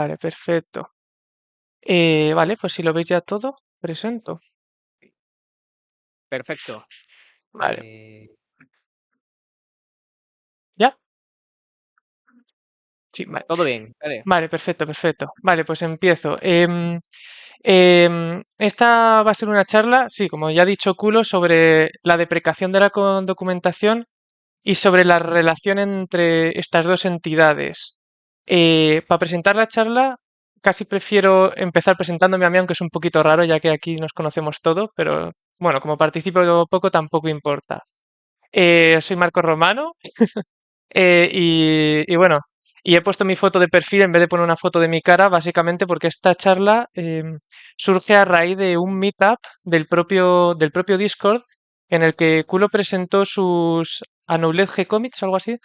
Vale, perfecto. Vale, pues si lo veis ya todo, presento. Perfecto. Vale, Eh, ¿ya? Sí, vale. todo bien, dale. Vale, perfecto, perfecto. Vale, pues empiezo. Esta va a ser una charla, sí, como ya ha dicho Culo, sobre la deprecación de la documentación y sobre la relación entre estas dos entidades. Para presentar la charla, casi prefiero empezar presentándome a mí, aunque es un poquito raro, ya que aquí nos conocemos todos, pero bueno, como participo poco, tampoco importa. Soy Marco Romano. Y bueno, y he puesto mi foto de perfil en vez de poner una foto de mi cara, básicamente porque esta charla surge a raíz de un meetup del propio Discord en el que Kulo presentó sus Anouillet G-Comics, algo así.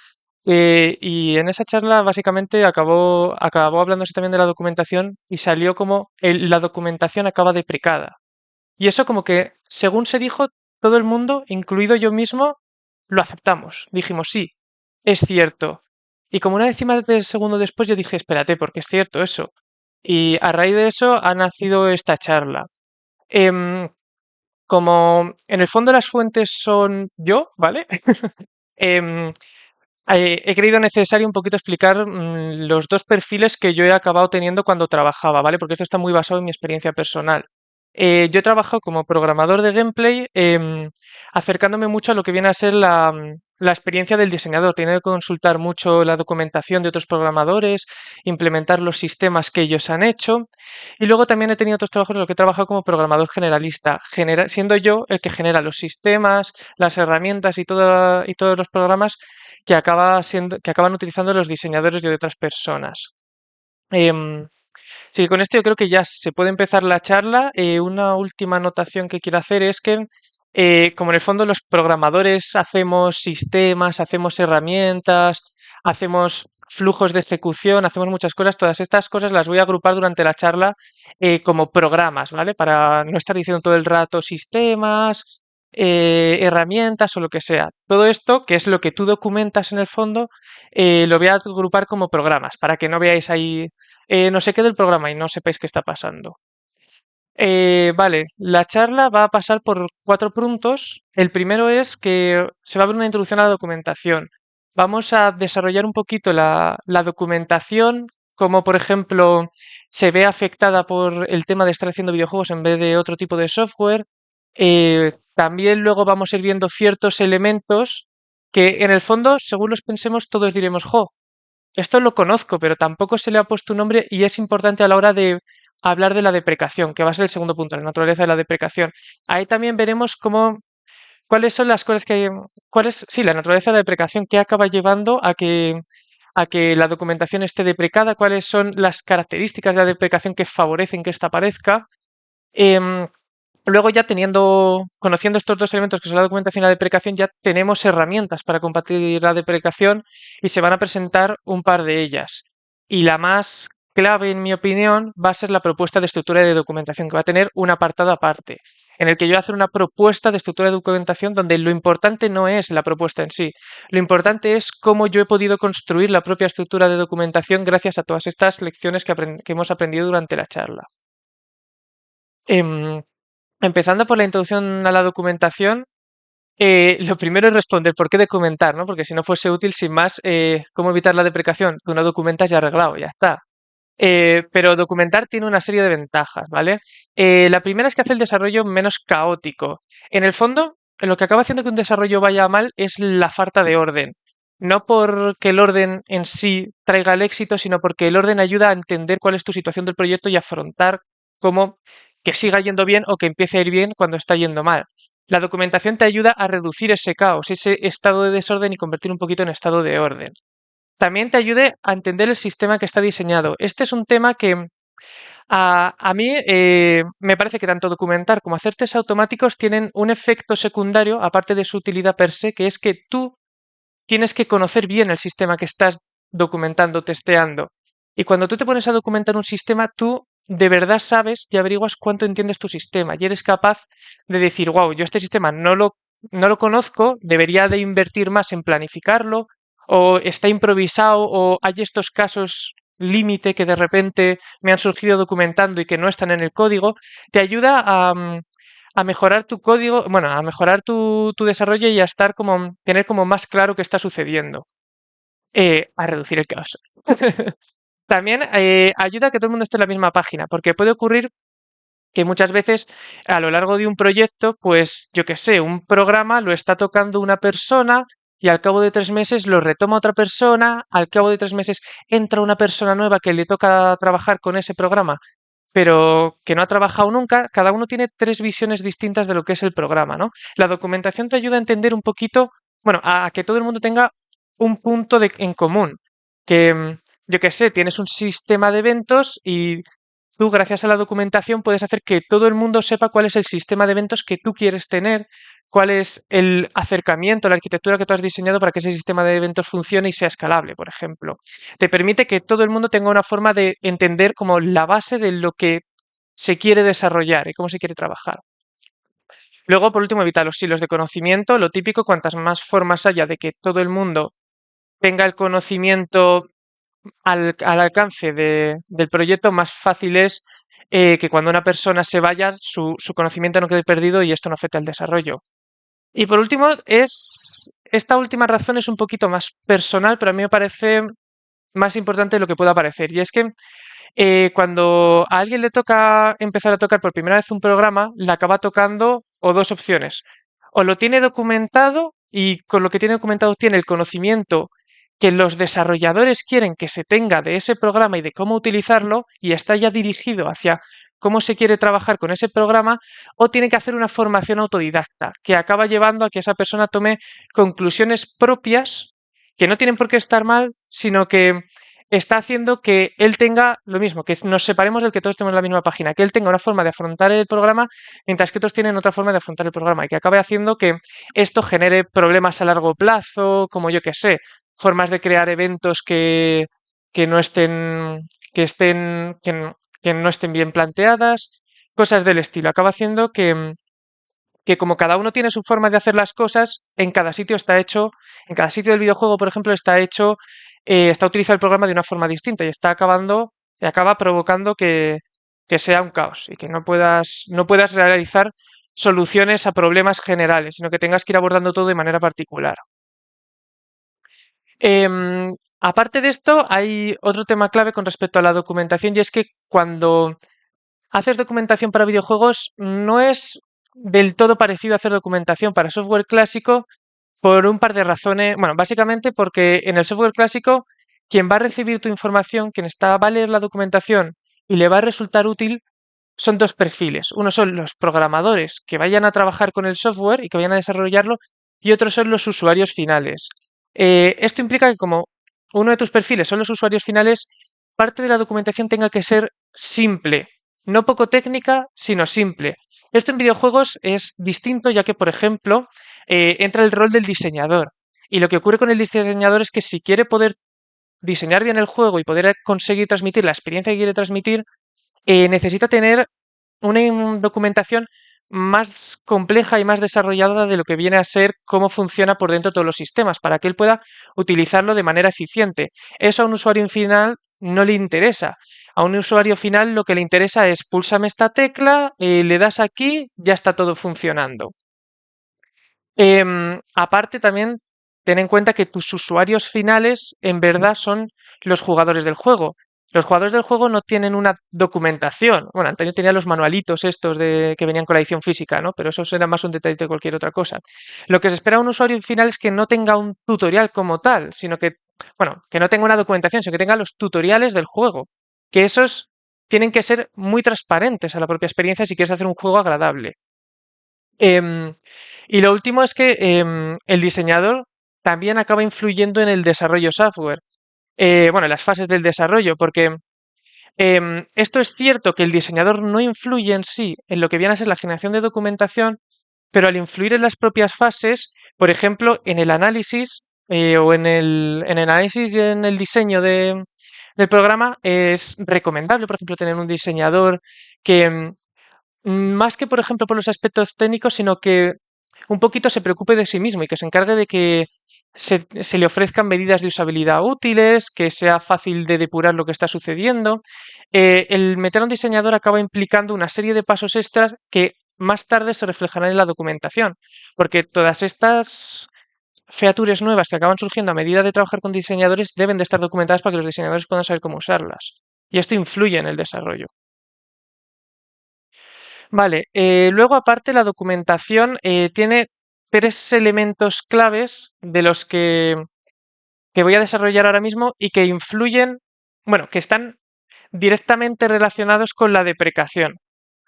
Y en esa charla básicamente acabó hablándose también de la documentación y salió como la documentación acaba deprecada. Y eso como que, según se dijo, todo el mundo, incluido yo mismo, lo aceptamos. Dijimos, sí, es cierto. Y como una décima de segundo después yo dije, espérate, porque es cierto eso. Y a raíz de eso ha nacido esta charla. Em, como en el fondo las fuentes son yo, ¿vale? Em, he creído necesario un poquito explicar los dos perfiles que yo he acabado teniendo cuando trabajaba, ¿vale? Porque esto está muy basado en mi experiencia personal. Yo he trabajado como programador de gameplay, acercándome mucho a lo que viene a ser la experiencia del diseñador. Tiene que consultar mucho la documentación de otros programadores, implementar los sistemas que ellos han hecho. Y luego también he tenido otros trabajos en los que he trabajado como programador generalista, siendo yo el que genera los sistemas, las herramientas y todos los programas que acaban utilizando los diseñadores de otras personas. Em, sí, con esto yo creo que ya se puede empezar la charla. Una última anotación que quiero hacer es que, como en el fondo los programadores hacemos sistemas, hacemos herramientas, hacemos flujos de ejecución, hacemos muchas cosas, todas estas cosas las voy a agrupar durante la charla como programas, ¿vale? Para no estar diciendo todo el rato sistemas, herramientas o lo que sea. Todo esto, que es lo que tú documentas en el fondo, lo voy a agrupar como programas, para que no veáis ahí no sé qué del programa y no sepáis qué está pasando. Vale, la charla va a pasar por 4 puntos. El primero es que se va a ver una introducción a la documentación. Vamos a desarrollar un poquito la documentación, como por ejemplo se ve afectada por el tema de estar haciendo videojuegos en vez de otro tipo de software. También luego vamos a ir viendo ciertos elementos que en el fondo, según los pensemos, todos diremos, jo, esto lo conozco, pero tampoco se le ha puesto un nombre y es importante a la hora de hablar de la deprecación, que va a ser el segundo punto, la naturaleza de la deprecación. Ahí también veremos cuáles son las cosas sí, la naturaleza de la deprecación que acaba llevando a que la documentación esté deprecada, cuáles son las características de la deprecación que favorecen que ésta aparezca. Em, Luego ya conociendo estos dos elementos que son la documentación y la deprecación, ya tenemos herramientas para combatir la deprecación y se van a presentar un par de ellas. Y la más clave, en mi opinión, va a ser la propuesta de estructura de documentación, que va a tener un apartado aparte, en el que yo voy a hacer una propuesta de estructura de documentación donde lo importante no es la propuesta en sí, lo importante es cómo yo he podido construir la propia estructura de documentación gracias a todas estas lecciones que hemos aprendido durante la charla. Em, Empezando por la introducción a la documentación, lo primero es responder por qué documentar, ¿no? Porque si no fuese útil, sin más, ¿cómo evitar la deprecación? Tú no documentas ya arreglado, ya está. Pero documentar tiene una serie de ventajas, ¿vale? La primera es que hace el desarrollo menos caótico. En el fondo, lo que acaba haciendo que un desarrollo vaya mal es la falta de orden. No porque el orden en sí traiga el éxito, sino porque el orden ayuda a entender cuál es tu situación del proyecto y afrontar cómo que siga yendo bien o que empiece a ir bien cuando está yendo mal. La documentación te ayuda a reducir ese caos, ese estado de desorden y convertir un poquito en estado de orden. También te ayude a entender el sistema que está diseñado. Este es un tema que a mí me parece que tanto documentar como hacer test automáticos tienen un efecto secundario, aparte de su utilidad per se, que es que tú tienes que conocer bien el sistema que estás documentando, testeando. Y cuando tú te pones a documentar un sistema, tú de verdad sabes y averiguas cuánto entiendes tu sistema y eres capaz de decir, wow, yo este sistema no lo conozco, debería de invertir más en planificarlo, o está improvisado, o hay estos casos límite que de repente me han surgido documentando y que no están en el código, te ayuda a mejorar tu código, bueno, a mejorar tu desarrollo y a estar como, tener como más claro qué está sucediendo, a reducir el caos. También ayuda a que todo el mundo esté en la misma página, porque puede ocurrir que muchas veces a lo largo de un proyecto, pues yo qué sé, un programa lo está tocando una persona y al cabo de 3 meses lo retoma otra persona, al cabo de 3 meses entra una persona nueva que le toca trabajar con ese programa, pero que no ha trabajado nunca. Cada uno tiene tres visiones distintas de lo que es el programa, ¿no? La documentación te ayuda a entender un poquito, bueno, a que todo el mundo tenga un punto en común, que yo qué sé, tienes un sistema de eventos y tú, gracias a la documentación, puedes hacer que todo el mundo sepa cuál es el sistema de eventos que tú quieres tener, cuál es el acercamiento, la arquitectura que tú has diseñado para que ese sistema de eventos funcione y sea escalable, por ejemplo. Te permite que todo el mundo tenga una forma de entender como la base de lo que se quiere desarrollar y cómo se quiere trabajar. Luego, por último, evita los silos de conocimiento. Lo típico, cuantas más formas haya de que todo el mundo tenga el conocimiento al alcance del proyecto, más fácil es que cuando una persona se vaya, su conocimiento no quede perdido y esto no afecte al desarrollo. Y por último, esta última razón es un poquito más personal, pero a mí me parece más importante de lo que pueda parecer. Y es que cuando a alguien le toca empezar a tocar por primera vez un programa, le acaba tocando o dos opciones. O lo tiene documentado y con lo que tiene documentado tiene el conocimiento que los desarrolladores quieren que se tenga de ese programa y de cómo utilizarlo y está ya dirigido hacia cómo se quiere trabajar con ese programa, o tiene que hacer una formación autodidacta que acaba llevando a que esa persona tome conclusiones propias que no tienen por qué estar mal, sino que está haciendo que él tenga lo mismo, que nos separemos del que todos tenemos la misma página, que él tenga una forma de afrontar el programa, mientras que otros tienen otra forma de afrontar el programa, y que acabe haciendo que esto genere problemas a largo plazo, como yo que sé, formas de crear eventos que no estén, que estén, que no estén bien planteadas, cosas del estilo. Acaba haciendo que como cada uno tiene su forma de hacer las cosas, en cada sitio está hecho, en cada sitio del videojuego, por ejemplo, está hecho, está utilizado el programa de una forma distinta y está acabando, y acaba provocando que sea un caos y que no puedas realizar soluciones a problemas generales, sino que tengas que ir abordando todo de manera particular. Aparte de esto, hay otro tema clave con respecto a la documentación y es que cuando haces documentación para videojuegos no es del todo parecido a hacer documentación para software clásico por un par de razones. Bueno, básicamente porque en el software clásico quien va a recibir tu información, va a leer la documentación y le va a resultar útil, son dos perfiles. Uno son los programadores que vayan a trabajar con el software y que vayan a desarrollarlo, y otros son los usuarios finales. Esto implica que como uno de tus perfiles son los usuarios finales, parte de la documentación tenga que ser simple, no poco técnica, sino simple. Esto en videojuegos es distinto, ya que, por ejemplo, entra el rol del diseñador. Y lo que ocurre con el diseñador es que si quiere poder diseñar bien el juego y poder conseguir transmitir la experiencia que quiere transmitir, necesita tener una documentación más compleja y más desarrollada de lo que viene a ser cómo funciona por dentro todos los sistemas, para que él pueda utilizarlo de manera eficiente. Eso a un usuario final no le interesa. A un usuario final lo que le interesa es púlsame esta tecla, le das aquí, ya está todo funcionando. Aparte también, ten en cuenta que tus usuarios finales en verdad son los jugadores del juego. Los jugadores del juego no tienen una documentación. Bueno, antes tenía los manualitos estos que venían con la edición física, ¿no? Pero eso era más un detalle de cualquier otra cosa. Lo que se espera de un usuario final es que no tenga un tutorial como tal, sino que, bueno, que no tenga una documentación, sino que tenga los tutoriales del juego. Que esos tienen que ser muy transparentes a la propia experiencia si quieres hacer un juego agradable. Em, y lo último es que el diseñador también acaba influyendo en el desarrollo software. Bueno, en las fases del desarrollo, porque esto es cierto que el diseñador no influye en sí en lo que viene a ser la generación de documentación, pero al influir en las propias fases, por ejemplo, en el análisis o en el análisis y en el diseño del programa, es recomendable, por ejemplo, tener un diseñador que más que, por ejemplo, por los aspectos técnicos, sino que un poquito se preocupe de sí mismo y que se encargue de que se le ofrezcan medidas de usabilidad útiles, que sea fácil de depurar lo que está sucediendo. El meter a un diseñador acaba implicando una serie de pasos extras que más tarde se reflejarán en la documentación, porque todas estas features nuevas que acaban surgiendo a medida de trabajar con diseñadores deben de estar documentadas para que los diseñadores puedan saber cómo usarlas. Y esto influye en el desarrollo. Vale, luego aparte la documentación tiene tres elementos claves de los que voy a desarrollar ahora mismo y que influyen, bueno, que están directamente relacionados con la deprecación.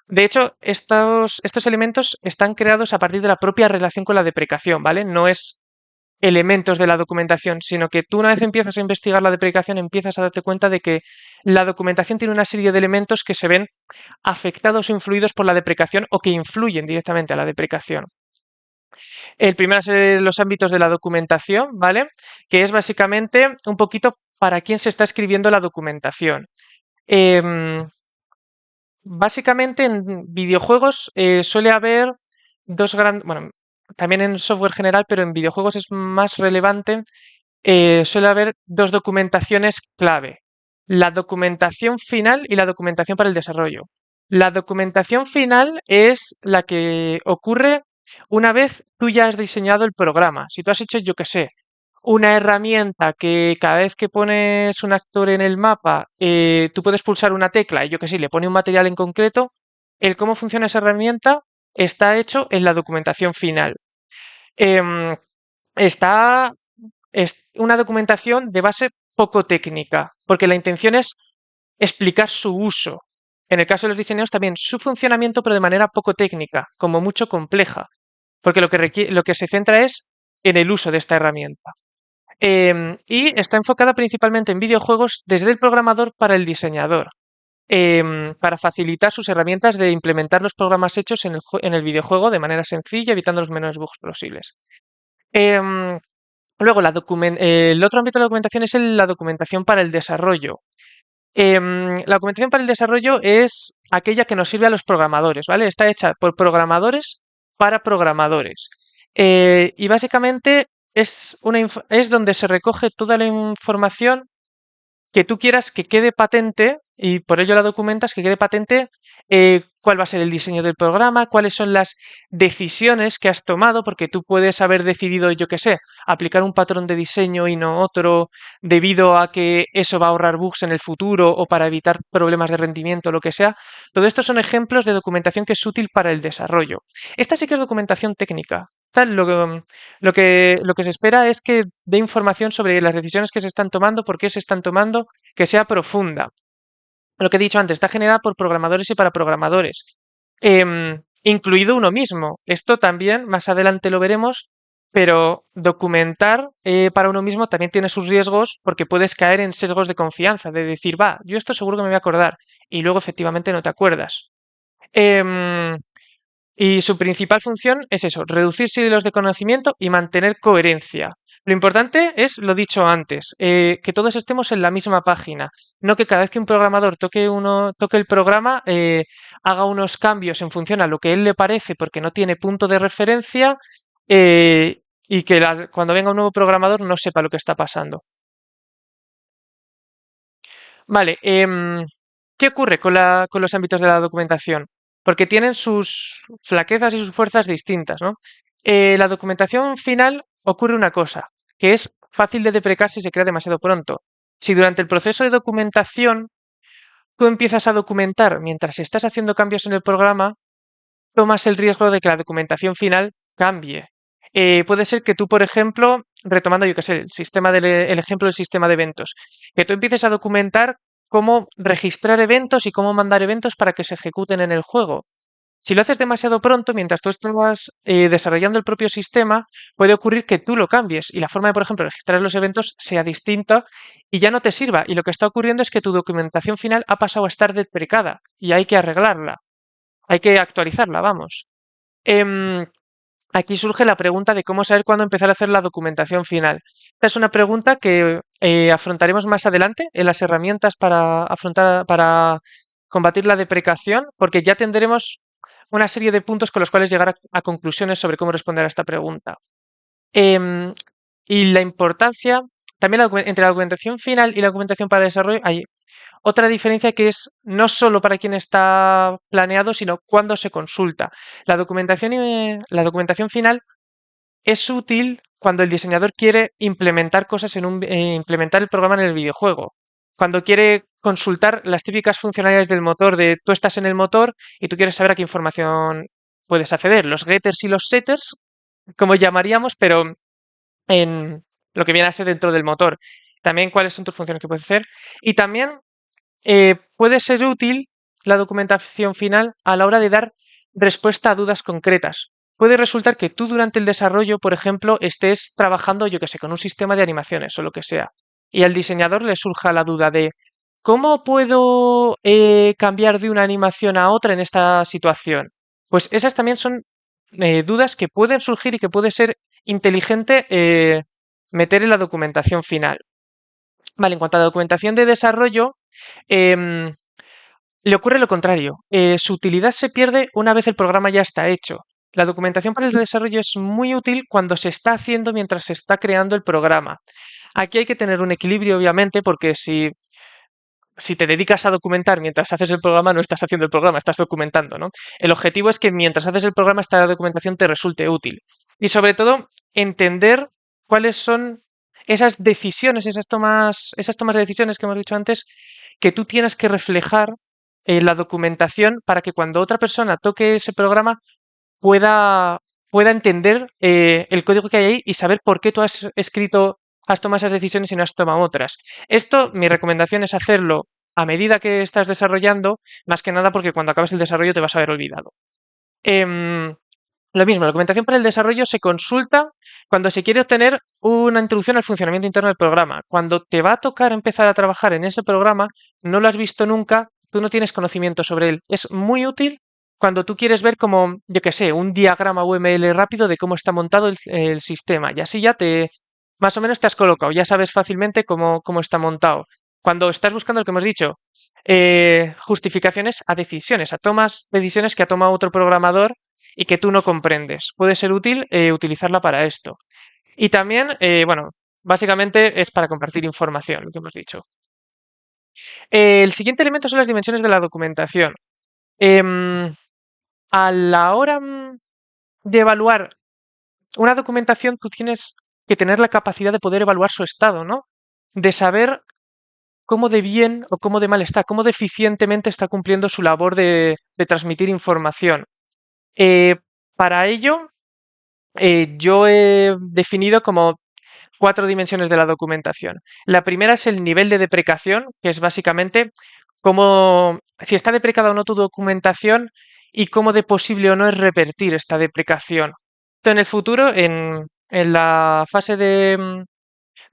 De hecho, estos elementos están creados a partir de la propia relación con la deprecación, ¿vale? No es elementos de la documentación, sino que tú una vez empiezas a investigar la deprecación, empiezas a darte cuenta de que la documentación tiene una serie de elementos que se ven afectados o influidos por la deprecación o que influyen directamente a la deprecación. El primero es los ámbitos de la documentación, ¿vale? Que es básicamente un poquito para quién se está escribiendo la documentación. Em, Básicamente en videojuegos suele haber dos grandes, bueno, también en software general, pero en videojuegos es más relevante, suele haber dos documentaciones clave, la documentación final y la documentación para el desarrollo. La documentación final es la que ocurre una vez tú ya has diseñado el programa. Si tú has hecho, yo qué sé, una herramienta que cada vez que pones un actor en el mapa, tú puedes pulsar una tecla y yo que sé, le pone un material en concreto, el cómo funciona esa herramienta está hecho en la documentación final. Em, está es una documentación de base poco técnica, porque la intención es explicar su uso. En el caso de los diseñadores también su funcionamiento, pero de manera poco técnica, como mucho compleja, porque lo que se centra es en el uso de esta herramienta. Y está enfocada principalmente en videojuegos desde el programador para el diseñador, para facilitar sus herramientas de implementar los programas hechos en el videojuego de manera sencilla, evitando los menores bugs posibles. Em, Luego, el otro ámbito de la documentación es la documentación para el desarrollo. La documentación para el desarrollo es aquella que nos sirve a los programadores, ¿vale? Está hecha por programadores para programadores. Y básicamente es donde se recoge toda la información que tú quieras que quede patente y por ello la documentas, que quede patente cuál va a ser el diseño del programa, cuáles son las decisiones que has tomado, porque tú puedes haber decidido, yo qué sé, aplicar un patrón de diseño y no otro debido a que eso va a ahorrar bugs en el futuro o para evitar problemas de rendimiento, lo que sea. Todo esto son ejemplos de documentación que es útil para el desarrollo. Esta sí que es documentación técnica. Lo que se espera es que dé información sobre las decisiones que se están tomando, por qué se están tomando, que sea profunda. Lo que he dicho antes, está generada por programadores y para programadores, incluido uno mismo. Esto también, más adelante lo veremos, pero documentar para uno mismo también tiene sus riesgos porque puedes caer en sesgos de confianza, de decir, va, yo esto seguro que me voy a acordar, y luego efectivamente no te acuerdas. Em, y su principal función es eso, reducir siglos de conocimiento y mantener coherencia. Lo importante es, lo dicho antes, que todos estemos en la misma página, no que cada vez que un programador toque el programa, haga unos cambios en función a lo que él le parece porque no tiene punto de referencia, y que cuando venga un nuevo programador no sepa lo que está pasando. Vale, ¿qué ocurre con los ámbitos de la documentación? Porque tienen sus flaquezas y sus fuerzas distintas, ¿no? La documentación final ocurre una cosa, que es fácil de deprecar si se crea demasiado pronto. Si durante el proceso de documentación tú empiezas a documentar mientras estás haciendo cambios en el programa, tomas el riesgo de que la documentación final cambie. Puede ser que tú, por ejemplo, retomando, yo qué sé, el ejemplo del sistema de eventos, que tú empieces a documentar cómo registrar eventos y cómo mandar eventos para que se ejecuten en el juego. Si lo haces demasiado pronto, mientras tú estás desarrollando el propio sistema, puede ocurrir que tú lo cambies y la forma de, por ejemplo, registrar los eventos sea distinta y ya no te sirva. Y lo que está ocurriendo es que tu documentación final ha pasado a estar deprecada y hay que arreglarla. Hay que actualizarla, vamos. Em, Aquí surge la pregunta de cómo saber cuándo empezar a hacer la documentación final. Esta es una pregunta que afrontaremos más adelante en las herramientas para combatir la deprecación, porque ya tendremos una serie de puntos con los cuales llegar a conclusiones sobre cómo responder a esta pregunta. Em, Y la importancia, también entre la documentación final y la documentación para desarrollo, hay otra diferencia que es no solo para quien está planeado, sino cuándo se consulta. La documentación final es útil cuando el diseñador quiere implementar cosas implementar el programa en el videojuego. Cuando quiere consultar las típicas funcionalidades del motor, de tú estás en el motor y tú quieres saber a qué información puedes acceder. Los getters y los setters, como llamaríamos, pero en lo que viene a ser dentro del motor. También cuáles son tus funciones que puedes hacer. Y también puede ser útil la documentación final a la hora de dar respuesta a dudas concretas. Puede resultar que tú durante el desarrollo, por ejemplo, estés trabajando, yo que sé, con un sistema de animaciones o lo que sea, y al diseñador le surja la duda de ¿cómo puedo cambiar de una animación a otra en esta situación? Pues esas también son dudas que pueden surgir y que puede ser inteligente meter en la documentación final. Vale, en cuanto a la documentación de desarrollo, em, le ocurre lo contrario. Su utilidad se pierde una vez el programa ya está hecho. La documentación para el desarrollo es muy útil cuando se está haciendo mientras se está creando el programa. Aquí hay que tener un equilibrio, obviamente, porque si te dedicas a documentar mientras haces el programa, no estás haciendo el programa, estás documentando, ¿no? El objetivo es que mientras haces el programa, esta documentación te resulte útil. Y sobre todo, entender cuáles son esas decisiones, esas tomas de decisiones que hemos dicho antes, que tú tienes que reflejar en la documentación para que cuando otra persona toque ese programa pueda, pueda entender el código que hay ahí y saber por qué tú has tomado esas decisiones y no has tomado otras. Esto, mi recomendación es hacerlo a medida que estás desarrollando, más que nada porque cuando acabes el desarrollo te vas a haber olvidado. Em, lo mismo, la documentación para el desarrollo se consulta cuando se quiere obtener una introducción al funcionamiento interno del programa. Cuando te va a tocar empezar a trabajar en ese programa, no lo has visto nunca, tú no tienes conocimiento sobre él. Es muy útil cuando tú quieres ver como, yo qué sé, un diagrama UML rápido de cómo está montado el sistema. Y así ya más o menos te has colocado, ya sabes fácilmente cómo está montado. Cuando estás buscando lo que hemos dicho, justificaciones a decisiones, a tomas decisiones que ha tomado otro programador y que tú no comprendes. Puede ser útil utilizarla para esto. Y también, bueno, básicamente es para compartir información, lo que hemos dicho. El siguiente elemento son las dimensiones de la documentación. Em, a la hora de evaluar una documentación, tú tienes que tener la capacidad de poder evaluar su estado, ¿no? De saber cómo de bien o cómo de mal está, cómo deficientemente está cumpliendo su labor de transmitir información. Eh, para ello, yo he definido como 4 dimensiones de la documentación. La primera es el nivel de deprecación, que es básicamente cómo, si está deprecada o no tu documentación y cómo de posible o no es revertir esta deprecación. En el futuro, en la fase de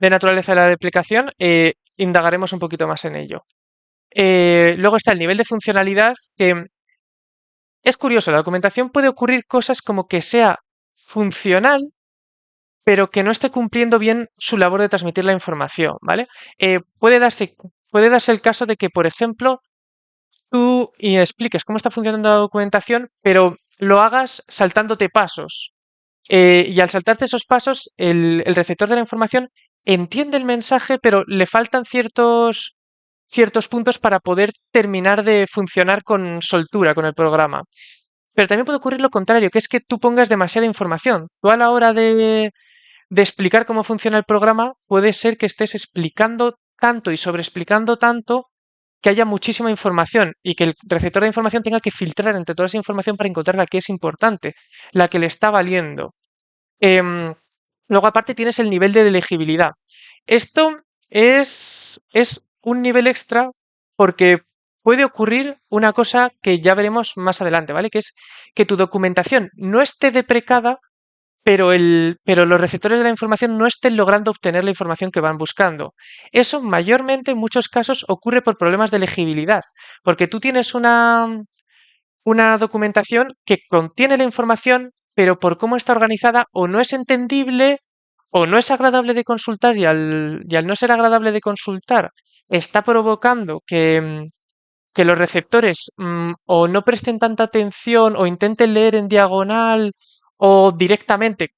naturaleza de la deprecación, indagaremos un poquito más en ello. Luego está el nivel de funcionalidad, que es curioso, la documentación puede ocurrir cosas como que sea funcional, pero que no esté cumpliendo bien su labor de transmitir la información, ¿vale? Puede darse el caso de que, por ejemplo, tú expliques cómo está funcionando la documentación, pero lo hagas saltándote pasos. Y al saltarte esos pasos, el receptor de la información entiende el mensaje, pero le faltan ciertos puntos para poder terminar de funcionar con soltura con el programa. Pero también puede ocurrir lo contrario, que es que tú pongas demasiada información. Tú a la hora de explicar cómo funciona el programa, puede ser que estés explicando tanto y sobreexplicando tanto que haya muchísima información y que el receptor de información tenga que filtrar entre toda esa información para encontrar la que es importante, la que le está valiendo. Em, Luego, aparte, tienes el nivel de legibilidad. Esto es un nivel extra porque puede ocurrir una cosa que ya veremos más adelante, ¿vale? Que es que tu documentación no esté deprecada, pero los receptores de la información no estén logrando obtener la información que van buscando. Eso mayormente en muchos casos ocurre por problemas de legibilidad, porque tú tienes una documentación que contiene la información, pero por cómo está organizada o no es entendible o no es agradable de consultar y al no ser agradable de consultar está provocando que los receptores o no presten tanta atención o intenten leer en diagonal o directamente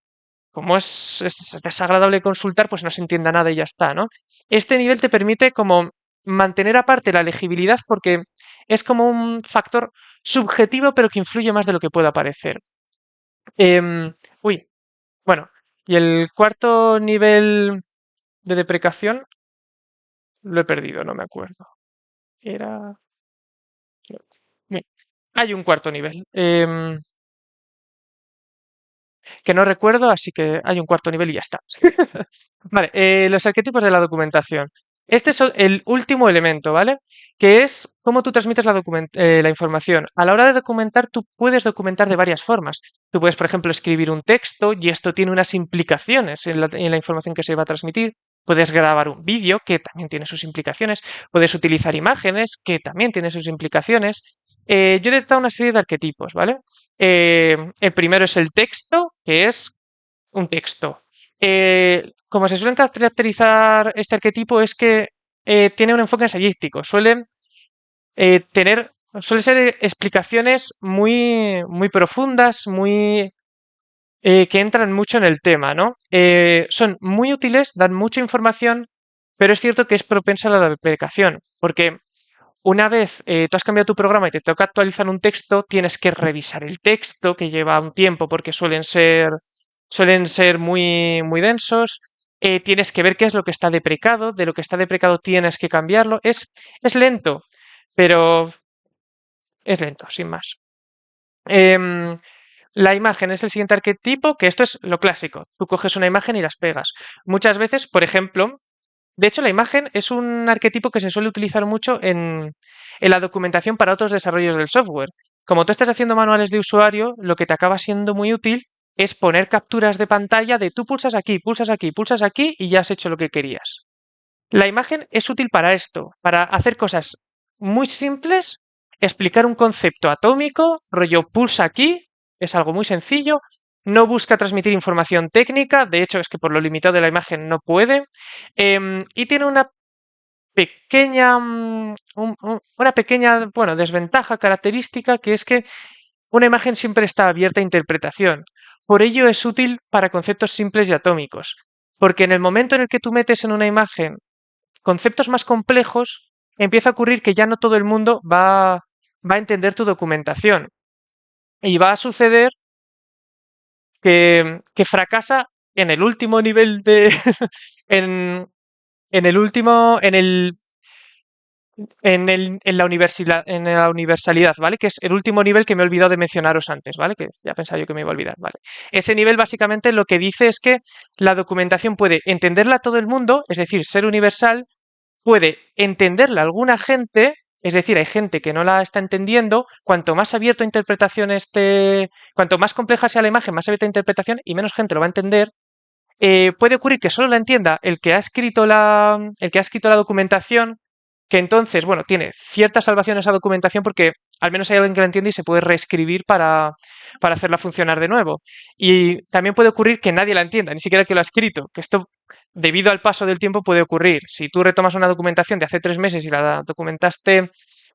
como es desagradable consultar, pues no se entienda nada y ya está, ¿no? Este nivel te permite como mantener aparte la legibilidad porque es como un factor subjetivo, pero que influye más de lo que pueda parecer. Em, uy, bueno, y el cuarto nivel de deprecación lo he perdido, no me acuerdo. Era... Bien, hay un cuarto nivel. Que no recuerdo, así que hay un cuarto nivel y ya está. Vale, los arquetipos de la documentación. Este es el último elemento, ¿vale? Que es cómo tú transmites la información. A la hora de documentar, tú puedes documentar de varias formas. Tú puedes, por ejemplo, escribir un texto y esto tiene unas implicaciones en la información que se va a transmitir. Puedes grabar un vídeo, que también tiene sus implicaciones. Puedes utilizar imágenes, que también tiene sus implicaciones. Yo he detectado una serie de arquetipos, ¿vale? El primero es el texto, que es un texto. Como se suelen caracterizar este arquetipo es que tiene un enfoque ensayístico. Suele ser explicaciones muy profundas, que entran mucho en el tema, ¿no? Son muy útiles, dan mucha información, pero es cierto que es propensa a la deprecación, porque una vez tú has cambiado tu programa y te toca actualizar un texto, tienes que revisar el texto, que lleva un tiempo porque suelen ser muy densos. Tienes que ver qué es lo que está deprecado, de lo que está deprecado tienes que cambiarlo. Es lento, pero es lento, sin más. Em, la imagen es el siguiente arquetipo, que esto es lo clásico. Tú coges una imagen y las pegas. Muchas veces, por ejemplo, de hecho, la imagen es un arquetipo que se suele utilizar mucho en la documentación para otros desarrollos del software. Como tú estás haciendo manuales de usuario, lo que te acaba siendo muy útil es poner capturas de pantalla de tú pulsas aquí, pulsas aquí, pulsas aquí y ya has hecho lo que querías. La imagen es útil para esto, para hacer cosas muy simples, explicar un concepto atómico, rollo pulsa aquí, es algo muy sencillo, no busca transmitir información técnica, de hecho es que por lo limitado de la imagen no puede, y tiene una pequeña, una pequeña, bueno, desventaja característica que es que una imagen siempre está abierta a interpretación. Por ello es útil para conceptos simples y atómicos, porque en el momento en el que tú metes en una imagen conceptos más complejos, empieza a ocurrir que ya no todo el mundo va a entender tu documentación. Y va a suceder que fracasa en el último nivel de. en, en el último. En la universalidad, ¿vale? Que es el último nivel que me he olvidado de mencionaros antes, ¿vale? Que ya pensaba yo que me iba a olvidar, ¿vale? Ese nivel básicamente lo que dice es que la documentación puede entenderla todo el mundo, es decir, ser universal, puede entenderla alguna gente, es decir, hay gente que no la está entendiendo, cuanto más abierto a interpretación esté, cuanto más compleja sea la imagen, más abierta a interpretación y menos gente lo va a entender. Puede ocurrir que solo la entienda el que ha escrito la documentación, que entonces, bueno, tiene cierta salvación esa documentación porque al menos hay alguien que la entiende y se puede reescribir para hacerla funcionar de nuevo. Y también puede ocurrir que nadie la entienda, ni siquiera el que lo ha escrito, que esto, debido al paso del tiempo, puede ocurrir. Si tú retomas una documentación de hace 3 meses y la documentaste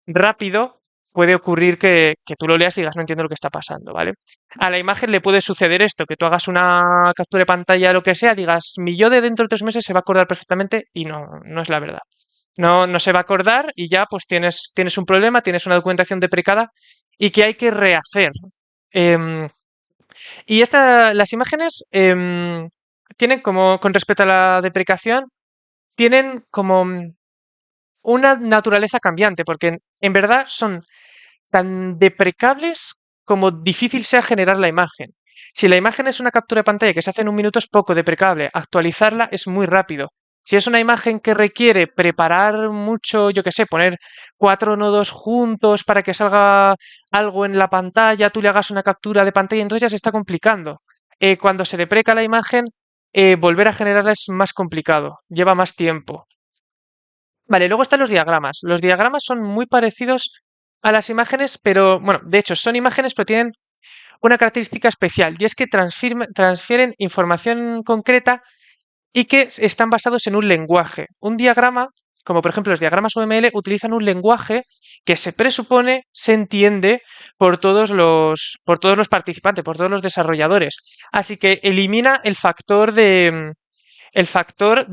rápido, puede ocurrir que tú lo leas y digas, no entiendo lo que está pasando, ¿vale? A la imagen le puede suceder esto, que tú hagas una captura de pantalla o lo que sea, digas, mi yo de dentro de 3 meses se va a acordar perfectamente y no, no es la verdad. No se va a acordar y ya pues tienes un problema, tienes una documentación deprecada y que hay que rehacer. Em, las imágenes tienen como, con respecto a la deprecación, tienen como una naturaleza cambiante, porque en verdad son tan deprecables como difícil sea generar la imagen. Si la imagen es una captura de pantalla que se hace en un minuto es poco deprecable, actualizarla es muy rápido. Si es una imagen que requiere preparar mucho, yo qué sé, poner 4 nodos juntos para que salga algo en la pantalla, tú le hagas una captura de pantalla, entonces ya se está complicando. Cuando se depreca la imagen, volver a generarla es más complicado, lleva más tiempo. Vale, luego están los diagramas. Los diagramas son muy parecidos a las imágenes, pero bueno, de hecho son imágenes, pero tienen una característica especial y es que transfieren información concreta y que están basados en un lenguaje. Un diagrama como por ejemplo los diagramas UML, utilizan un lenguaje que se presupone se entiende por todos los participantes, por todos los desarrolladores. Así que elimina el factor de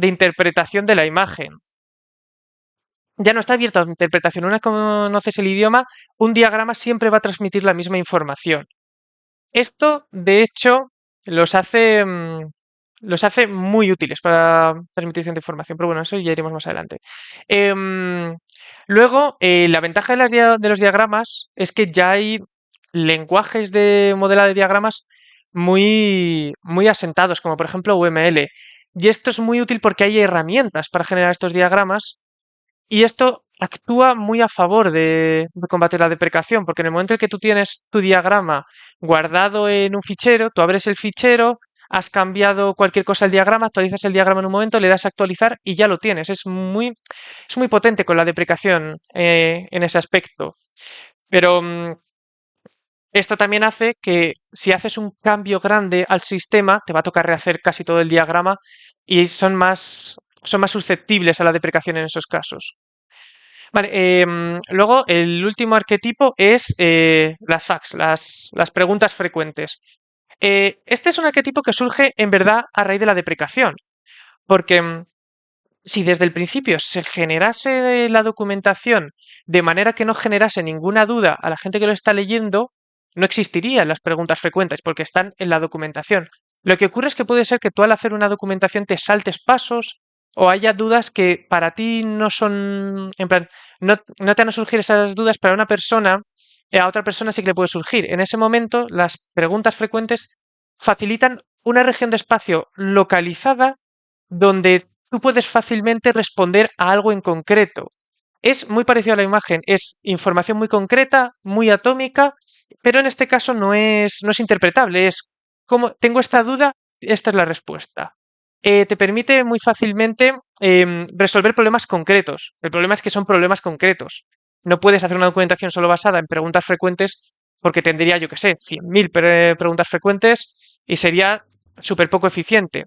interpretación de la imagen. Ya no está abierto a interpretación. Una vez que conoces el idioma, un diagrama siempre va a transmitir la misma información. Esto, de hecho, los hace, los hace muy útiles para transmisión de información, pero bueno, eso ya iremos más adelante. Em, Luego, la ventaja de, de los diagramas es que ya hay lenguajes de modelado de diagramas muy asentados, como por ejemplo UML. Y esto es muy útil porque hay herramientas para generar estos diagramas y esto actúa muy a favor de combatir la deprecación, porque en el momento en que tú tienes tu diagrama guardado en un fichero, tú abres el fichero, has cambiado cualquier cosa del diagrama, actualizas el diagrama en un momento, le das a actualizar y ya lo tienes. Es muy potente con la deprecación en ese aspecto. Pero esto también hace que si haces un cambio grande al sistema, te va a tocar rehacer casi todo el diagrama y son más susceptibles a la deprecación en esos casos. Vale, luego el último arquetipo es las FAQs, las preguntas frecuentes. Este es un arquetipo que surge en verdad a raíz de la deprecación, porque si desde el principio se generase la documentación de manera que no generase ninguna duda a la gente que lo está leyendo, no existirían las preguntas frecuentes porque están en la documentación. Lo que ocurre es que puede ser que tú al hacer una documentación te saltes pasos o haya dudas que para ti no son, en plan, no te van a surgir esas dudas, pero a una persona, a otra persona sí que le puede surgir. En ese momento, las preguntas frecuentes facilitan una región de espacio localizada donde tú puedes fácilmente responder a algo en concreto. Es muy parecido a la imagen, es información muy concreta, muy atómica, pero en este caso no es interpretable, es como tengo esta duda, esta es la respuesta. Te permite muy fácilmente resolver problemas concretos. El problema es que son problemas concretos. No puedes hacer una documentación solo basada en preguntas frecuentes porque tendría, yo qué sé, 100.000 preguntas frecuentes y sería súper poco eficiente.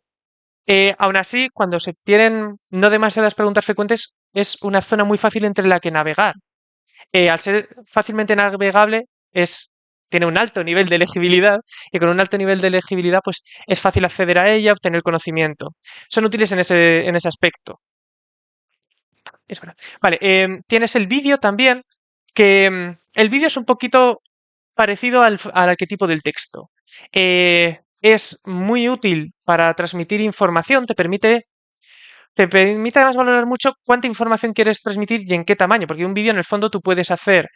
Aún así, cuando se tienen no demasiadas preguntas frecuentes, es una zona muy fácil entre la que navegar. Al ser fácilmente navegable, tiene un alto nivel de legibilidad y con un alto nivel de legibilidad, pues es fácil acceder a ella, obtener conocimiento. Son útiles en ese aspecto. Es verdad. Vale, tienes el vídeo también, que el vídeo es un poquito parecido al arquetipo del texto. Es muy útil para transmitir información, te permite además valorar mucho cuánta información quieres transmitir y en qué tamaño, porque un vídeo en el fondo tú puedes hacer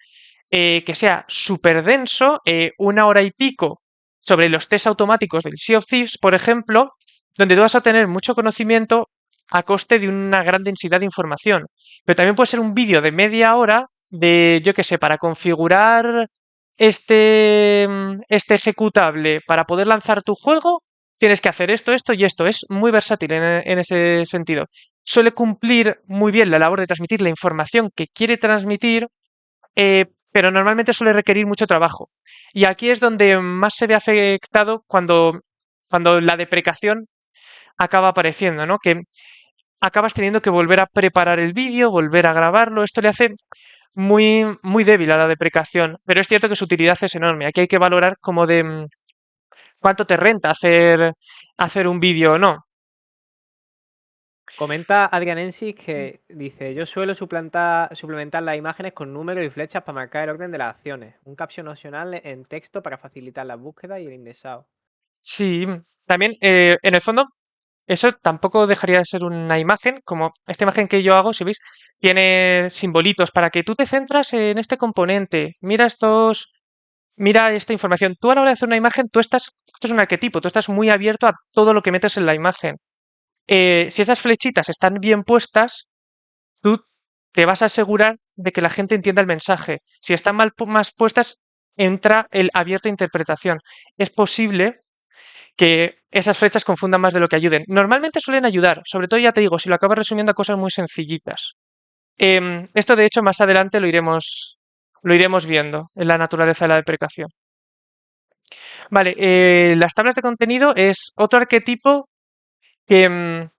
que sea súper denso, 1 hora y pico, sobre los test automáticos del Sea of Thieves, por ejemplo, donde tú vas a tener mucho conocimiento a coste de una gran densidad de información. Pero también puede ser un vídeo de media hora de, yo qué sé, para configurar este ejecutable para poder lanzar tu juego, tienes que hacer esto, esto y esto. Es muy versátil en ese sentido. Suele cumplir muy bien la labor de transmitir la información que quiere transmitir, pero normalmente suele requerir mucho trabajo. Y aquí es donde más se ve afectado cuando la deprecación acaba apareciendo, ¿no? Que acabas teniendo que volver a preparar el vídeo, volver a grabarlo. Esto le hace muy débil a la deprecación, pero es cierto que su utilidad es enorme. Aquí hay que valorar como de cuánto te renta hacer un vídeo o no. Comenta Adrianensis que dice, yo suelo suplementar las imágenes con números y flechas para marcar el orden de las acciones. Un caption opcional en texto para facilitar la búsqueda y el indexado. Sí, también en el fondo eso tampoco dejaría de ser una imagen, como esta imagen que yo hago, si veis, tiene simbolitos para que tú te centras en este componente, mira esta información. Tú a la hora de hacer una imagen, esto es un arquetipo, tú estás muy abierto a todo lo que metes en la imagen. Si esas flechitas están bien puestas, tú te vas a asegurar de que la gente entienda el mensaje. Si están más puestas, entra el abierto a interpretación. Es posible que esas flechas confundan más de lo que ayuden. Normalmente suelen ayudar, sobre todo ya te digo, si lo acabas resumiendo a cosas muy sencillitas. Esto de hecho más adelante lo iremos viendo en la naturaleza de la deprecación. Vale, las tablas de contenido es otro arquetipo que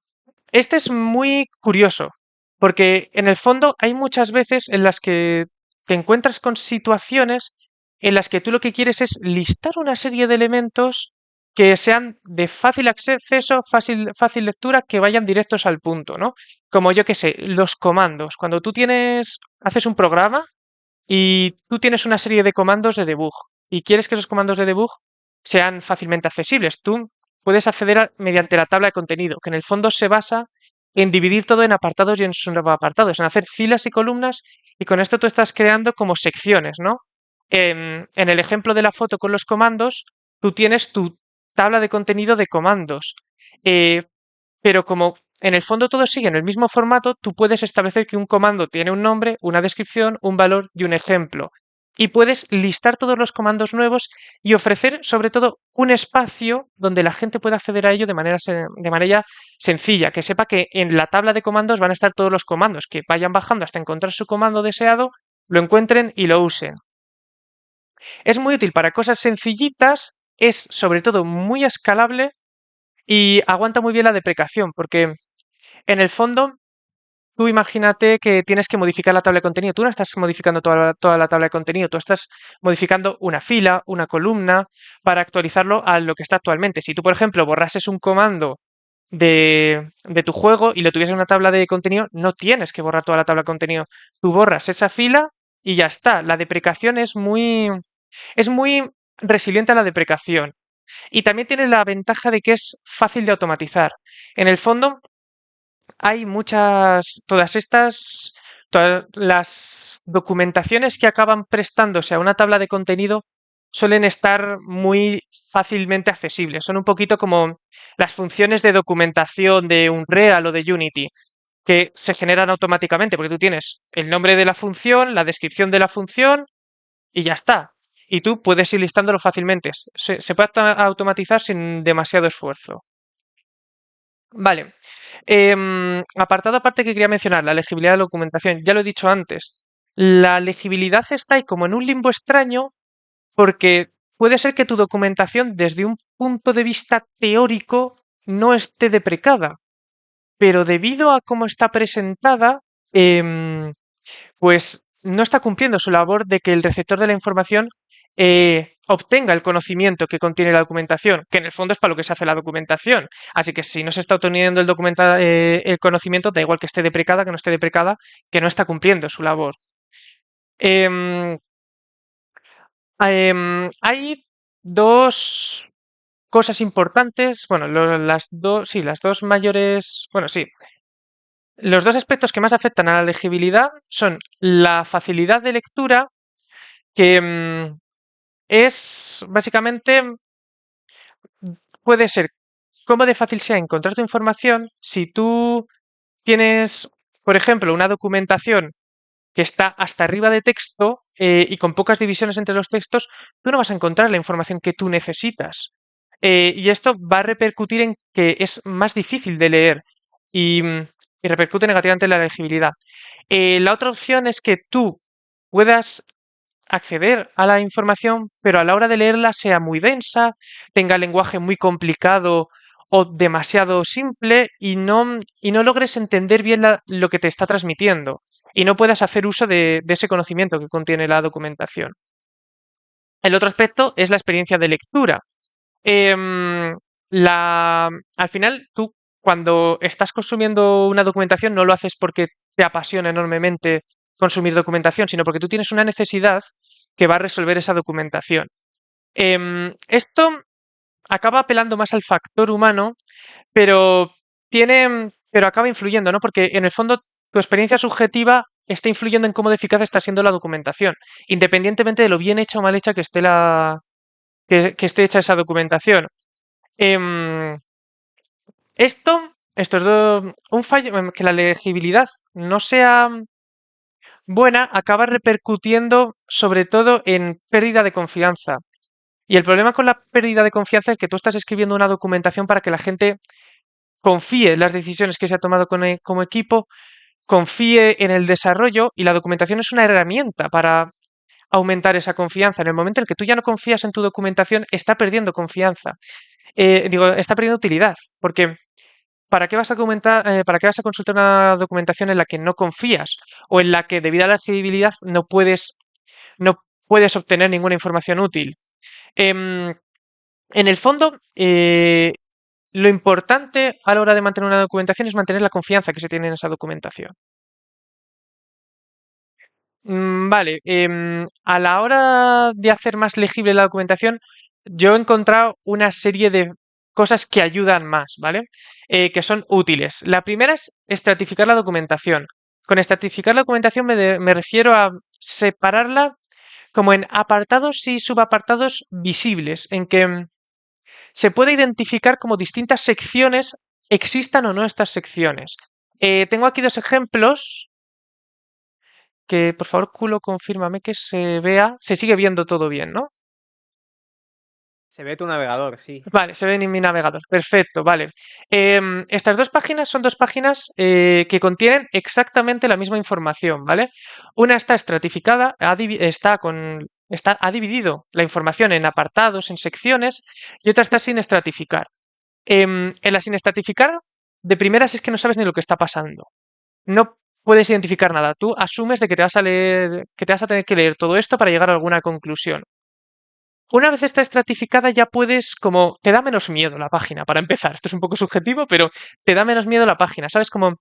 este es muy curioso. Porque en el fondo hay muchas veces en las que te encuentras con situaciones en las que tú lo que quieres es listar una serie de elementos que sean de fácil acceso, fácil lectura, que vayan directos al punto, ¿no? Como yo que sé, los comandos. Cuando tú haces un programa y tú tienes una serie de comandos de debug y quieres que esos comandos de debug sean fácilmente accesibles. Tú puedes acceder mediante la tabla de contenido, que en el fondo se basa en dividir todo en apartados y en subapartados, en hacer filas y columnas, y con esto tú estás creando como secciones, ¿no? En el ejemplo de la foto con los comandos, tú tienes tu tabla de contenido de comandos. eh, pero como en el fondo todo sigue en el mismo formato, tú puedes establecer que un comando tiene un nombre, una descripción, un valor y un ejemplo. Y puedes listar todos los comandos nuevos y ofrecer, sobre todo, un espacio donde la gente pueda acceder a ello de manera sencilla, que sepa que en la tabla de comandos van a estar todos los comandos, que vayan bajando hasta encontrar su comando deseado, lo encuentren y lo usen. Es muy útil para cosas sencillitas, es sobre todo muy escalable y aguanta muy bien la deprecación, porque en el fondo, tú imagínate que tienes que modificar la tabla de contenido. Tú no estás modificando toda la tabla de contenido, tú estás modificando una fila, una columna, para actualizarlo a lo que está actualmente. Si tú, por ejemplo, borrases un comando de tu juego y lo tuvieses en una tabla de contenido, no tienes que borrar toda la tabla de contenido. Tú borras esa fila y ya está. La deprecación es muy resiliente a la deprecación. Y también tiene la ventaja de que es fácil de automatizar. En el fondo, hay todas las documentaciones que acaban prestándose a una tabla de contenido suelen estar muy fácilmente accesibles. Son un poquito como las funciones de documentación de Unreal o de Unity, que se generan automáticamente, porque tú tienes el nombre de la función, la descripción de la función y ya está. Y tú puedes ir listándolo fácilmente. Se puede automatizar sin demasiado esfuerzo. Vale. Apartado aparte que quería mencionar, la legibilidad de la documentación. Ya lo he dicho antes. La legibilidad está ahí como en un limbo extraño porque puede ser que tu documentación desde un punto de vista teórico no esté deprecada, pero debido a cómo está presentada, pues no está cumpliendo su labor de que el receptor de la información obtenga el conocimiento que contiene la documentación, que en el fondo es para lo que se hace la documentación. Así que si no se está obteniendo el conocimiento, da igual que esté deprecada, que no esté deprecada, que no está cumpliendo su labor. Em, hay dos cosas importantes, bueno, las dos mayores, bueno, sí, los dos aspectos que más afectan a la legibilidad son la facilidad de lectura, que es básicamente, puede ser cómo de fácil sea encontrar tu información si tú tienes, por ejemplo, una documentación que está hasta arriba de texto y con pocas divisiones entre los textos, tú no vas a encontrar la información que tú necesitas. Y esto va a repercutir en que es más difícil de leer y, y repercute negativamente en la legibilidad. La otra opción es que tú puedas acceder a la información, pero a la hora de leerla sea muy densa, tenga lenguaje muy complicado o demasiado simple y no logres entender bien lo que te está transmitiendo y no puedas hacer uso de ese conocimiento que contiene la documentación. El otro aspecto es la experiencia de lectura. Em, Al final, tú cuando estás consumiendo una documentación no lo haces porque te apasiona enormemente consumir documentación, sino porque tú tienes una necesidad que va a resolver esa documentación. Esto acaba apelando más al factor humano, pero pero acaba influyendo, ¿no? Porque en el fondo tu experiencia subjetiva está influyendo en cómo de eficaz está siendo la documentación, independientemente de lo bien hecha o mal hecha que esté que esté hecha esa documentación. Em, estos dos, un fallo, que la legibilidad no sea buena, acaba repercutiendo sobre todo en pérdida de confianza. Y el problema con la pérdida de confianza es que tú estás escribiendo una documentación para que la gente confíe en las decisiones que se ha tomado como equipo, confíe en el desarrollo y la documentación es una herramienta para aumentar esa confianza. En el momento en el que tú ya no confías en tu documentación, está perdiendo confianza. Está perdiendo utilidad, porque ¿para qué vas a para qué vas a consultar una documentación en la que no confías o en la que debido a la legibilidad no puedes obtener ninguna información útil? Em, en el fondo, lo importante a la hora de mantener una documentación es mantener la confianza que se tiene en esa documentación. Vale, a la hora de hacer más legible la documentación, yo he encontrado una serie de cosas que ayudan más, ¿vale? Que son útiles. La primera es estratificar la documentación. Con estratificar la documentación me refiero a separarla como en apartados y subapartados visibles, en que se puede identificar como distintas secciones, existan o no estas secciones. Tengo aquí dos ejemplos que, por favor, culo, confírmame que se sigue viendo todo bien, ¿no? Se ve tu navegador, sí. Vale, se ve en mi navegador. Perfecto, vale. Estas dos páginas son dos páginas que contienen exactamente la misma información, ¿vale? Una está estratificada, ha dividido la información en apartados, en secciones, y otra está sin estratificar. En la sin estratificar, de primeras es que no sabes ni lo que está pasando. No puedes identificar nada. Tú asumes de que te vas a leer, que te vas a tener que leer todo esto para llegar a alguna conclusión. Una vez está estratificada ya puedes, como, te da menos miedo la página, para empezar. Esto es un poco subjetivo, pero te da menos miedo la página. ¿Sabes cómo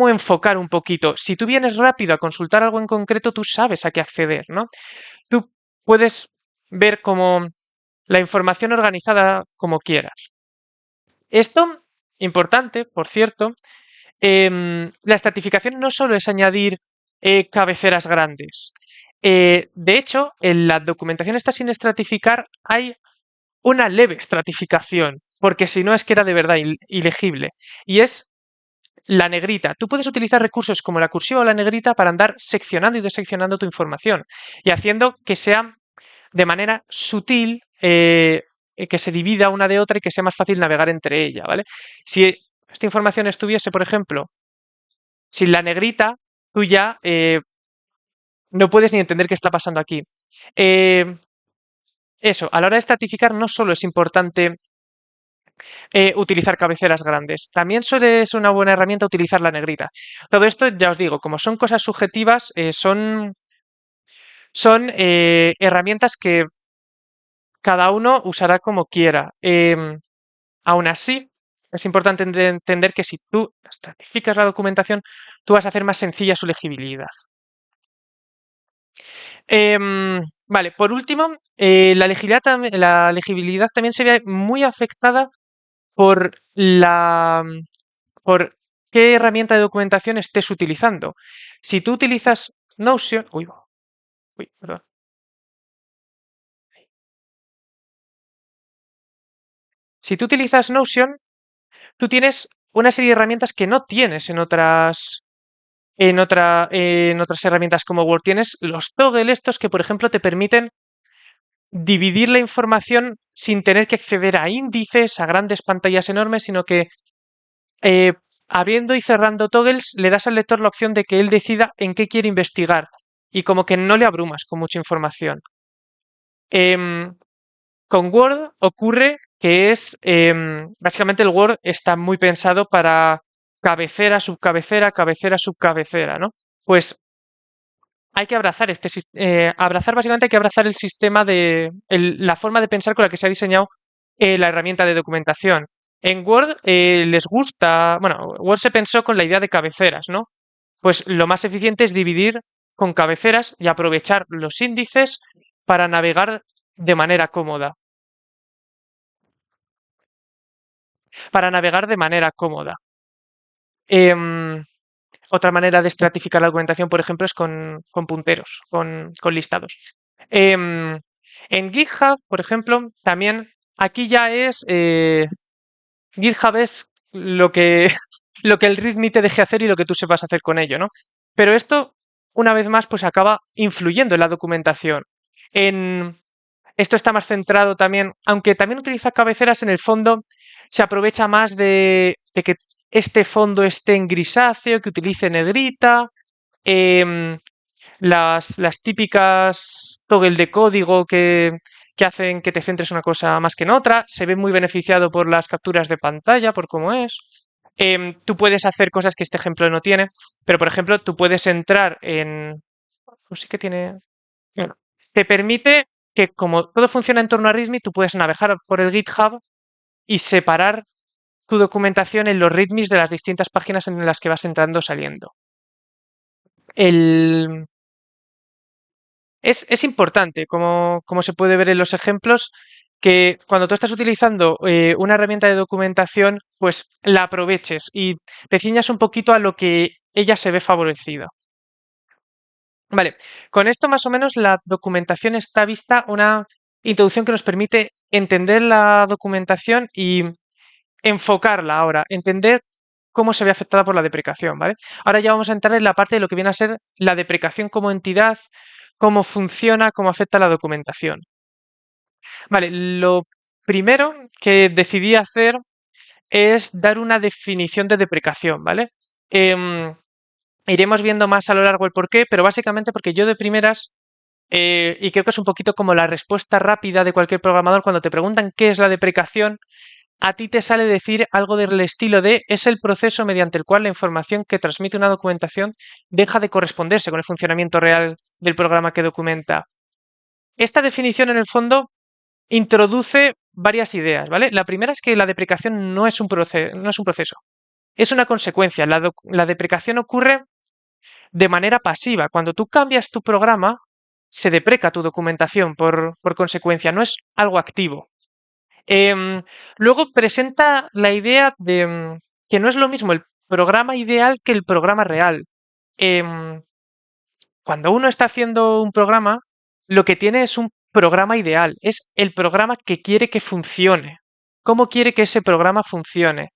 enfocar un poquito? Si tú vienes rápido a consultar algo en concreto, tú sabes a qué acceder, ¿no? Tú puedes ver como la información organizada como quieras. Esto, importante, por cierto, la estratificación no solo es añadir cabeceras grandes. De hecho, en la documentación está sin estratificar, hay una leve estratificación, porque si no es que era de verdad ilegible. Y es la negrita. Tú puedes utilizar recursos como la cursiva o la negrita para andar seccionando y deseccionando tu información y haciendo que sea de manera sutil, que se divida una de otra y que sea más fácil navegar entre ella, ¿vale? Si esta información estuviese, por ejemplo, sin la negrita, tú ya no puedes ni entender qué está pasando aquí. Eh, Eso, a la hora de estratificar no solo es importante utilizar cabeceras grandes, también suele ser una buena herramienta utilizar la negrita. Todo esto, ya os digo, como son cosas subjetivas, son herramientas que cada uno usará como quiera. Aún así, es importante entender que si tú estratificas la documentación, tú vas a hacer más sencilla su legibilidad. Vale, por último, la legibilidad también se ve muy afectada por por qué herramienta de documentación estés utilizando. Si tú utilizas Notion, perdón. Si tú utilizas Notion, tú tienes una serie de herramientas que no tienes en otras herramientas como Word. Tienes los toggle estos que, por ejemplo, te permiten dividir la información sin tener que acceder a índices, a grandes pantallas enormes, sino que eh, abriendo y cerrando toggles le das al lector la opción de que él decida en qué quiere investigar y como que no le abrumas con mucha información. Em, con Word ocurre que básicamente el Word está muy pensado para cabecera, subcabecera, cabecera, subcabecera, ¿no? Pues hay que abrazar básicamente hay que abrazar el sistema la forma de pensar con la que se ha diseñado la herramienta de documentación. En Word les gusta, bueno, Word se pensó con la idea de cabeceras, ¿no? Pues lo más eficiente es dividir con cabeceras y aprovechar los índices para navegar de manera cómoda. Para navegar de manera cómoda. Em, Otra manera de estratificar la documentación, por ejemplo, es con punteros, con listados. En GitHub, por ejemplo, también aquí ya GitHub es lo que, lo que el README te deje hacer y lo que tú sepas hacer con ello, ¿no? Pero esto, una vez más, pues acaba influyendo en la documentación. En, Esto está más centrado también, aunque también utiliza cabeceras, en el fondo se aprovecha más de que este fondo esté en grisáceo, que utilice negrita, em, las típicas toggle de código que hacen que te centres una cosa más que en otra. Se ve muy beneficiado por las capturas de pantalla, por cómo es. Tú puedes hacer cosas que este ejemplo no tiene, pero por ejemplo, tú puedes entrar en... Pues sí que tiene... Bueno, te permite que como todo funciona en torno a README, tú puedes navegar por el GitHub y separar tu documentación en los READMEs de las distintas páginas en las que vas entrando o saliendo. El... Es importante, como se puede ver en los ejemplos, que cuando tú estás utilizando una herramienta de documentación, pues la aproveches y te ciñas un poquito a lo que ella se ve favorecida. Vale, con esto más o menos la documentación está vista, una introducción que nos permite entender la documentación y enfocarla ahora, entender cómo se ve afectada por la deprecación, ¿vale? Ahora ya vamos a entrar en la parte de lo que viene a ser la deprecación como entidad, cómo funciona, cómo afecta la documentación. Vale, lo primero que decidí hacer es dar una definición de deprecación, ¿vale? Iremos viendo más a lo largo el porqué, pero básicamente porque yo de primeras, y creo que es un poquito como la respuesta rápida de cualquier programador cuando te preguntan qué es la deprecación, a ti te sale decir algo del estilo de es el proceso mediante el cual la información que transmite una documentación deja de corresponderse con el funcionamiento real del programa que documenta. Esta definición en el fondo introduce varias ideas, ¿vale? La primera es que la deprecación no es un proceso, es una consecuencia. La deprecación ocurre de manera pasiva. Cuando tú cambias tu programa, se depreca tu documentación por consecuencia, no es algo activo. Luego presenta la idea de que no es lo mismo el programa ideal que el programa real. Em, Cuando uno está haciendo un programa, lo que tiene es un programa ideal, es el programa que quiere que funcione. ¿Cómo quiere que ese programa funcione?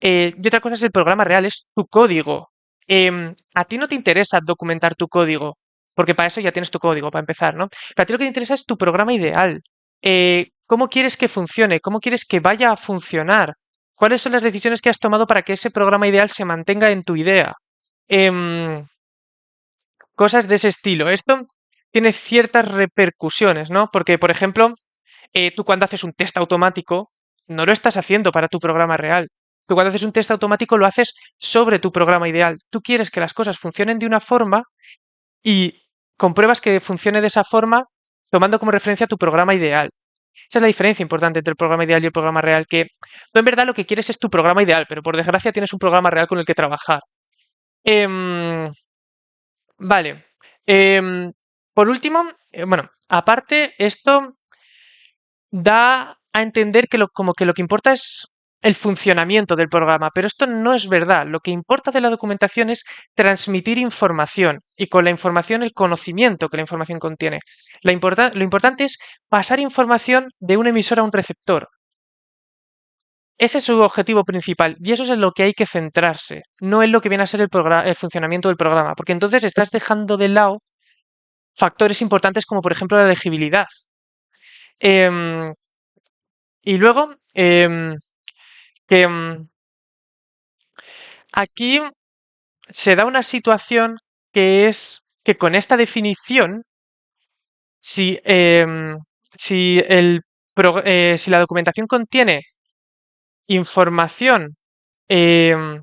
Y otra cosa es el programa real, es tu código. A ti no te interesa documentar tu código, porque para eso ya tienes tu código, para empezar, ¿no? Pero a ti lo que te interesa es tu programa ideal. ¿Cómo quieres que funcione? ¿Cómo quieres que vaya a funcionar? ¿Cuáles son las decisiones que has tomado para que ese programa ideal se mantenga en tu idea? Em, Cosas de ese estilo. Esto tiene ciertas repercusiones, ¿no? Porque, por ejemplo, tú cuando haces un test automático, no lo estás haciendo para tu programa real. Tú cuando haces un test automático lo haces sobre tu programa ideal. Tú quieres que las cosas funcionen de una forma y compruebas que funcione de esa forma tomando como referencia tu programa ideal. Esa es la diferencia importante entre el programa ideal y el programa real, que tú en verdad lo que quieres es tu programa ideal, pero por desgracia tienes un programa real con el que trabajar. Em, vale. Em, por último, bueno, aparte, esto da a entender que como que lo que importa es el funcionamiento del programa, pero esto no es verdad. Lo que importa de la documentación es transmitir información y con la información el conocimiento que la información contiene. Lo importante es pasar información de un emisor a un receptor. Ese es su objetivo principal y eso es en lo que hay que centrarse, no en lo que viene a ser el funcionamiento del programa, porque entonces estás dejando de lado factores importantes como por ejemplo la legibilidad. Em, y luego, que aquí se da una situación que es que con esta definición, si, si, si la documentación contiene información em,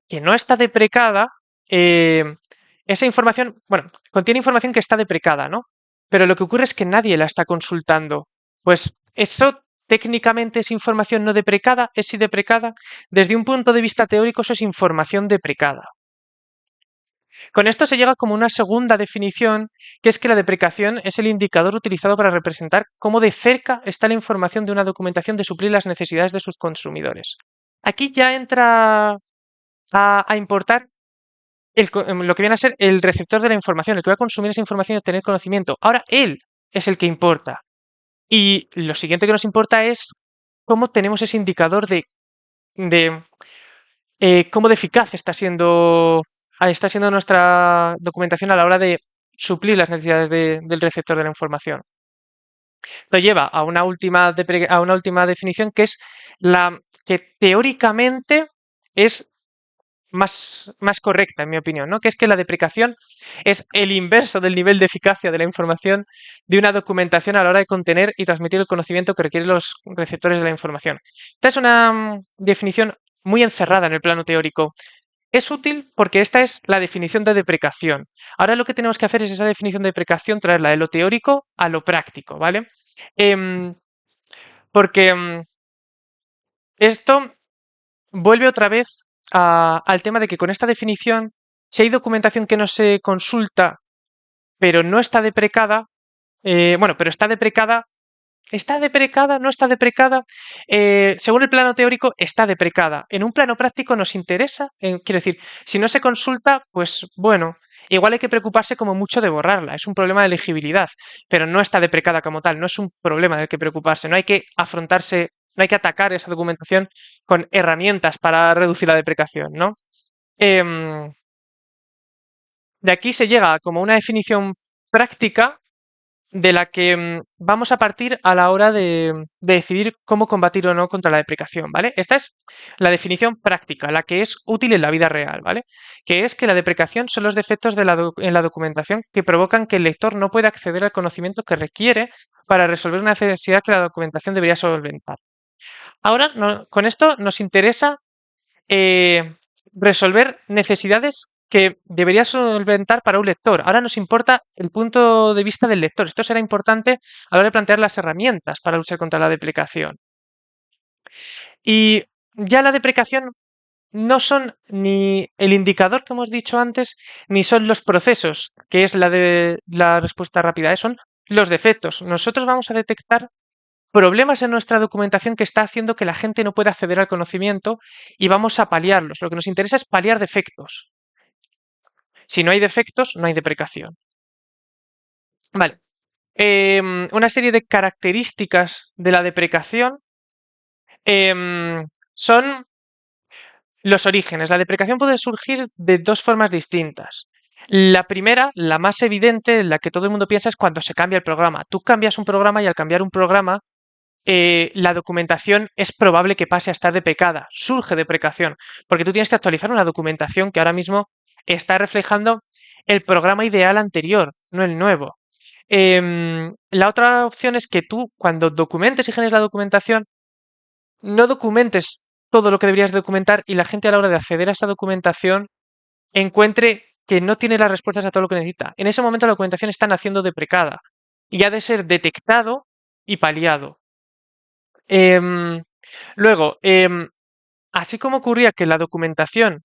que no está deprecada, esa información, bueno, contiene información que está deprecada, ¿no? Pero lo que ocurre es que nadie la está consultando. Pues eso técnicamente es información no deprecada, es sí deprecada. Desde un punto de vista teórico, eso es información deprecada. Con esto se llega como una segunda definición, que es que la deprecación es el indicador utilizado para representar cómo de cerca está la información de una documentación de suplir las necesidades de sus consumidores. Aquí ya entra a importar lo que viene a ser el receptor de la información, el que va a consumir esa información y obtener conocimiento. Ahora él es el que importa. Y lo siguiente que nos importa es cómo tenemos ese indicador de cómo de eficaz está siendo nuestra documentación a la hora de suplir las necesidades del receptor de la información. Lo lleva a una última definición que es la que teóricamente es más correcta, en mi opinión, ¿no? Que es que la deprecación es el inverso del nivel de eficacia de la información de una documentación a la hora de contener y transmitir el conocimiento que requieren los receptores de la información. Esta es una definición muy encerrada en el plano teórico. Es útil porque esta es la definición de deprecación. Ahora lo que tenemos que hacer es esa definición de deprecación, traerla de lo teórico a lo práctico, ¿vale? Em, porque esto vuelve otra vez al tema de que con esta definición, si hay documentación que no se consulta, pero no está deprecada, bueno, pero ¿está deprecada? ¿No está deprecada? Según el plano teórico, está deprecada. En un plano práctico nos interesa, quiero decir, si no se consulta, pues bueno, igual hay que preocuparse como mucho de borrarla. Es un problema de legibilidad, pero no está deprecada como tal. No es un problema del que preocuparse. No hay que afrontarse, no hay que atacar esa documentación con herramientas para reducir la deprecación, ¿no? Em, de aquí se llega como una definición práctica de la que vamos a partir a la hora de decidir cómo combatir o no contra la deprecación, ¿vale? Esta es la definición práctica, la que es útil en la vida real, ¿vale? Que es que la deprecación son los defectos en la documentación que provocan que el lector no pueda acceder al conocimiento que requiere para resolver una necesidad que la documentación debería solventar. Ahora, con esto nos interesa eh, resolver necesidades que debería solventar para un lector. Ahora nos importa el punto de vista del lector. Esto será importante a la hora de plantear las herramientas para luchar contra la deprecación. Y ya la deprecación no son ni el indicador que hemos dicho antes, ni son los procesos, que es la de la respuesta rápida, son los defectos. Nosotros vamos a detectar problemas en nuestra documentación que está haciendo que la gente no pueda acceder al conocimiento y vamos a paliarlos. Lo que nos interesa es paliar defectos. Si no hay defectos, no hay deprecación. Vale. Una serie de características de la deprecación son los orígenes. La deprecación puede surgir de dos formas distintas. La primera, la más evidente, la que todo el mundo piensa, es cuando se cambia el programa. Tú cambias un programa y al cambiar un programa, la documentación es probable que pase a estar deprecada. Surge deprecación, porque tú tienes que actualizar una documentación que ahora mismo está reflejando el programa ideal anterior, no el nuevo. La otra opción es que tú, cuando documentes y generes la documentación, no documentes todo lo que deberías documentar y la gente a la hora de acceder a esa documentación encuentre que no tiene las respuestas a todo lo que necesita. En ese momento la documentación está naciendo deprecada y ha de ser detectado y paliado. Em, Luego, así como ocurría que la documentación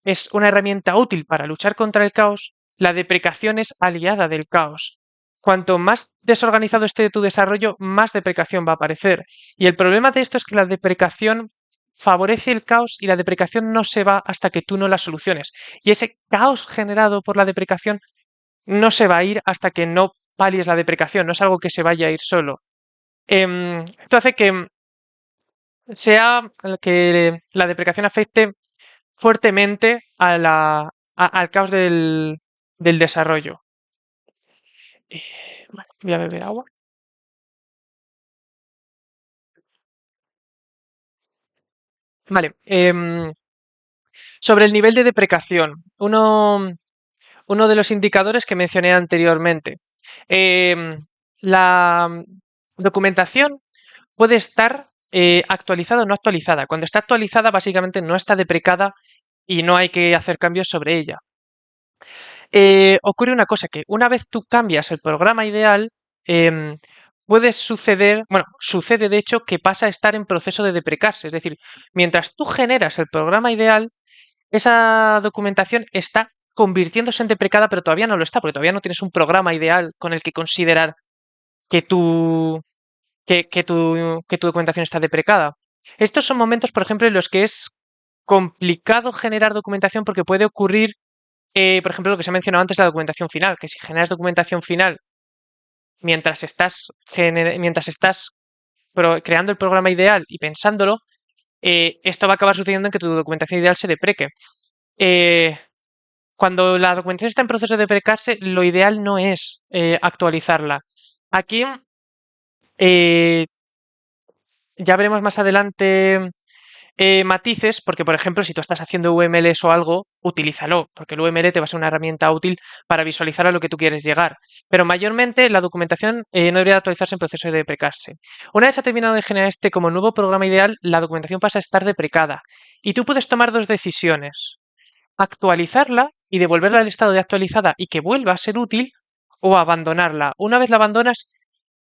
es una herramienta útil para luchar contra el caos, la deprecación es aliada del caos. Cuanto más desorganizado esté tu desarrollo, más deprecación va a aparecer. Y el problema de esto es que la deprecación favorece el caos y la deprecación no se va hasta que tú no la soluciones. Y ese caos generado por la deprecación no se va a ir hasta que no palies la deprecación, no es algo que se vaya a ir solo. Esto hace que sea que la deprecación afecte fuertemente al caos del desarrollo. Vale, voy a beber agua. Vale, sobre el nivel de deprecación, uno de los indicadores que mencioné anteriormente. La documentación puede estar actualizada o no actualizada. Cuando está actualizada, básicamente no está deprecada y no hay que hacer cambios sobre ella. Ocurre una cosa, que una vez tú cambias el programa ideal, puede suceder, bueno, sucede de hecho que pasa a estar en proceso de deprecarse. Es decir, mientras tú generas el programa ideal, esa documentación está convirtiéndose en deprecada, pero todavía no lo está, porque todavía no tienes un programa ideal con el que considerar que tu documentación está deprecada. Estos son momentos, por ejemplo, en los que es complicado generar documentación porque puede ocurrir, por ejemplo, lo que se ha mencionado antes, la documentación final, que si generas documentación final mientras estás creando el programa ideal y pensándolo, esto va a acabar sucediendo en que tu documentación ideal se depreque. Eh, Cuando la documentación está en proceso de deprecarse, lo ideal no es actualizarla. Aquí eh, ya veremos más adelante matices, porque por ejemplo, si tú estás haciendo UMLs o algo, utilízalo, porque el UML te va a ser una herramienta útil para visualizar a lo que tú quieres llegar. Pero mayormente la documentación no debería actualizarse en proceso de deprecarse. Una vez ha terminado de generar este como nuevo programa ideal, la documentación pasa a estar deprecada. Y tú puedes tomar dos decisiones: actualizarla y devolverla al estado de actualizada y que vuelva a ser útil, o abandonarla. Una vez la abandonas,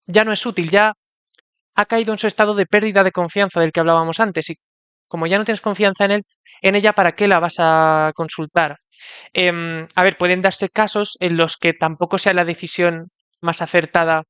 ya no es útil, ya ha caído en su estado de pérdida de confianza del que hablábamos antes, y como ya no tienes confianza en ella, ¿para qué la vas a consultar? A ver, pueden darse casos en los que tampoco sea la decisión más acertada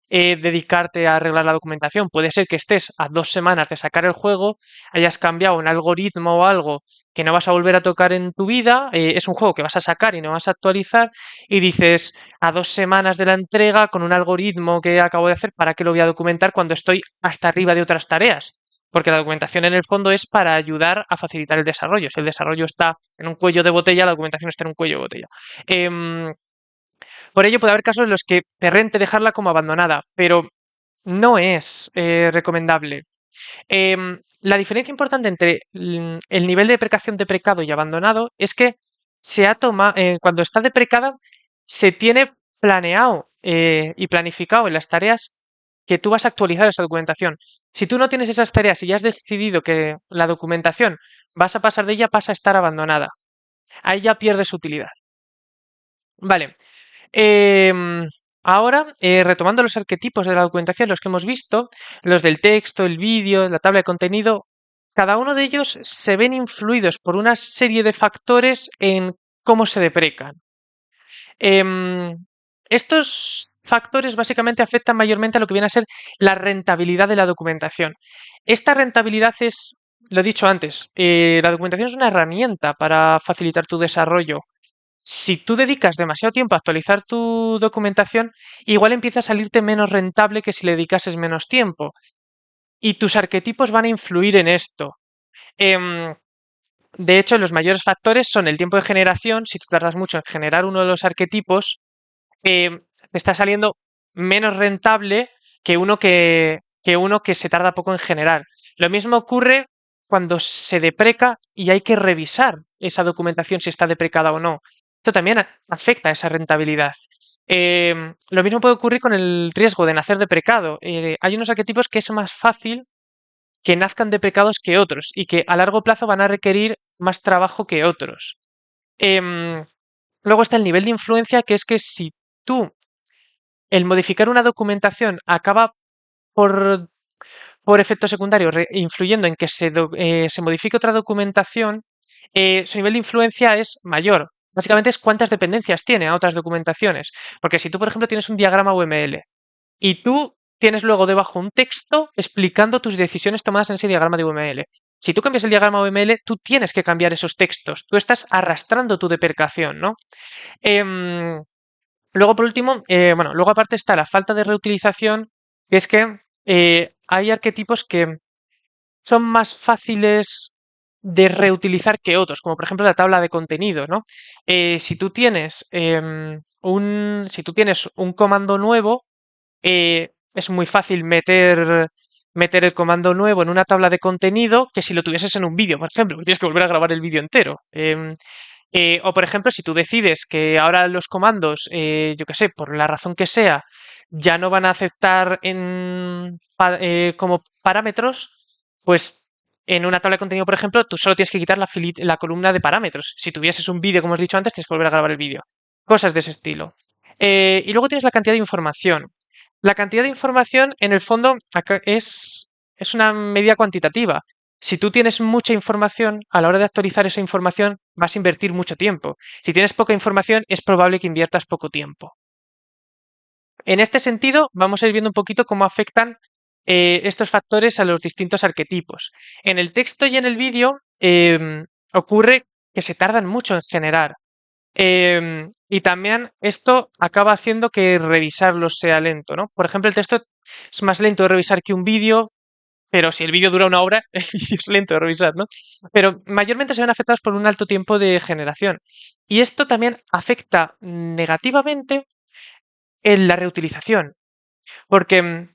dedicarte a arreglar la documentación. Puede ser que estés a 2 semanas de sacar el juego, hayas cambiado un algoritmo o algo que no vas a volver a tocar en tu vida, es un juego que vas a sacar y no vas a actualizar, y dices, a 2 semanas de la entrega, con un algoritmo que acabo de hacer, ¿para qué lo voy a documentar cuando estoy hasta arriba de otras tareas? Porque la documentación en el fondo es para ayudar a facilitar el desarrollo. Si el desarrollo está en un cuello de botella, la documentación está en un cuello de botella. Em, por ello puede haber casos en los que te rente dejarla como abandonada, pero no es recomendable. La diferencia importante entre el nivel de deprecación deprecado y abandonado es que cuando está deprecada, se tiene planeado y planificado en las tareas que tú vas a actualizar esa documentación. Si tú no tienes esas tareas y ya has decidido que la documentación vas a pasar de ella, pasa a estar abandonada. Ahí ya pierde su utilidad. Vale. Em, Ahora, retomando los arquetipos de la documentación, los que hemos visto, los del texto, el vídeo, la tabla de contenido, cada uno de ellos se ven influidos por una serie de factores en cómo se deprecan. Em, Estos factores básicamente afectan mayormente a lo que viene a ser la rentabilidad de la documentación. Esta rentabilidad es, lo he dicho antes, la documentación es una herramienta para facilitar tu desarrollo. Si tú dedicas demasiado tiempo a actualizar tu documentación, igual empieza a salirte menos rentable que si le dedicases menos tiempo. Y tus arquetipos van a influir en esto. Em, de hecho, los mayores factores son el tiempo de generación. Si tú tardas mucho en generar uno de los arquetipos, te está saliendo menos rentable que uno que se tarda poco en generar. Lo mismo ocurre cuando se depreca y hay que revisar esa documentación si está deprecada o no. Esto también afecta a esa rentabilidad. Lo mismo puede ocurrir con el riesgo de nacer deprecado. Hay unos arquetipos que es más fácil que nazcan deprecados que otros y que a largo plazo van a requerir más trabajo que otros. Em, Luego está el nivel de influencia, que es que si tú, el modificar una documentación, acaba por, por efecto secundario influyendo en que se modifique otra documentación, su nivel de influencia es mayor. Básicamente es cuántas dependencias tiene a otras documentaciones. Porque si tú, por ejemplo, tienes un diagrama UML y tú tienes luego debajo un texto explicando tus decisiones tomadas en ese diagrama de UML. Si tú cambias el diagrama UML, tú tienes que cambiar esos textos. Tú estás arrastrando tu deprecación, ¿no? Em, Luego, por último, bueno, luego aparte está la falta de reutilización, que es que hay arquetipos que son más fáciles de reutilizar que otros, como por ejemplo la tabla de contenido, ¿no? Si tú tienes un comando nuevo, es muy fácil meter el comando nuevo en una tabla de contenido que si lo tuvieses en un vídeo, por ejemplo, que tienes que volver a grabar el vídeo entero. O, por ejemplo, si tú decides que ahora los comandos, yo qué sé, por la razón que sea, ya no van a aceptar como parámetros, pues en una tabla de contenido, por ejemplo, tú solo tienes que quitar la columna de parámetros. Si tuvieses un vídeo, como os he dicho antes, tienes que volver a grabar el vídeo. Cosas de ese estilo. Y luego tienes la cantidad de información. La cantidad de información, en el fondo, es una medida cuantitativa. Si tú tienes mucha información, a la hora de actualizar esa información vas a invertir mucho tiempo. Si tienes poca información, es probable que inviertas poco tiempo. En este sentido, vamos a ir viendo un poquito cómo afectan estos factores a los distintos arquetipos. En el texto y en el vídeo ocurre que se tardan mucho en generar. Y también esto acaba haciendo que revisarlos sea lento, ¿no? Por ejemplo, el texto es más lento de revisar que un vídeo, pero si el vídeo dura una hora, es lento de revisar, ¿no? Pero mayormente se ven afectados por un alto tiempo de generación. Y esto también afecta negativamente en la reutilización, porque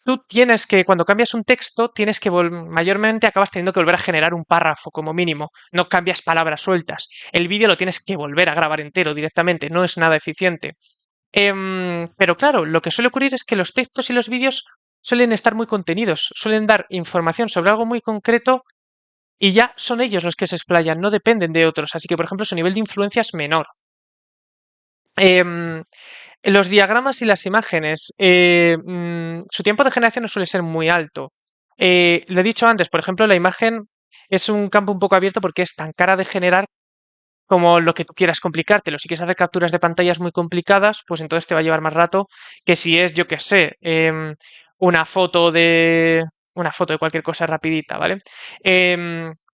tú tienes que, cuando cambias un texto, tienes que mayormente acabas teniendo que volver a generar un párrafo como mínimo. No cambias palabras sueltas. El vídeo lo tienes que volver a grabar entero directamente. No es nada eficiente. Pero claro, lo que suele ocurrir es que los textos y los vídeos suelen estar muy contenidos, suelen dar información sobre algo muy concreto y ya son ellos los que se explayan, no dependen de otros. Así que, por ejemplo, su nivel de influencia es menor. Em, los diagramas y las imágenes, su tiempo de generación no suele ser muy alto. Lo he dicho antes, por ejemplo, la imagen es un campo un poco abierto porque es tan cara de generar como lo que tú quieras complicártelo. Si quieres hacer capturas de pantallas muy complicadas, pues entonces te va a llevar más rato que si es, yo qué sé, una foto de una foto de cualquier cosa rapidita, ¿vale?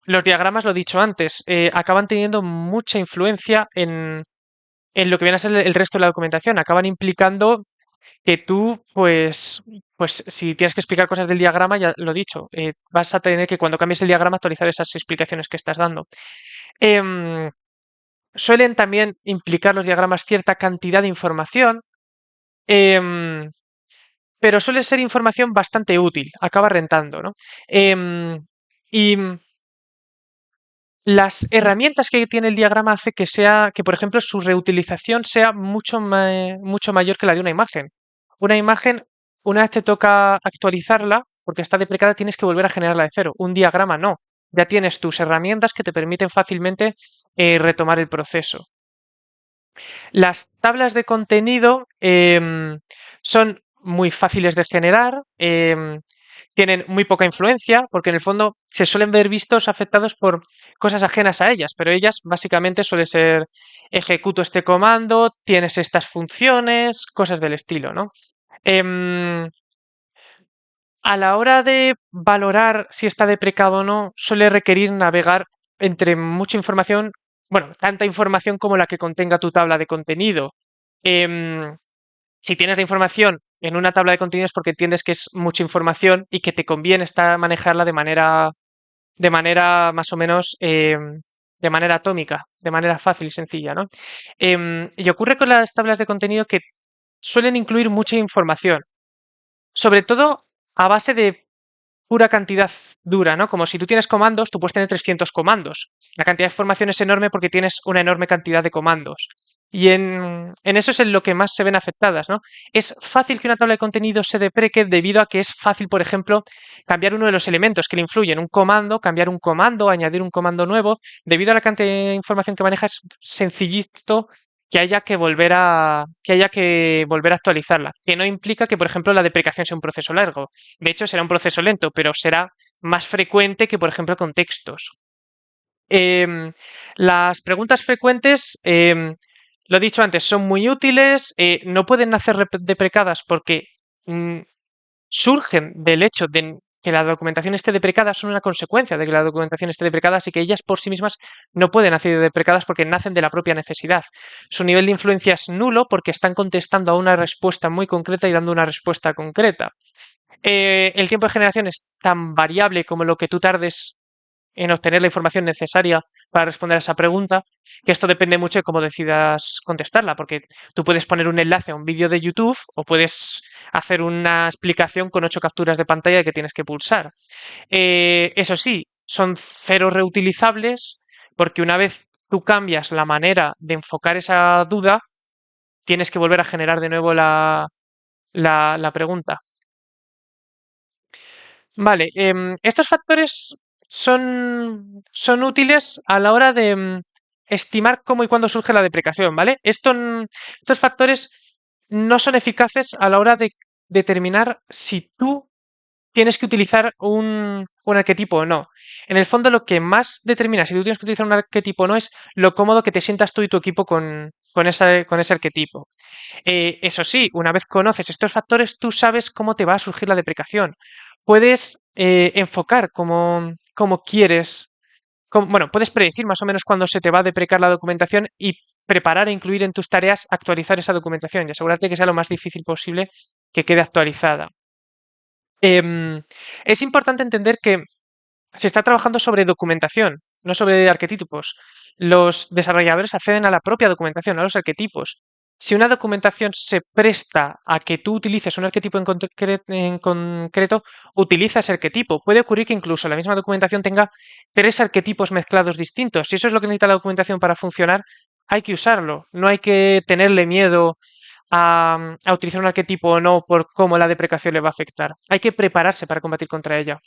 Los diagramas, lo he dicho antes, acaban teniendo mucha influencia en lo que viene a ser el resto de la documentación. Acaban implicando que tú, pues si tienes que explicar cosas del diagrama, ya lo he dicho, vas a tener que cuando cambies el diagrama actualizar esas explicaciones que estás dando. Em, Suelen también implicar los diagramas cierta cantidad de información, em, pero suele ser información bastante útil, acaba rentando, ¿no? Y las herramientas que tiene el diagrama hace que sea, que por ejemplo su reutilización sea mucho mayor que la de una imagen. Una imagen, una vez te toca actualizarla, porque está deprecada, tienes que volver a generarla de cero. Un diagrama no. Ya tienes tus herramientas que te permiten fácilmente retomar el proceso. Las tablas de contenido son muy fáciles de generar, tienen muy poca influencia, porque en el fondo se suelen ver vistos afectados por cosas ajenas a ellas, pero ellas básicamente suele ser ejecuto este comando, tienes estas funciones, cosas del estilo, ¿no? Em, a la hora de valorar si está deprecado o no, suele requerir navegar entre mucha información, bueno, tanta información como la que contenga tu tabla de contenido. Em, si tienes la información en una tabla de contenido es porque entiendes que es mucha información y que te conviene manejarla de manera más o menos, de manera atómica, de manera fácil y sencilla, ¿no? Y ocurre con las tablas de contenido que suelen incluir mucha información, sobre todo a base de pura cantidad dura, ¿no? Como si tú tienes comandos, tú puedes tener 300 comandos. La cantidad de información es enorme porque tienes una enorme cantidad de comandos. Y en eso es en lo que más se ven afectadas, ¿no? Es fácil que una tabla de contenido se depreque debido a que es fácil, por ejemplo, cambiar uno de los elementos que le influyen, un comando, cambiar un comando, añadir un comando nuevo. Debido a la cantidad de información que maneja, es sencillito que haya que volver a actualizarla. Que no implica que, por ejemplo, la deprecación sea un proceso largo. De hecho, será un proceso lento, pero será más frecuente que, por ejemplo, con textos. Em, las preguntas frecuentes, lo he dicho antes, son muy útiles, no pueden nacer deprecadas porque mm, surgen del hecho de que la documentación esté deprecada, son una consecuencia de que la documentación esté deprecada, así que ellas por sí mismas no pueden nacer deprecadas porque nacen de la propia necesidad. Su nivel de influencia es nulo porque están contestando a una respuesta muy concreta y dando una respuesta concreta. El tiempo de generación es tan variable como lo que tú tardes en obtener la información necesaria para responder a esa pregunta, que esto depende mucho de cómo decidas contestarla, porque tú puedes poner un enlace a un vídeo de YouTube o puedes hacer una explicación con 8 capturas de pantalla que tienes que pulsar. Eso sí, son cero reutilizables porque una vez tú cambias la manera de enfocar esa duda, tienes que volver a generar de nuevo la pregunta. Vale, estos factores son útiles a la hora de estimar cómo y cuándo surge la deprecación, ¿vale? Estos factores no son eficaces a la hora de determinar si tú tienes que utilizar un arquetipo o no. En el fondo, lo que más determina si tú tienes que utilizar un arquetipo o no es lo cómodo que te sientas tú y tu equipo con ese arquetipo. Eso sí, una vez conoces estos factores, tú sabes cómo te va a surgir la deprecación. Puedes enfocar como quieres, bueno, puedes predecir más o menos cuándo se te va a deprecar la documentación y preparar e incluir en tus tareas actualizar esa documentación y asegurarte que sea lo más difícil posible que quede actualizada. Es importante entender que se está trabajando sobre documentación, no sobre arquetipos. Los desarrolladores acceden a la propia documentación, a los arquetipos. si una documentación se presta a que tú utilices un arquetipo en concreto, utiliza ese arquetipo. Puede ocurrir que incluso la misma documentación tenga tres arquetipos mezclados distintos. Si eso es lo que necesita la documentación para funcionar, hay que usarlo. No hay que tenerle miedo a utilizar un arquetipo o no por cómo la deprecación le va a afectar. Hay que prepararse para combatir contra ella.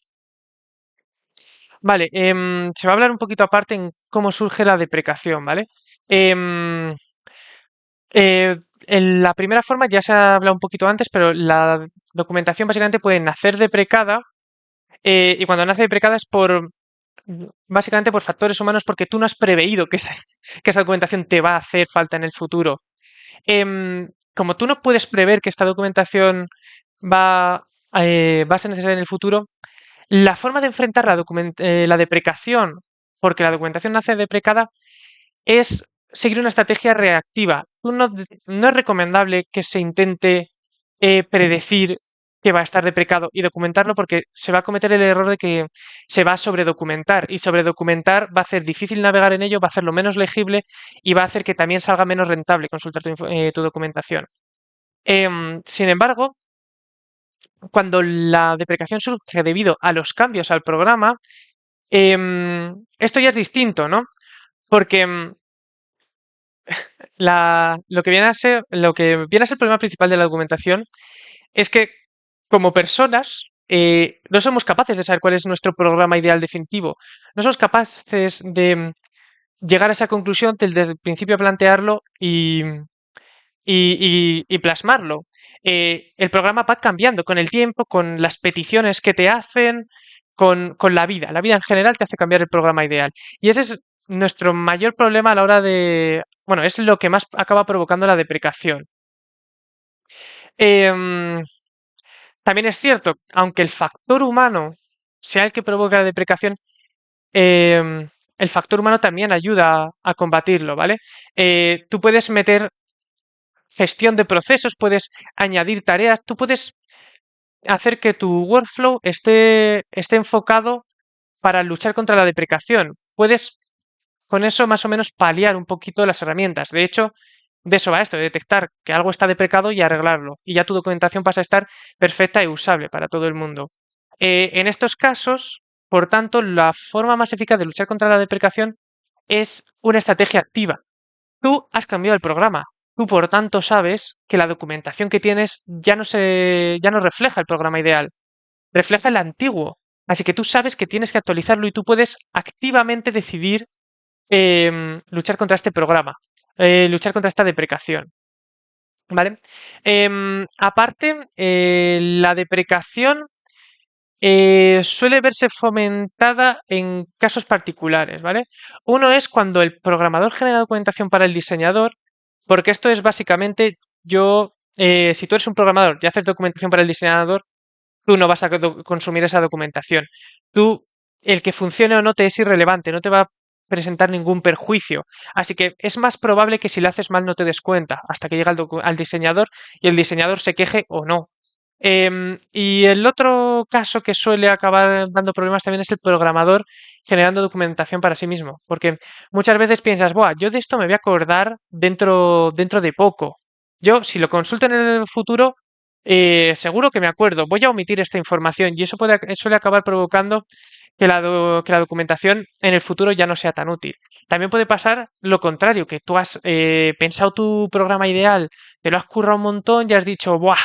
Vale, se va a hablar un poquito aparte en cómo surge la deprecación, ¿vale? Em, en la primera forma ya se ha hablado un poquito antes, pero la documentación básicamente puede nacer deprecada y cuando nace deprecada es básicamente por factores humanos porque tú no has preveído que esa documentación te va a hacer falta en el futuro. Como tú no puedes prever que esta documentación va, va a ser necesaria en el futuro, la forma de enfrentar la deprecación, porque la documentación nace deprecada, es seguir una estrategia reactiva. No es recomendable que se intente predecir que va a estar deprecado y documentarlo porque se va a cometer el error de que se va a sobredocumentar y sobredocumentar va a hacer difícil navegar en ello, va a hacerlo menos legible y va a hacer que también salga menos rentable consultar tu documentación. Sin embargo, cuando la deprecación surge debido a los cambios al programa, esto ya es distinto, ¿no? Porque lo que viene a ser el problema principal de la documentación es que como personas no somos capaces de saber cuál es nuestro programa ideal definitivo. No somos capaces de llegar a esa conclusión desde el principio plantearlo y plasmarlo. El programa va cambiando con el tiempo, con las peticiones que te hacen, con la vida. La vida en general te hace cambiar el programa ideal. Y ese es nuestro mayor problema a la hora de... Bueno, es lo que más acaba provocando la deprecación. Em, También es cierto, aunque el factor humano sea el que provoca la deprecación, el factor humano también ayuda a combatirlo, ¿vale? Tú puedes meter gestión de procesos, puedes añadir tareas, tú puedes hacer que tu workflow esté enfocado para luchar contra la deprecación. Puedes con eso más o menos paliar un poquito las herramientas. De hecho, de eso va esto, de detectar que algo está deprecado y arreglarlo. Y ya tu documentación pasa a estar perfecta y usable para todo el mundo. En estos casos, por tanto, la forma más eficaz de luchar contra la deprecación es una estrategia activa. Tú has cambiado el programa. Tú, por tanto, sabes que la documentación que tienes ya no refleja el programa ideal, refleja el antiguo. Así que tú sabes que tienes que actualizarlo y tú puedes activamente decidir luchar contra este programa, luchar contra esta deprecación. ¿Vale? Aparte, la deprecación suele verse fomentada en casos particulares, ¿vale? Uno es cuando el programador genera documentación para el diseñador, porque esto es básicamente si tú eres un programador y haces documentación para el diseñador, tú no vas a consumir esa documentación. El que funcione o no te es irrelevante, no te va a presentar ningún perjuicio. Así que es más probable que si lo haces mal no te des cuenta hasta que llega al diseñador y el diseñador se queje o no. Y el otro caso que suele acabar dando problemas también es el programador generando documentación para sí mismo, porque muchas veces piensas, Buah, yo de esto me voy a acordar dentro de poco. Yo, si lo consulto en el futuro, seguro que me acuerdo, voy a omitir esta información y eso suele acabar provocando que la documentación en el futuro ya no sea tan útil. También puede pasar lo contrario, que tú has pensado tu programa ideal, te lo has currado un montón y has dicho, ¡buah!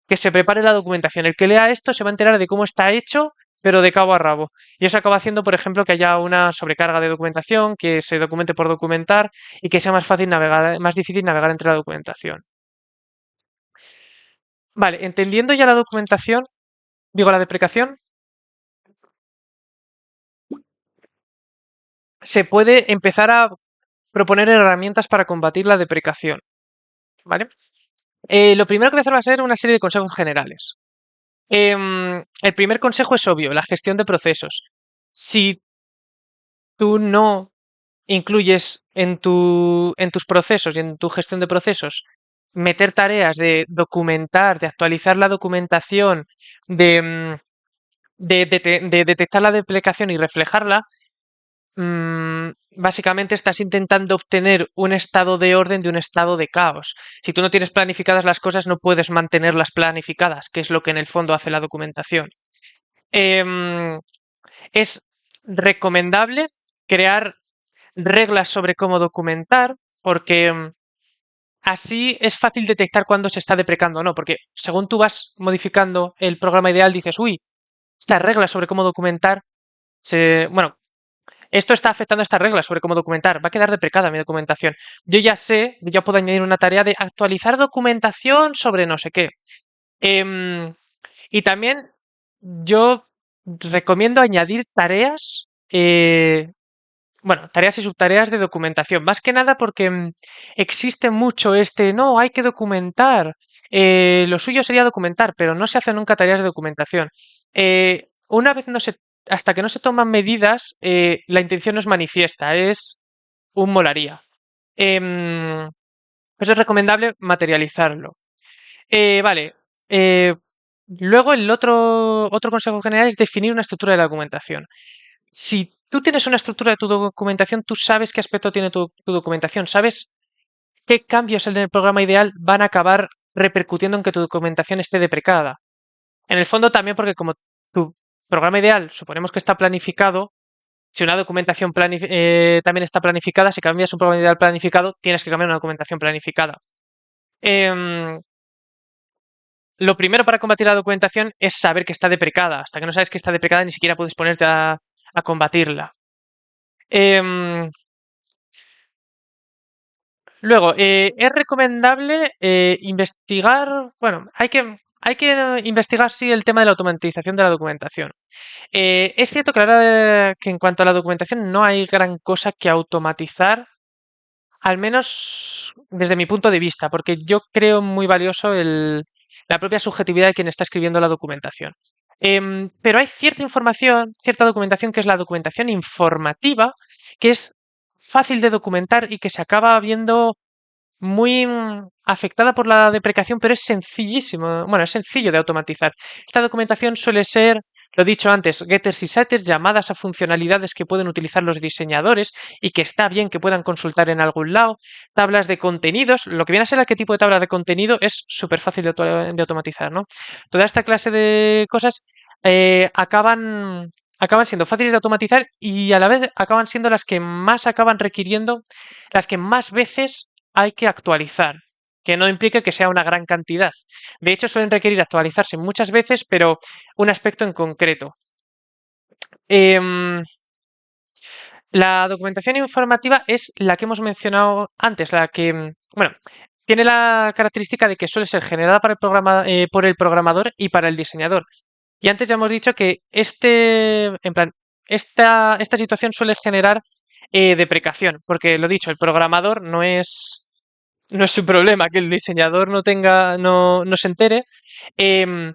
Que se prepare la documentación. El que lea esto se va a enterar de cómo está hecho, pero de cabo a rabo. Y eso acaba haciendo, por ejemplo, que haya una sobrecarga de documentación, que se documente por documentar y que sea más fácil navegar, más difícil navegar entre la documentación. Vale, entendiendo ya la documentación, digo la deprecación, se puede empezar a proponer herramientas para combatir la deprecación. ¿Vale? Lo primero que voy a hacer va a ser una serie de consejos generales. El primer consejo es obvio, la gestión de procesos. Si tú no incluyes en tus procesos y en tu gestión de procesos meter tareas de documentar, de actualizar la documentación, de detectar la deprecación y reflejarla, básicamente estás intentando obtener un estado de orden de un estado de caos. Si tú no tienes planificadas las cosas, no puedes mantenerlas planificadas, que es lo que en el fondo hace la documentación. Em, es recomendable crear reglas sobre cómo documentar, porque así es fácil detectar cuándo se está deprecando o no, porque según tú vas modificando el programa ideal, dices, uy, esta regla sobre cómo documentar, bueno, esto está afectando a esta regla sobre cómo documentar, va a quedar deprecada mi documentación. Yo ya sé, ya puedo añadir una tarea de actualizar documentación sobre no sé qué. Em, y también yo recomiendo añadir tareas, bueno, tareas y subtareas de documentación, más que nada porque existe mucho no, hay que documentar. Lo suyo sería documentar, pero no se hacen nunca tareas de documentación. Una vez no se, hasta que no se toman medidas, la intención no es manifiesta, es un molaría. Em, Eso es recomendable materializarlo. Vale. eh, Luego el otro consejo general es definir una estructura de la documentación. Si tú tienes una estructura de tu documentación, tú sabes qué aspecto tiene tu documentación, sabes qué cambios en el programa ideal van a acabar repercutiendo en que tu documentación esté deprecada. En el fondo también porque como tu programa ideal suponemos que está planificado, si una documentación también está planificada, si cambias un programa ideal planificado, tienes que cambiar una documentación planificada. Em, lo primero para combatir la documentación es saber que está deprecada. Hasta que no sabes que está deprecada, ni siquiera puedes ponerte a combatirla. Em, Luego, es recomendable investigar, bueno, hay que investigar sí el tema de la automatización de la documentación. Es cierto que, que en cuanto a la documentación no hay gran cosa que automatizar, al menos desde mi punto de vista, porque yo creo muy valioso la propia subjetividad de quien está escribiendo la documentación. Pero hay cierta información, cierta documentación que es la documentación informativa, que es fácil de documentar y que se acaba viendo muy afectada por la deprecación, pero es sencillísimo, bueno, es sencillo de automatizar. Esta documentación suele ser, lo he dicho antes, getters y setters, llamadas a funcionalidades que pueden utilizar los diseñadores y que está bien que puedan consultar en algún lado, tablas de contenidos, lo que viene a ser qué tipo de tabla de contenido es súper fácil de automatizar, ¿no? Toda esta clase de cosas acaban siendo fáciles de automatizar y a la vez acaban siendo las que más acaban requiriendo, las que más veces hay que actualizar, que no implique que sea una gran cantidad. De hecho, suelen requerir actualizarse muchas veces, pero un aspecto en concreto. Em, la documentación informativa es la que hemos mencionado antes, la que, bueno, tiene la característica de que suele ser generada por el programador y para el diseñador. Y antes ya hemos dicho que en plan, esta situación suele generar deprecación, porque lo dicho, el programador no es su problema que el diseñador no se entere, em,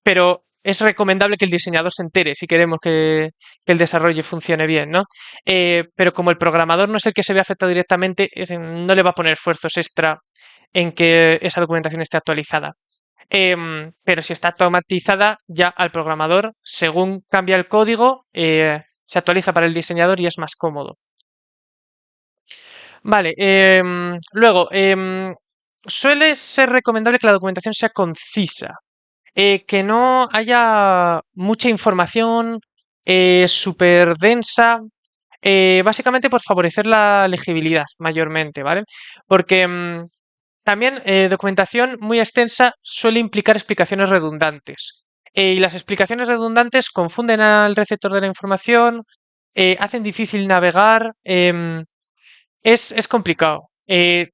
pero es recomendable que el diseñador se entere si queremos que el desarrollo funcione bien, ¿no? Pero como el programador no es el que se ve afectado directamente, no le va a poner esfuerzos extra en que esa documentación esté actualizada. Pero si está automatizada, ya al programador, según cambia el código, se actualiza para el diseñador y es más cómodo. Vale, luego, suele ser recomendable que la documentación sea concisa, que no haya mucha información súper densa, básicamente por favorecer la legibilidad mayormente, ¿vale? Porque también documentación muy extensa suele implicar explicaciones redundantes. Y las explicaciones redundantes confunden al receptor de la información, hacen difícil navegar. Es complicado.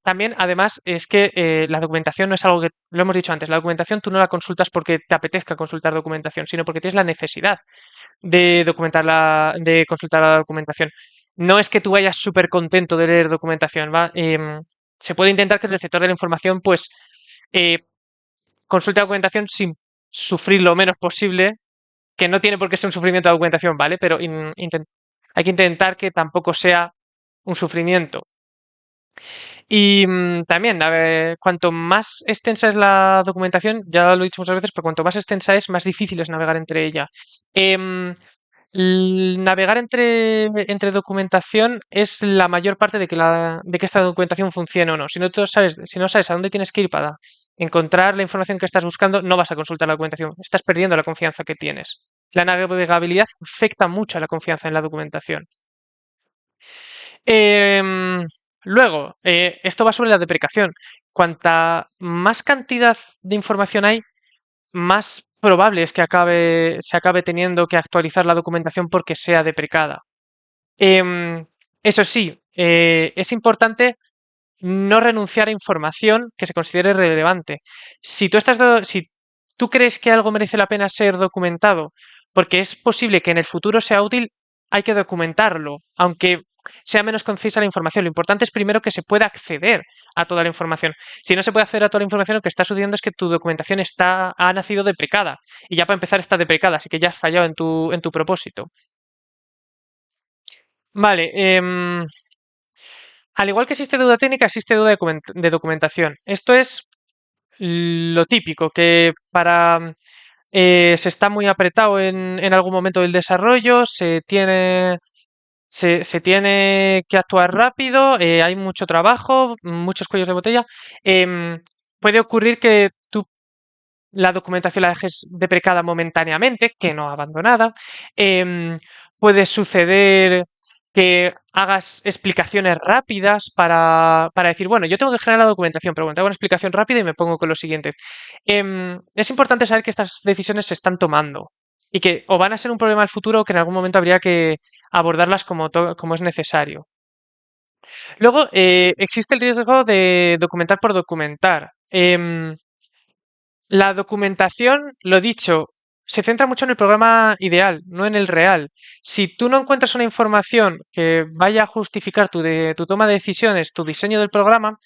También, además, es que la documentación no es algo que, lo hemos dicho antes, la documentación tú no la consultas porque te apetezca consultar documentación, sino porque tienes la necesidad de consultar la documentación. No es que tú vayas súper contento de leer documentación, ¿va? Se puede intentar que el receptor de la información, pues, eh, consulte la documentación sin sufrir lo menos posible, que no tiene por qué ser un sufrimiento de documentación, ¿vale? Pero hay que intentar que tampoco sea un sufrimiento. Y también, a ver, cuanto más extensa es la documentación, ya lo he dicho muchas veces, pero cuanto más extensa es, más difícil es navegar entre ella. Em, navegar entre documentación es la mayor parte de que esta documentación funcione o no. Si no sabes a dónde tienes que ir para encontrar la información que estás buscando, no vas a consultar la documentación. Estás perdiendo la confianza que tienes. La navegabilidad afecta mucho a la confianza en la documentación. Em, Luego, esto va sobre la deprecación. Cuanta más cantidad de información hay, más probable es que se acabe teniendo que actualizar la documentación porque sea deprecada. Eso sí, es importante no renunciar a información que se considere relevante. Si tú crees que algo merece la pena ser documentado, porque es posible que en el futuro sea útil, hay que documentarlo, aunque sea menos concisa la información. Lo importante es primero que se pueda acceder a toda la información. Si no se puede acceder a toda la información, lo que está sucediendo es que tu documentación ha nacido deprecada y ya para empezar está deprecada, así que ya has fallado en tu propósito. Vale, al igual que existe duda técnica, existe duda de documentación. Esto es lo típico, que se está muy apretado en algún momento del desarrollo, se tiene que actuar rápido, hay mucho trabajo, muchos cuellos de botella. Puede ocurrir que tú la documentación la dejes deprecada momentáneamente, que no abandonada. Em, Puede suceder que hagas explicaciones rápidas para decir, bueno, yo tengo que generar la documentación, pero bueno, te hago una explicación rápida y me pongo con lo siguiente. Es importante saber que estas decisiones se están tomando y que o van a ser un problema al futuro o que en algún momento habría que abordarlas como es necesario. Luego, existe el riesgo de documentar por documentar. La documentación, lo dicho, se centra mucho en el programa ideal, no en el real. Si tú no encuentras una información que vaya a justificar tu toma de decisiones, tu diseño del programa,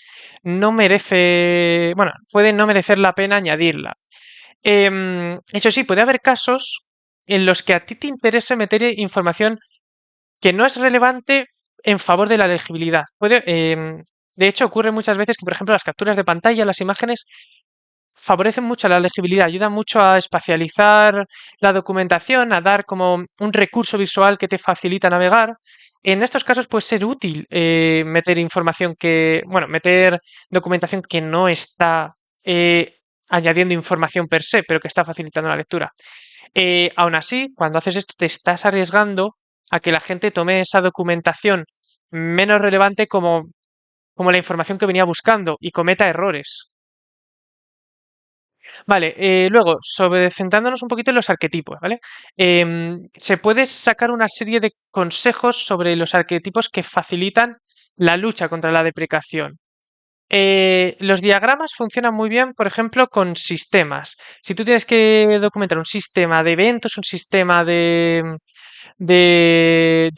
no merece, bueno, puede no merecer la pena añadirla. Eso sí, puede haber casos en los que a ti te interese meter información que no es relevante en favor de la legibilidad. De hecho, ocurre muchas veces que, por ejemplo, las capturas de pantalla, las imágenes, favorecen mucho la legibilidad, ayudan mucho a espacializar la documentación, a dar como un recurso visual que te facilita navegar. En estos casos puede ser útil meter meter documentación que no está añadiendo información per se, pero que está facilitando la lectura. Aún así, cuando haces esto, te estás arriesgando a que la gente tome esa documentación menos relevante como la información que venía buscando y cometa errores. Vale, luego, centrándonos un poquito en los arquetipos, ¿vale? Se puede sacar una serie de consejos sobre los arquetipos que facilitan la lucha contra la deprecación. Los diagramas funcionan muy bien, por ejemplo, con sistemas. Si tú tienes que documentar un sistema de eventos, un sistema yo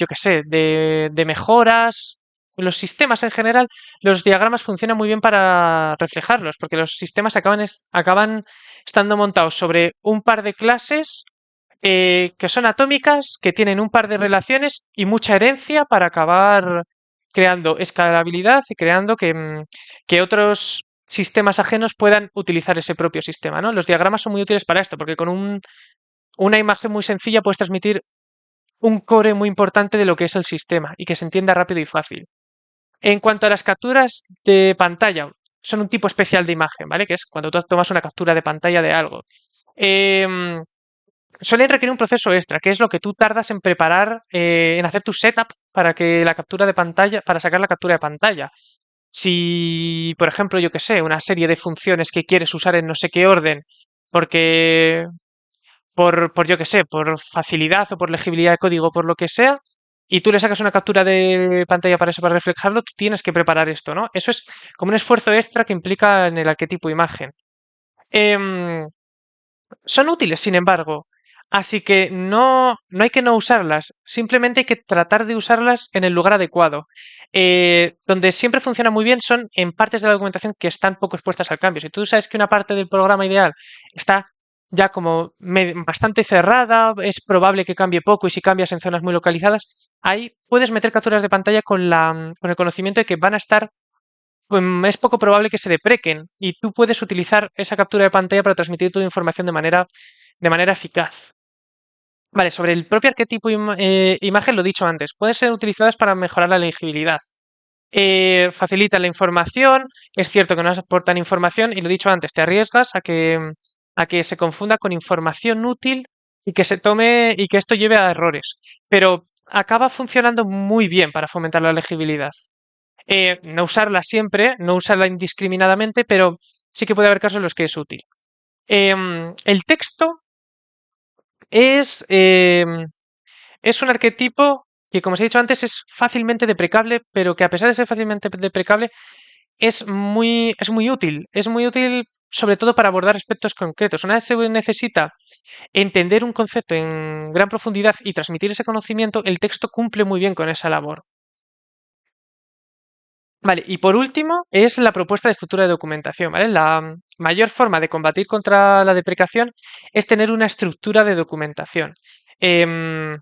qué sé, de mejoras, los sistemas en general, los diagramas funcionan muy bien para reflejarlos, porque los sistemas acaban estando montados sobre un par de clases que son atómicas, que tienen un par de relaciones y mucha herencia para acabar creando escalabilidad y creando que otros sistemas ajenos puedan utilizar ese propio sistema, ¿no? Los diagramas son muy útiles para esto, porque con una imagen muy sencilla puedes transmitir un core muy importante de lo que es el sistema y que se entienda rápido y fácil. En cuanto a las capturas de pantalla, son un tipo especial de imagen, ¿vale? Que es cuando tú tomas una captura de pantalla de algo. Em, Suelen requerir un proceso extra, que es lo que tú tardas en preparar, en hacer tu setup para que la captura de pantalla, para sacar la captura de pantalla. Si, por ejemplo, yo que sé, una serie de funciones que quieres usar en no sé qué orden, porque por yo que sé, por facilidad o por legibilidad de código, por lo que sea, y tú le sacas una captura de pantalla para eso, para reflejarlo, tú tienes que preparar esto, ¿no? Eso es como un esfuerzo extra que implica en el arquetipo imagen. Em, Son útiles, sin embargo, así que no hay que no usarlas, simplemente hay que tratar de usarlas en el lugar adecuado. Donde siempre funciona muy bien son en partes de la documentación que están poco expuestas al cambio. Si tú sabes que una parte del programa ideal está ya como bastante cerrada, es probable que cambie poco y si cambias en zonas muy localizadas, ahí puedes meter capturas de pantalla con el conocimiento de que van a estar es poco probable que se deprequen y tú puedes utilizar esa captura de pantalla para transmitir tu información de manera eficaz. Vale, sobre el propio arquetipo imagen lo he dicho antes, pueden ser utilizadas para mejorar la legibilidad. Facilitan la información, es cierto que no aportan información y lo he dicho antes, te arriesgas a que se confunda con información útil y que se tome y que esto lleve a errores, pero acaba funcionando muy bien para fomentar la legibilidad. No usarla siempre, no usarla indiscriminadamente, pero sí que puede haber casos en los que es útil. El texto es, es un arquetipo que, como os he dicho antes, es fácilmente deprecable, pero que a pesar de ser fácilmente deprecable, es muy útil. Es muy útil sobre todo para abordar aspectos concretos. Una vez se necesita entender un concepto en gran profundidad y transmitir ese conocimiento, el texto cumple muy bien con esa labor. Vale, y por último es la propuesta de estructura de documentación, ¿vale? La mayor forma de combatir contra la deprecación es tener una estructura de documentación. Em,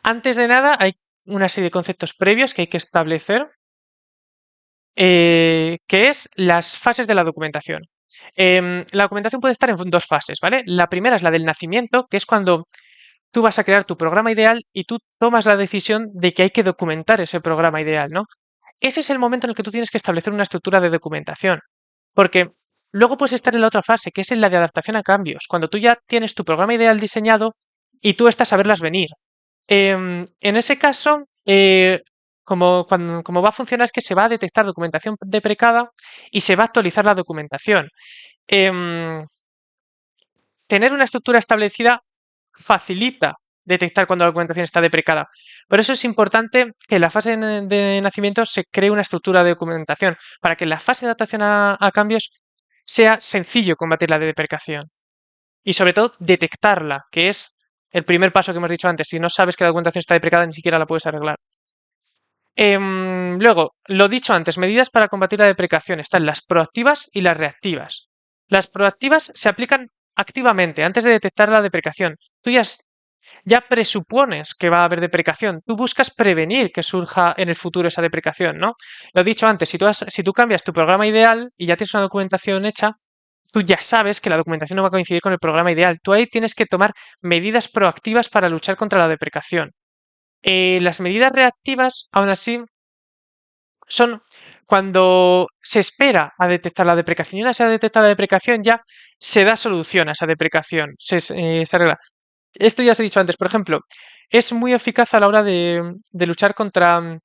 Antes de nada, hay una serie de conceptos previos que hay que establecer, que es las fases de la documentación. La documentación puede estar en dos fases, ¿vale? La primera es la del nacimiento, que es cuando tú vas a crear tu programa ideal y tú tomas la decisión de que hay que documentar ese programa ideal, ¿no? Ese es el momento en el que tú tienes que establecer una estructura de documentación, porque luego puedes estar en la otra fase, que es en la de adaptación a cambios, cuando tú ya tienes tu programa ideal diseñado y tú estás a verlas venir. En ese caso, como va a funcionar es que se va a detectar documentación deprecada y se va a actualizar la documentación. Em, Tener una estructura establecida facilita detectar cuando la documentación está deprecada. Por eso es importante que en la fase de nacimiento se cree una estructura de documentación, para que en la fase de adaptación a cambios sea sencillo combatir la deprecación y sobre todo detectarla, que es el primer paso que hemos dicho antes. Si no sabes que la documentación está deprecada, ni siquiera la puedes arreglar. Luego, lo dicho antes, medidas para combatir la deprecación. Están las proactivas y las reactivas. Las proactivas se aplican activamente antes de detectar la deprecación. Tú ya presupones que va a haber deprecación. Tú buscas prevenir que surja en el futuro esa deprecación, ¿no? Lo he dicho antes, si tú cambias tu programa ideal y ya tienes una documentación hecha, tú ya sabes que la documentación no va a coincidir con el programa ideal. Tú ahí tienes que tomar medidas proactivas para luchar contra la deprecación. Las medidas reactivas, aún así, son cuando se espera a detectar la deprecación y una vez se ha detectado la deprecación ya se da solución a esa deprecación, se arregla. Esto ya os he dicho antes, por ejemplo, es muy eficaz a la hora de luchar contra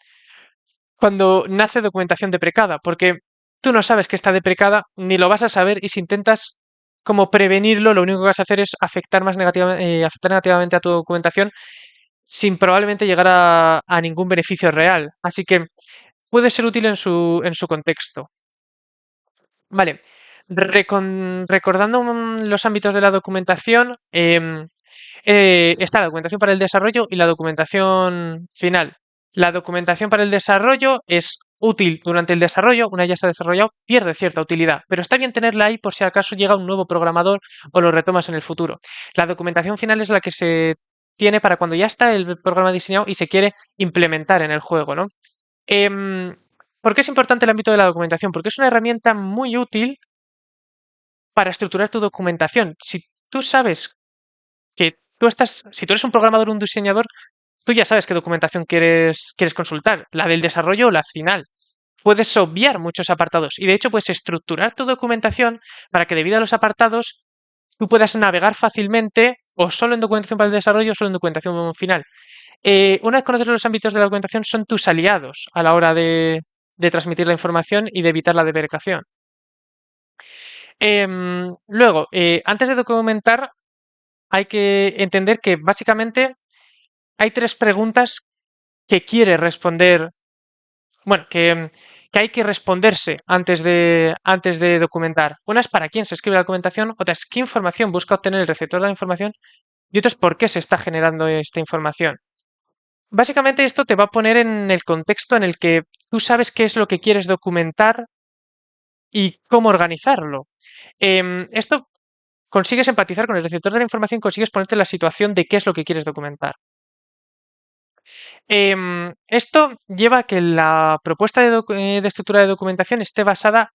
cuando nace documentación deprecada, porque tú no sabes que está deprecada ni lo vas a saber y si intentas como prevenirlo, lo único que vas a hacer es afectar negativamente a tu documentación sin probablemente llegar a ningún beneficio real. Así que puede ser útil en su contexto. Vale, recordando los ámbitos de la documentación, está la documentación para el desarrollo y la documentación final. La documentación para el desarrollo es útil durante el desarrollo, una vez ya está desarrollado, pierde cierta utilidad, pero está bien tenerla ahí por si acaso llega un nuevo programador o lo retomas en el futuro. La documentación final es la que se tiene para cuando ya está el programa diseñado y se quiere implementar en el juego, ¿no? Em, ¿Por qué es importante el ámbito de la documentación? Porque es una herramienta muy útil para estructurar tu documentación. Si tú sabes si tú eres un programador o un diseñador, tú ya sabes qué documentación quieres consultar, la del desarrollo o la final. Puedes obviar muchos apartados y de hecho puedes estructurar tu documentación para que debido a los apartados tú puedas navegar fácilmente o solo en documentación para el desarrollo o solo en documentación final. Una vez conoces los ámbitos de la documentación, son tus aliados a la hora de transmitir la información y de evitar la deprecación. Luego, antes de documentar, hay que entender que básicamente hay tres preguntas que quiere responder, bueno, que hay que responderse antes de documentar. Una es para quién se escribe la documentación, otra es qué información busca obtener el receptor de la información y otra es por qué se está generando esta información. Básicamente esto te va a poner en el contexto en el que tú sabes qué es lo que quieres documentar y cómo organizarlo. Esto consigues empatizar con el receptor de la información, consigues ponerte en la situación de qué es lo que quieres documentar. Esto lleva a que la propuesta de estructura de documentación esté basada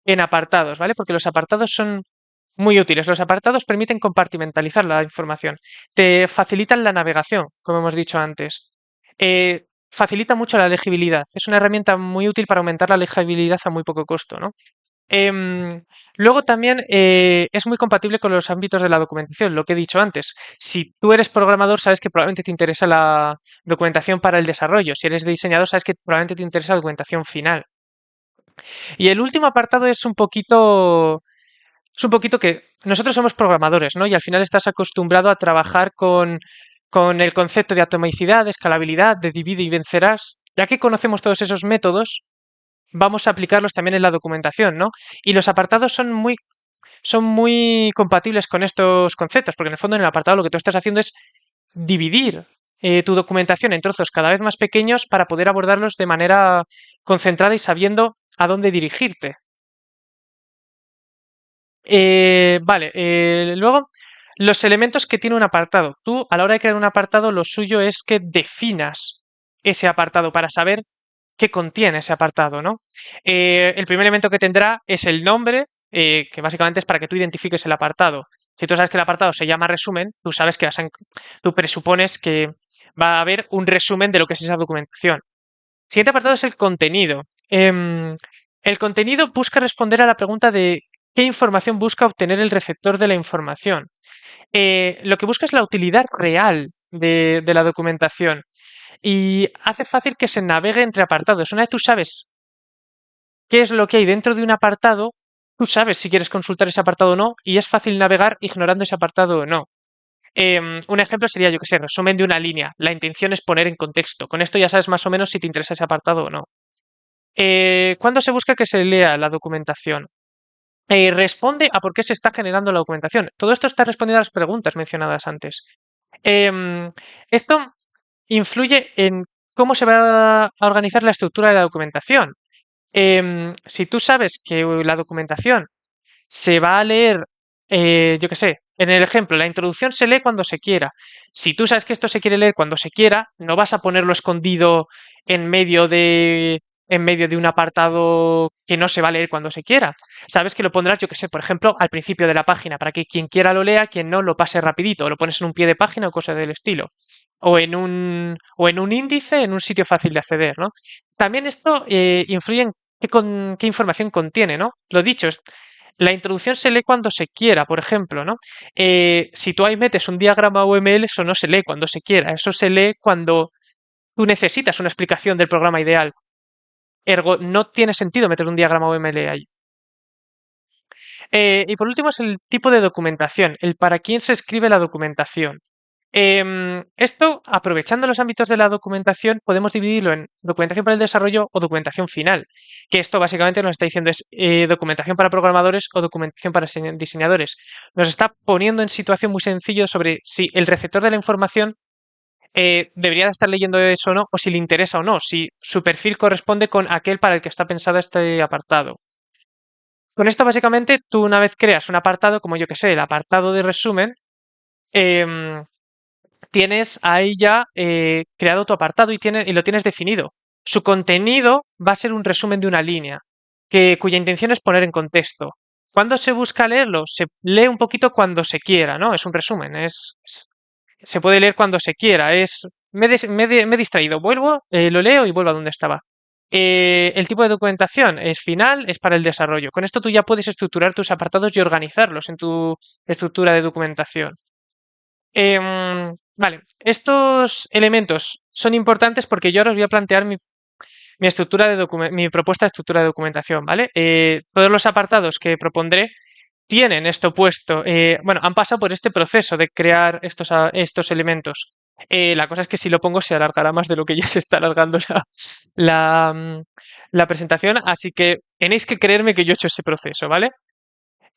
en apartados, ¿vale? Porque los apartados son muy útiles. Los apartados permiten compartimentalizar la información, te facilitan la navegación, como hemos dicho antes. Facilita mucho la legibilidad. Es una herramienta muy útil para aumentar la legibilidad a muy poco costo, ¿no? Em, Luego también es muy compatible con los ámbitos de la documentación, lo que he dicho antes. Si tú eres programador, sabes que probablemente te interesa la documentación para el desarrollo. Si eres diseñador, sabes que probablemente te interesa la documentación final. Y el último apartado es un poquito que nosotros somos programadores, ¿no? Y al final estás acostumbrado a trabajar con el concepto de atomicidad, de escalabilidad, de divide y vencerás. Ya que conocemos todos esos métodos, vamos a aplicarlos también en la documentación, ¿no? Y los apartados son muy compatibles con estos conceptos, porque en el fondo en el apartado lo que tú estás haciendo es dividir tu documentación en trozos cada vez más pequeños para poder abordarlos de manera concentrada y sabiendo a dónde dirigirte. Vale, luego los elementos que tiene un apartado. Tú, a la hora de crear un apartado, lo suyo es que definas ese apartado para saber qué contiene ese apartado, ¿no? El primer elemento que tendrá es el nombre, que básicamente es para que tú identifiques el apartado. Si tú sabes que el apartado se llama resumen, tú sabes que tú presupones que va a haber un resumen de lo que es esa documentación. Siguiente apartado es el contenido. El contenido busca responder a la pregunta de qué información busca obtener el receptor de la información. Lo que busca es la utilidad real de la documentación y hace fácil que se navegue entre apartados. Una vez tú sabes qué es lo que hay dentro de un apartado, tú sabes si quieres consultar ese apartado o no, y es fácil navegar ignorando ese apartado o no. Un ejemplo sería, yo que sé, resumen de una línea. La intención es poner en contexto. Con esto ya sabes más o menos si te interesa ese apartado o no. ¿Cuándo se busca que se lea la documentación? Responde a por qué se está generando la documentación. Todo esto está respondiendo a las preguntas mencionadas antes. Em, Esto influye en cómo se va a organizar la estructura de la documentación. Si tú sabes que la documentación se va a leer, yo qué sé, en el ejemplo, la introducción se lee cuando se quiera. Si tú sabes que esto se quiere leer cuando se quiera, no vas a ponerlo escondido en medio de un apartado que no se va a leer cuando se quiera. Sabes que lo pondrás, yo qué sé, por ejemplo, al principio de la página, para que quien quiera lo lea, quien no lo pase rapidito, o lo pones en un pie de página o cosa del estilo. O en un índice, en un sitio fácil de acceder, ¿no? También esto influye en qué información contiene, ¿no? Lo dicho, la introducción se lee cuando se quiera, por ejemplo, ¿no? Si tú ahí metes un diagrama UML, eso no se lee cuando se quiera, eso se lee cuando tú necesitas una explicación del programa ideal. Ergo, no tiene sentido meter un diagrama UML ahí. Y por último es el tipo de documentación, el para quién se escribe la documentación. Esto, aprovechando los ámbitos de la documentación, podemos dividirlo en documentación para el desarrollo o documentación final, que esto básicamente nos está diciendo es documentación para programadores o documentación para diseñadores. Nos está poniendo en situación muy sencilla sobre si el receptor de la información debería de estar leyendo eso o no, o si le interesa o no, si su perfil corresponde con aquel para el que está pensado este apartado. Con esto, básicamente, tú una vez creas un apartado, como yo que sé, el apartado de resumen, em, tienes ahí ya creado tu apartado y lo tienes definido. Su contenido va a ser un resumen de una línea, cuya intención es poner en contexto. ¿Cuándo se busca leerlo? Se lee un poquito cuando se quiera, ¿no? Es un resumen, se puede leer cuando se quiera. Me he distraído, vuelvo, lo leo y vuelvo a donde estaba. El tipo de documentación es final, es para el desarrollo. Con esto tú ya puedes estructurar tus apartados y organizarlos en tu estructura de documentación. Vale, estos elementos son importantes porque yo ahora os voy a plantear mi propuesta de estructura de documentación, ¿vale? Todos los apartados que propondré tienen esto puesto, bueno, han pasado por este proceso de crear estos elementos. La cosa es que si lo pongo se alargará más de lo que ya se está alargando la, mm, la presentación, así que tenéis que creerme que yo he hecho ese proceso, ¿vale?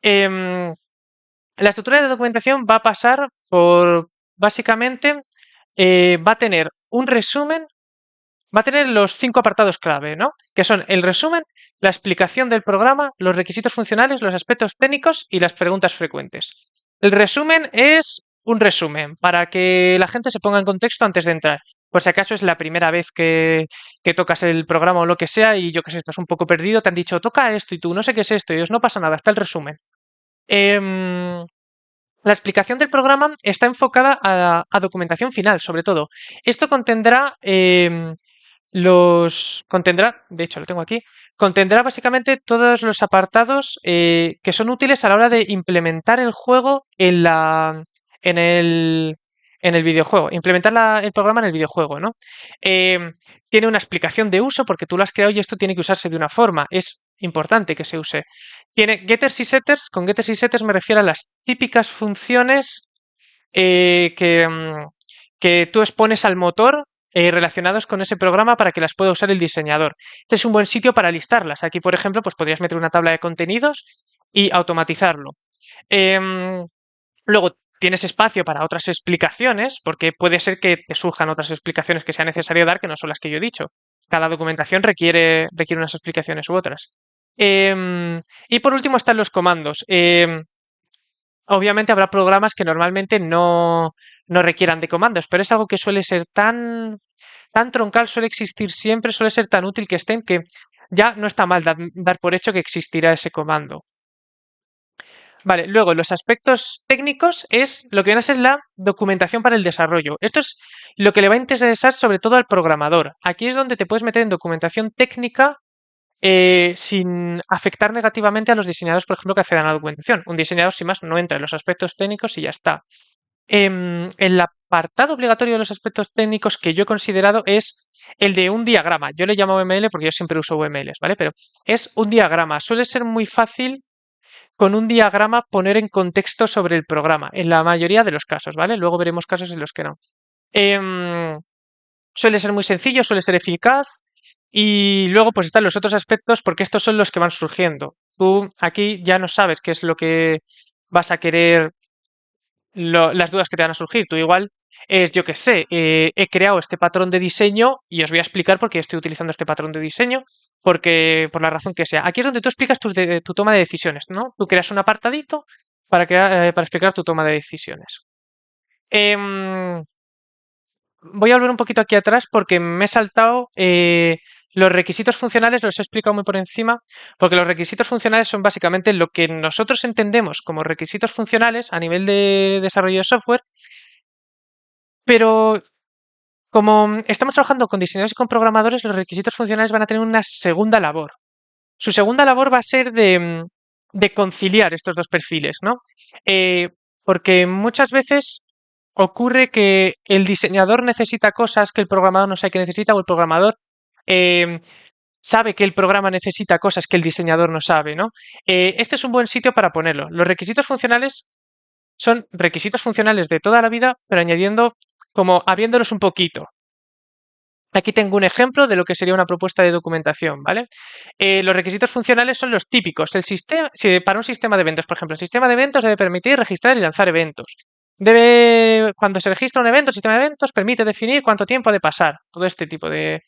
Em, la estructura de documentación va a pasar por, básicamente, va a tener un resumen, va a tener los 5 apartados clave, ¿no? Que son el resumen, la explicación del programa, los requisitos funcionales, los aspectos técnicos y las preguntas frecuentes. El resumen es un resumen para que la gente se ponga en contexto antes de entrar. Por si acaso es la primera vez que tocas el programa o lo que sea y yo que sé, estás un poco perdido, te han dicho toca esto y tú no sé qué es esto y ellos no pasa nada, está el resumen. Em, la explicación del programa está enfocada a documentación final, sobre todo. Esto contendrá de hecho lo tengo aquí, contendrá básicamente todos los apartados que son útiles a la hora de implementar el juego en el, en el videojuego, implementar el programa en el videojuego, ¿no? Em, Tiene una explicación de uso porque tú lo has creado y esto tiene que usarse de una forma. Es importante que se use. Tiene getters y setters. Con getters y setters me refiero a las típicas funciones eh, que, mm, que tú expones al motor relacionados con ese programa para que las pueda usar el diseñador. Este es un buen sitio para listarlas. Aquí, por ejemplo, pues podrías meter una tabla de contenidos y automatizarlo. Em, Luego tienes espacio para otras explicaciones, porque puede ser que te surjan otras explicaciones que sea necesario dar, que no son las que yo he dicho. Cada documentación requiere unas explicaciones u otras. Y por último están los comandos. Obviamente habrá programas que normalmente no requieran de comandos, pero es algo que suele ser tan troncal, suele existir siempre, suele ser tan útil que estén que ya no está mal dar por hecho que existirá ese comando. Vale, luego los aspectos técnicos es lo que viene a ser la documentación para el desarrollo. Esto es lo que le va a interesar sobre todo al programador. Aquí es donde te puedes meter en documentación técnica sin afectar negativamente a los diseñadores, por ejemplo, que accedan a la documentación. Un diseñador, sin más, no entra en los aspectos técnicos y ya está. El apartado obligatorio de los aspectos técnicos que yo he considerado es el de un diagrama. Yo le llamo UML porque yo siempre uso UMLs, ¿vale? Pero es un diagrama. Suele ser muy fácil con un diagrama poner en contexto sobre el programa, en la mayoría de los casos, ¿vale? Luego veremos casos en los que no. Em, Suele ser muy sencillo, suele ser eficaz y luego pues están los otros aspectos porque estos son los que van surgiendo. Tú aquí ya no sabes qué es lo que vas a querer, las dudas que te van a surgir. Tú igual es, yo qué sé, he creado este patrón de diseño y os voy a explicar por qué estoy utilizando este patrón de diseño, porque por la razón que sea. Aquí es donde tú explicas tu toma de decisiones, ¿no? Tú creas un apartadito para explicar tu toma de decisiones. Em, Voy a volver un poquito aquí atrás porque me he saltado los requisitos funcionales, los he explicado muy por encima, porque los requisitos funcionales son básicamente lo que nosotros entendemos como requisitos funcionales a nivel de desarrollo de software, pero como estamos trabajando con diseñadores y con programadores, los requisitos funcionales van a tener una segunda labor. Su segunda labor va a ser de conciliar estos dos perfiles, ¿no? Eh, Porque muchas veces ocurre que el diseñador necesita cosas que el programador no sabe que necesita, o el programador eh, sabe que el programa necesita cosas que el diseñador no sabe, ¿no? Este es un buen sitio para ponerlo. Los requisitos funcionales son requisitos funcionales de toda la vida, pero añadiendo, como abriéndolos un poquito. Aquí tengo un ejemplo de lo que sería una propuesta de documentación, ¿vale? Los requisitos funcionales son los típicos. Para un sistema de eventos, por ejemplo, el sistema de eventos debe permitir registrar y lanzar eventos. Cuando se registra un evento, el sistema de eventos permite definir cuánto tiempo ha de pasar. Todo este tipo de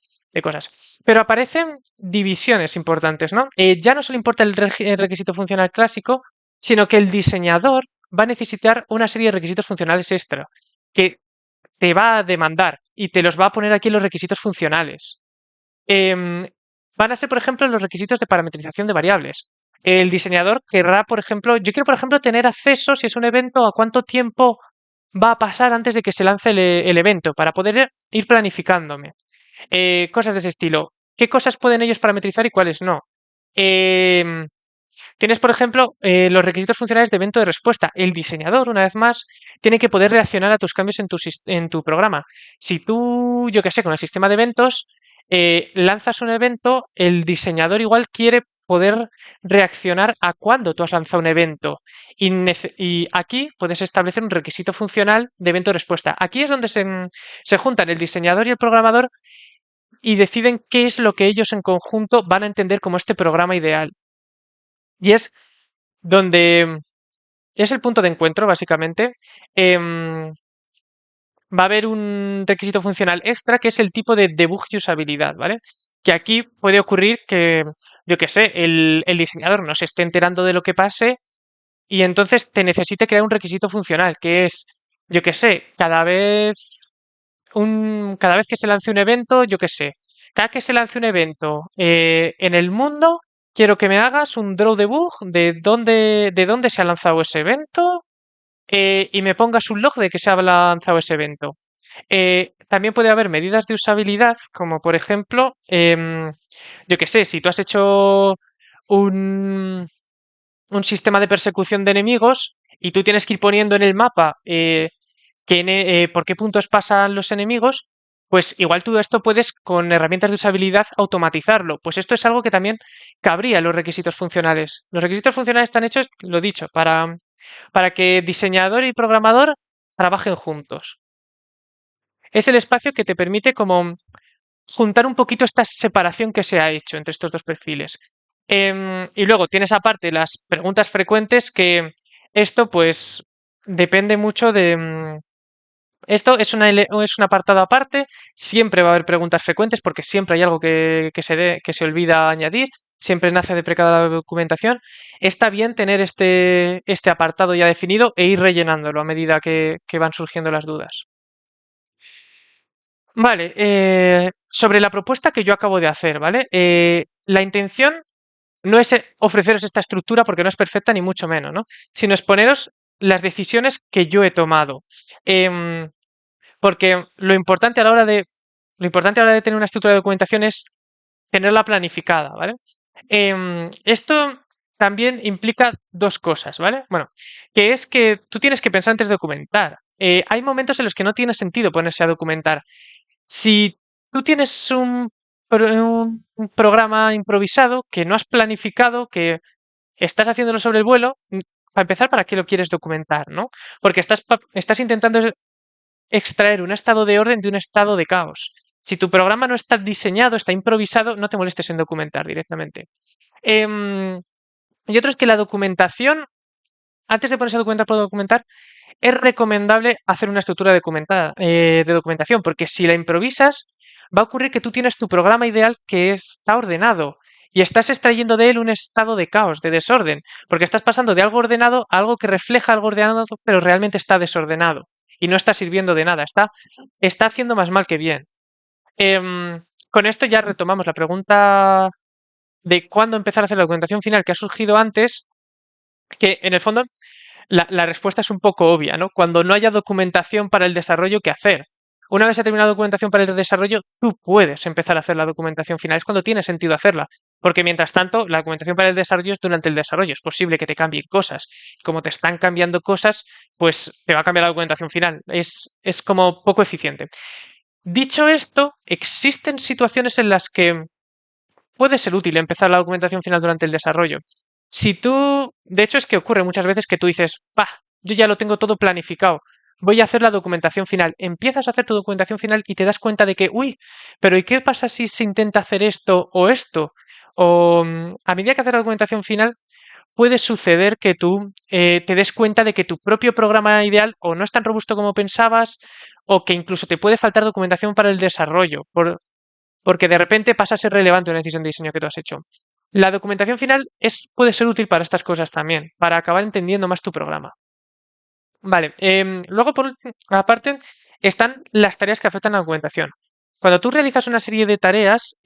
cosas. Pero aparecen divisiones importantes, ¿no? Ya no solo importa el requisito funcional clásico, sino que el diseñador va a necesitar una serie de requisitos funcionales extra que te va a demandar y te los va a poner aquí en los requisitos funcionales. Em, Van a ser, por ejemplo, los requisitos de parametrización de variables. El diseñador querrá, por ejemplo, yo quiero, por ejemplo, tener acceso, si es un evento, a cuánto tiempo va a pasar antes de que se lance el evento, para poder ir planificándome. Cosas de ese estilo. ¿Qué cosas pueden ellos parametrizar y cuáles no? Em, Tienes, por ejemplo, los requisitos funcionales de evento de respuesta. El diseñador, una vez más, tiene que poder reaccionar a tus cambios en tu programa. Si tú, yo qué sé, con el sistema de eventos, lanzas un evento, el diseñador igual quiere poder reaccionar a cuando tú has lanzado un evento. Y aquí puedes establecer un requisito funcional de evento de respuesta. Aquí es donde se juntan el diseñador y el programador y deciden qué es lo que ellos en conjunto van a entender como este programa ideal. Y es donde es el punto de encuentro, básicamente. em, Va a haber un requisito funcional extra que es el tipo de debug y usabilidad, ¿vale? Que aquí puede ocurrir que, yo qué sé, el diseñador no se esté enterando de lo que pase y entonces te necesite crear un requisito funcional, que es, yo qué sé, cada vez que se lance un evento, yo qué sé, cada que se lance un evento en el mundo, quiero que me hagas un draw debug de dónde se ha lanzado ese evento y me pongas un log de que se ha lanzado ese evento. También puede haber medidas de usabilidad, como por ejemplo, yo qué sé, si tú has hecho un, un sistema de persecución de enemigos y tú tienes que ir poniendo en el mapa por qué puntos pasan los enemigos, pues igual tú esto puedes con herramientas de usabilidad automatizarlo. Pues esto es algo que también cabría en los requisitos funcionales. Los requisitos funcionales están hechos, lo dicho, para que diseñador y programador trabajen juntos. Es el espacio que te permite como juntar un poquito esta separación que se ha hecho entre estos dos perfiles. Y luego tienes aparte las preguntas frecuentes que esto pues depende mucho de... esto es un apartado aparte, siempre va a haber preguntas frecuentes porque siempre hay algo que se olvida añadir, siempre nace de cada documentación. Está bien tener este apartado ya definido e ir rellenándolo a medida que van surgiendo las dudas. Vale, sobre la propuesta que yo acabo de hacer, ¿vale? La intención no es ofreceros esta estructura porque no es perfecta ni mucho menos, ¿no? Sino exponeros las decisiones que yo he tomado. Em, Porque lo importante a la hora de tener una estructura de documentación es tenerla planificada, ¿vale? Esto también implica dos cosas, ¿vale? Bueno, que es que tú tienes que pensar antes de documentar. Hay momentos en los que no tiene sentido ponerse a documentar. Si tú tienes un programa improvisado que no has planificado, que estás haciéndolo sobre el vuelo, para empezar, ¿para qué lo quieres documentar, no? Porque estás intentando extraer un estado de orden de un estado de caos. Si tu programa no está diseñado, está improvisado, no te molestes en documentar directamente. Em, y otro es que la documentación, antes de ponerse a documentar por documentar, es recomendable hacer una estructura de documentación, porque si la improvisas, va a ocurrir que tú tienes tu programa ideal que está ordenado y estás extrayendo de él un estado de caos, de desorden, porque estás pasando de algo ordenado a algo que refleja algo ordenado, pero realmente está desordenado y no está sirviendo de nada, está haciendo más mal que bien. Con esto ya retomamos la pregunta de cuándo empezar a hacer la documentación final que ha surgido antes, que en el fondo la respuesta es un poco obvia, ¿no? Cuando no haya documentación para el desarrollo que hacer. Una vez se ha terminado la documentación para el desarrollo, tú puedes empezar a hacer la documentación final. Es cuando tiene sentido hacerla. Porque mientras tanto, la documentación para el desarrollo es durante el desarrollo. Es posible que te cambien cosas. Como te están cambiando cosas, pues te va a cambiar la documentación final. Es como poco eficiente. Dicho esto, existen situaciones en las que puede ser útil empezar la documentación final durante el desarrollo. Si tú, de hecho es que ocurre muchas veces que tú dices, bah, yo ya lo tengo todo planificado, voy a hacer la documentación final. Empiezas a hacer tu documentación final y te das cuenta de que, uy, pero ¿y qué pasa si se intenta hacer esto o esto? O a medida que haces la documentación final, puede suceder que tú te des cuenta de que tu propio programa ideal o no es tan robusto como pensabas o que incluso te puede faltar documentación para el desarrollo, porque de repente pasa a ser relevante una decisión de diseño que tú has hecho. La documentación final puede ser útil para estas cosas también, para acabar entendiendo más tu programa. Vale, luego aparte están las tareas que afectan a la documentación. Cuando tú realizas una serie de tareas,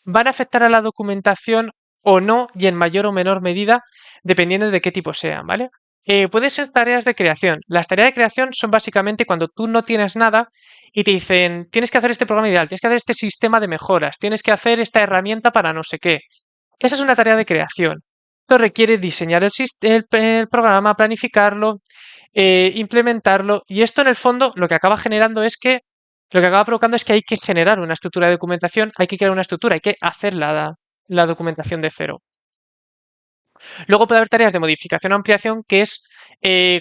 van a afectar a la documentación o no y en mayor o menor medida, dependiendo de qué tipo sean, ¿vale? Pueden ser tareas de creación. Las tareas de creación son básicamente cuando tú no tienes nada y te dicen, tienes que hacer este programa ideal, tienes que hacer este sistema de mejoras, tienes que hacer esta herramienta para no sé qué. Esa es una tarea de creación. Esto requiere diseñar el programa, planificarlo, implementarlo, y esto en el fondo lo que acaba generando es que lo que acaba provocando es que hay que generar una estructura de documentación, hay que crear una estructura, hay que hacer la documentación de cero. Luego puede haber tareas de modificación o ampliación, que es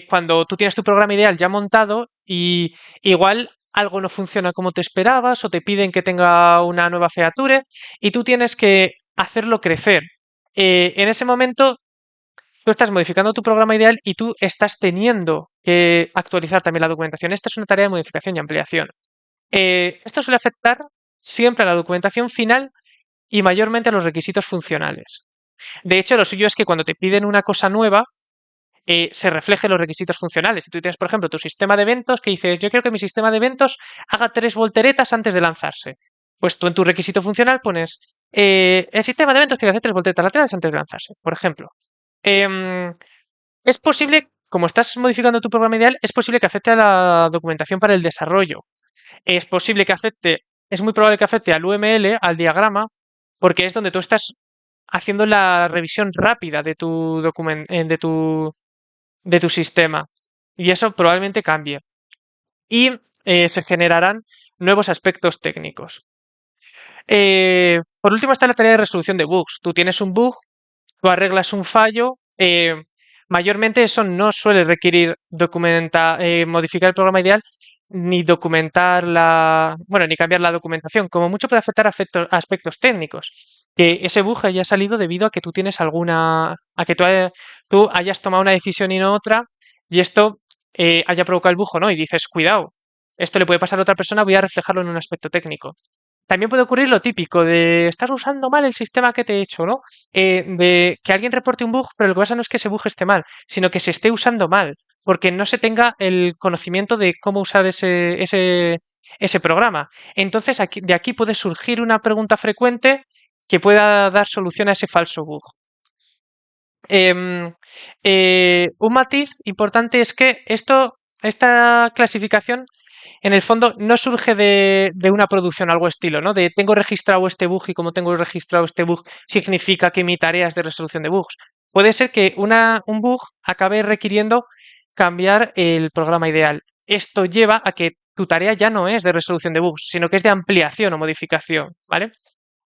cuando tú tienes tu programa ideal ya montado y igual algo no funciona como te esperabas o te piden que tenga una nueva feature y tú tienes que hacerlo crecer. En ese momento tú estás modificando tu programa ideal y tú estás teniendo que actualizar también la documentación. Esta es una tarea de modificación y ampliación. Esto suele afectar siempre a la documentación final y mayormente a los requisitos funcionales. De hecho, lo suyo es que cuando te piden una cosa nueva, se reflejen los requisitos funcionales. Si tú tienes, por ejemplo, tu sistema de eventos que dices, yo quiero que mi sistema de eventos haga 3 volteretas antes de lanzarse. Pues tú en tu requisito funcional pones El sistema de eventos tiene que hacer 3 volteretas laterales antes de lanzarse, por ejemplo. Em, es posible, como estás modificando tu programa ideal, es posible que afecte a la documentación para el desarrollo. Es posible que afecte, es muy probable que afecte al UML, al diagrama, porque es donde tú estás haciendo la revisión rápida de tu de tu sistema. Y eso probablemente cambie. Y se generarán nuevos aspectos técnicos. Por último está la tarea de resolución de bugs. Tú tienes un bug, tú arreglas un fallo. Mayormente eso no suele requerir modificar el programa ideal ni documentar bueno, ni cambiar la documentación. Como mucho puede afectar a aspectos técnicos. Que ese bug haya salido debido a que tú tienes a que tú hayas tomado una decisión y no otra, y esto haya provocado el bug o no. Y dices, cuidado, esto le puede pasar a otra persona, voy a reflejarlo en un aspecto técnico. También puede ocurrir lo típico de estás usando mal el sistema que te he hecho, ¿no? De que alguien reporte un bug, pero lo que pasa no es que ese bug esté mal, sino que se esté usando mal, porque no se tenga el conocimiento de cómo usar ese programa. Entonces, de aquí puede surgir una pregunta frecuente que pueda dar solución a ese falso bug. Em, un matiz importante es que esta clasificación en el fondo no surge de una producción, algo estilo, ¿no? De tengo registrado este bug y como tengo registrado este bug significa que mi tarea es de resolución de bugs. Puede ser que un bug acabe requiriendo cambiar el programa ideal. Esto lleva a que tu tarea ya no es de resolución de bugs, sino que es de ampliación o modificación, ¿vale?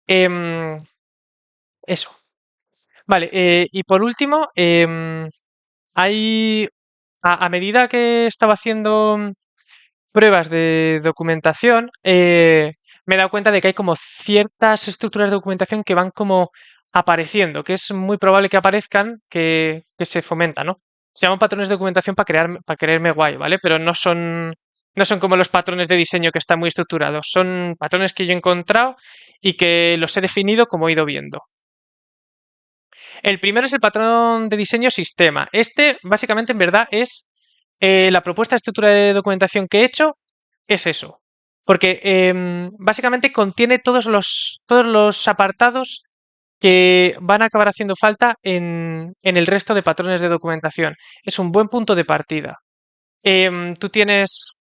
Em, eso. Vale, y por último, hay, a medida que estaba haciendo pruebas de documentación, me he dado cuenta de que hay como ciertas estructuras de documentación que van como apareciendo, que es muy probable que aparezcan, que se fomentan, ¿no? Se llaman patrones de documentación para creerme guay, ¿vale? Pero no son como los patrones de diseño que están muy estructurados. Son patrones que yo he encontrado y que los he definido como he ido viendo. El primero es el patrón de diseño sistema. Este, básicamente, en verdad, es la propuesta de estructura de documentación que he hecho, es eso. Porque básicamente contiene todos los apartados que van a acabar haciendo falta en el resto de patrones de documentación. Es un buen punto de partida. Tú tienes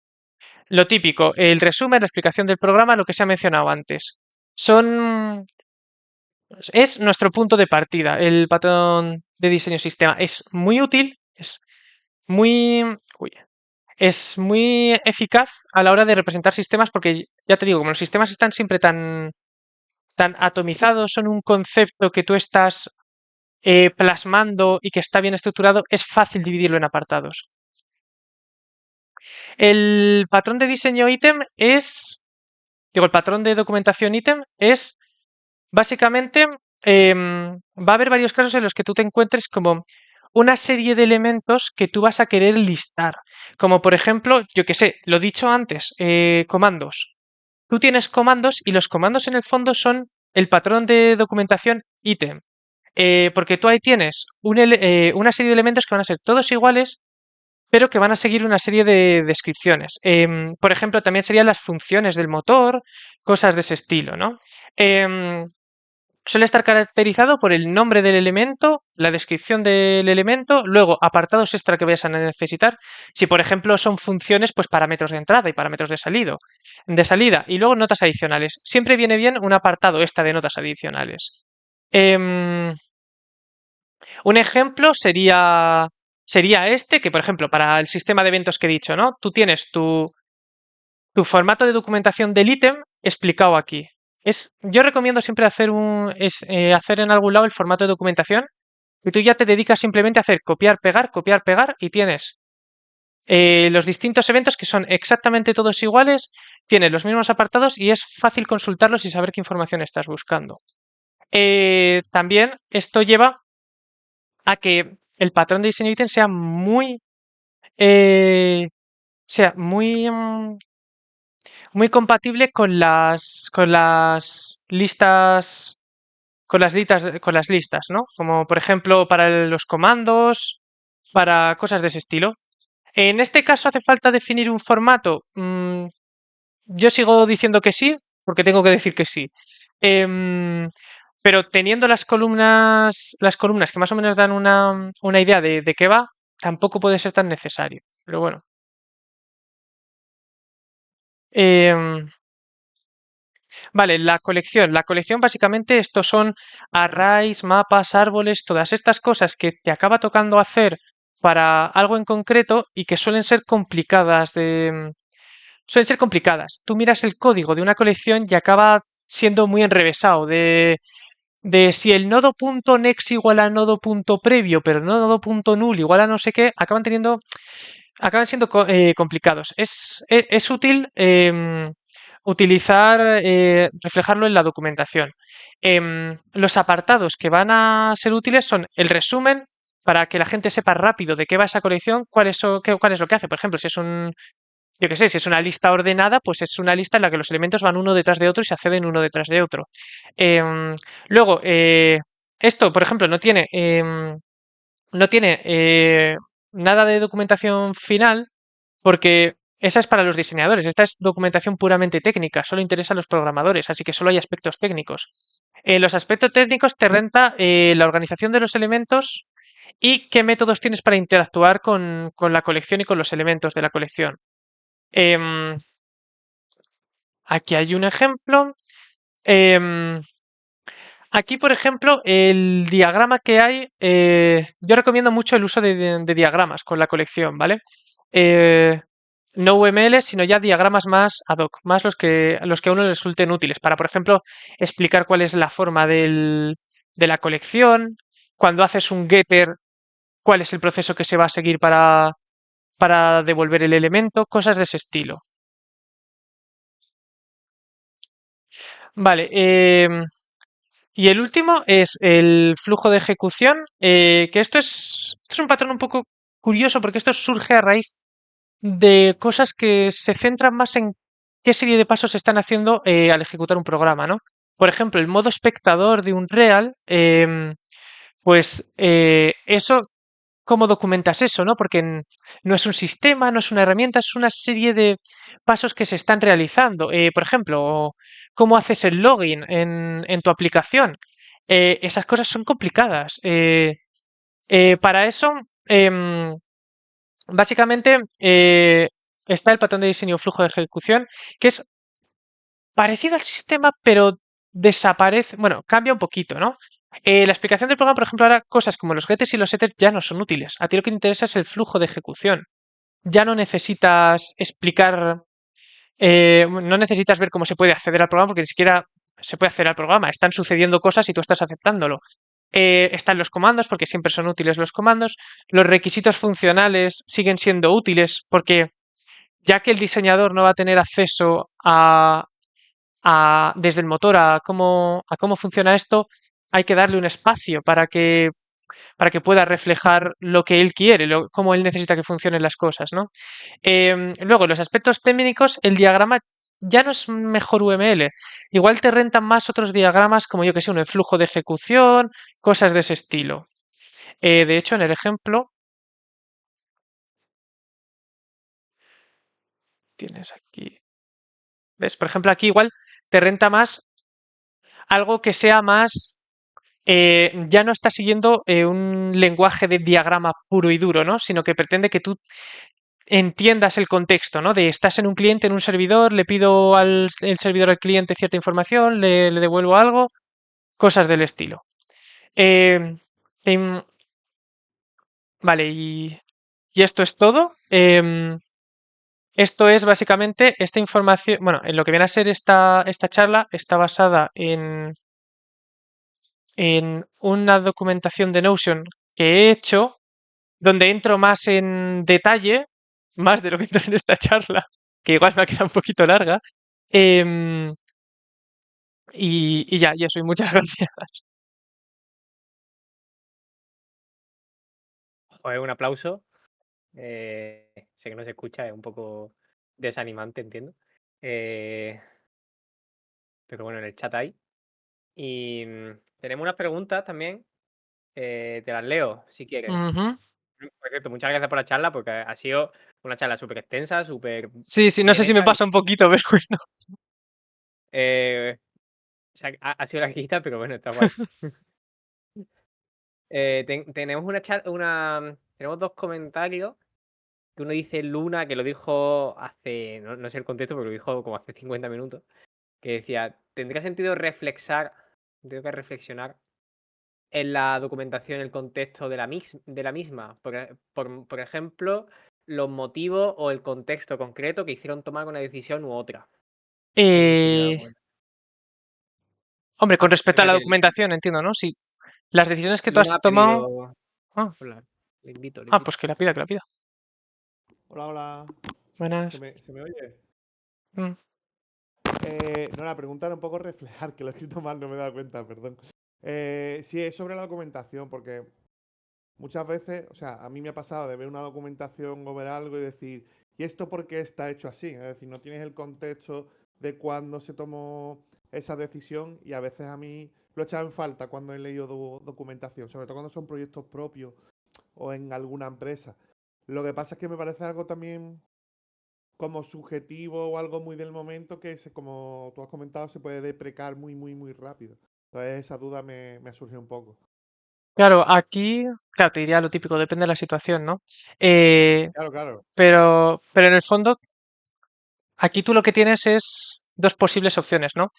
lo típico, el resumen, la explicación del programa, lo que se ha mencionado antes. Son Es nuestro punto de partida, el patrón de diseño sistema. Es muy útil, muy, uy, es muy eficaz a la hora de representar sistemas porque, ya te digo, como los sistemas están siempre tan atomizados, son un concepto que tú estás plasmando y que está bien estructurado, es fácil dividirlo en apartados. El patrón de diseño ítem el patrón de documentación ítem es básicamente, va a haber varios casos en los que tú te encuentres como una serie de elementos que tú vas a querer listar. Como por ejemplo, yo que sé, lo dicho antes, comandos. Tú tienes comandos y los comandos en el fondo son el patrón de documentación ítem. Porque tú ahí tienes una serie de elementos que van a ser todos iguales, pero que van a seguir una serie de descripciones. Por ejemplo, también serían las funciones del motor, cosas de ese estilo, ¿no? Em, Suele estar caracterizado por el nombre del elemento, la descripción del elemento, luego apartados extra que vayas a necesitar. Si, por ejemplo, son funciones, pues parámetros de entrada y parámetros de salida, y luego notas adicionales. Siempre viene bien un apartado extra de notas adicionales. Em, un ejemplo sería este, que por ejemplo, para el sistema de eventos que he dicho, ¿no? Tú tienes tu formato de documentación del ítem explicado aquí. Yo recomiendo siempre hacer en algún lado el formato de documentación y tú ya te dedicas simplemente a hacer copiar, pegar y tienes los distintos eventos que son exactamente todos iguales, tienes los mismos apartados y es fácil consultarlos y saber qué información estás buscando. También esto lleva a que el patrón de diseño ítem eh, sea muy compatible con las listas, ¿no? Como por ejemplo para los comandos, para cosas de ese estilo. En este caso hace falta definir un formato. Yo sigo diciendo que sí, porque tengo que decir que sí. Em, pero teniendo las columnas que más o menos dan una idea de qué va, tampoco puede ser tan necesario. Pero bueno. Em, vale, la colección. La colección básicamente estos son arrays, mapas, árboles, todas estas cosas que te acaba tocando hacer para algo en concreto y que suelen ser complicadas suelen ser complicadas. Tú miras el código de una colección y acaba siendo muy enrevesado de si el nodo punto next igual a nodo punto previo, pero no nodo punto null igual a no sé qué, acaban siendo complicados. Es útil utilizar, reflejarlo en la documentación. Los apartados que van a ser útiles son el resumen para que la gente sepa rápido de qué va esa colección, cuál es lo que hace. Por ejemplo, si es yo qué sé, si es una lista ordenada, pues es una lista en la que los elementos van uno detrás de otro y se acceden uno detrás de otro. Em, luego, esto, por ejemplo, no tiene nada de documentación final porque esa es para los diseñadores. Esta es documentación puramente técnica, solo interesa a los programadores, así que solo hay aspectos técnicos. Los aspectos técnicos te renta la organización de los elementos y qué métodos tienes para interactuar con la colección y con los elementos de la colección. Em, Aquí hay un ejemplo. Em, Aquí, por ejemplo, el diagrama que hay, yo recomiendo mucho el uso de diagramas con la colección, ¿vale? Eh, no UML, sino ya diagramas más ad hoc, más los que a uno le resulten útiles para, por ejemplo, explicar cuál es la forma de la colección, cuando haces un getter, cuál es el proceso que se va a seguir para devolver el elemento, cosas de ese estilo. Vale, y el último es el flujo de ejecución, que esto es un patrón un poco curioso porque esto surge a raíz de cosas que se centran más en qué serie de pasos se están haciendo al ejecutar un programa, ¿no? Por ejemplo, el modo espectador de un real, pues eso, ¿cómo documentas eso, no? Porque no es un sistema, no es una herramienta, es una serie de pasos que se están realizando. Por ejemplo, ¿cómo haces el login en tu aplicación? Esas cosas son complicadas. Para eso, em, básicamente, está el patrón de diseño flujo de ejecución, que es parecido al sistema, pero desaparece, bueno, cambia un poquito, ¿no? La explicación del programa, por ejemplo, ahora cosas como los getters y los setters ya no son útiles. A ti lo que te interesa es el flujo de ejecución. Ya no necesitas explicar, no necesitas ver cómo se puede acceder al programa porque ni siquiera se puede acceder al programa. Están sucediendo cosas y tú estás aceptándolo. Están los comandos porque siempre son útiles los comandos. Los requisitos funcionales siguen siendo útiles porque ya que el diseñador no va a tener acceso desde el motor a cómo funciona esto, hay que darle un espacio para que pueda reflejar lo que él quiere, cómo él necesita que funcionen las cosas, ¿no? Luego, los aspectos técnicos, el diagrama ya no es mejor UML. Igual te rentan más otros diagramas como yo que sé, un flujo de ejecución, cosas de ese estilo. De hecho, en el ejemplo, tienes aquí, ¿ves? Por ejemplo, aquí igual te renta más algo que sea más ya no está siguiendo un lenguaje de diagrama puro y duro, ¿no? Sino que pretende que tú entiendas el contexto, ¿no? De estás en un cliente, en un servidor, le pido al el servidor al cliente cierta información, le devuelvo algo, cosas del estilo. Eh, em, vale, y esto es todo. Esto es básicamente esta información, bueno, en lo que viene a ser esta charla está basada en una documentación de Notion que he hecho donde entro más en detalle, más de lo que entro en esta charla, que igual me ha quedado un poquito larga. em, y ya, y eso, y muchas gracias. Joder, un aplauso. Sé que no se escucha, es un poco desanimante, entiendo. Eh, pero bueno, en el chat hay. Y tenemos unas preguntas también. Te las leo, si quieres. Ujú. Por cierto, muchas gracias por la charla, porque ha sido una charla súper extensa, súper Sí, sí, no bien sé si me hecha. pasa un poquito, pero bueno. Eh, O sea, ha sido larguita, pero bueno, está guay. Tenemos tenemos dos comentarios. Que uno dice Luna, que lo dijo hace, no sé el contexto, pero lo dijo como hace 50 minutos, que decía, ¿tendría sentido tengo que reflexionar en la documentación, el contexto de la misma? Por ejemplo, los motivos o el contexto concreto que hicieron tomar una decisión u otra en la Eh, documentación. hombre, con respecto a la Fíjate, documentación, entiendo, ¿no? Sí. Las decisiones que tú has Luna ha tomado. pedido Ah, hablar. Le invito, le pues invito. que la pida, que la pida. Hola, hola. ¿Se Buenas. me, se me oye? Mm. No, la pregunta era un poco reflejar, que lo he escrito mal, no me he dado cuenta, perdón. Sí, es sobre la documentación, porque muchas veces, o sea, a mí me ha pasado de ver una documentación o ver algo y decir, ¿y esto por qué está hecho así? Es decir, no tienes el contexto de cuándo se tomó esa decisión y a veces a mí lo he echado en falta cuando he leído documentación, sobre todo cuando son proyectos propios o en alguna empresa. Lo que pasa es que me parece algo también como subjetivo o algo muy del momento que, como tú has comentado, se puede deprecar muy, muy, muy rápido. Entonces esa duda me ha surgido un poco. Claro, aquí, claro, te diría lo típico, depende de la situación, ¿no? Eh, Claro, claro, pero en el fondo, aquí tú lo que tienes es dos posibles opciones, ¿no?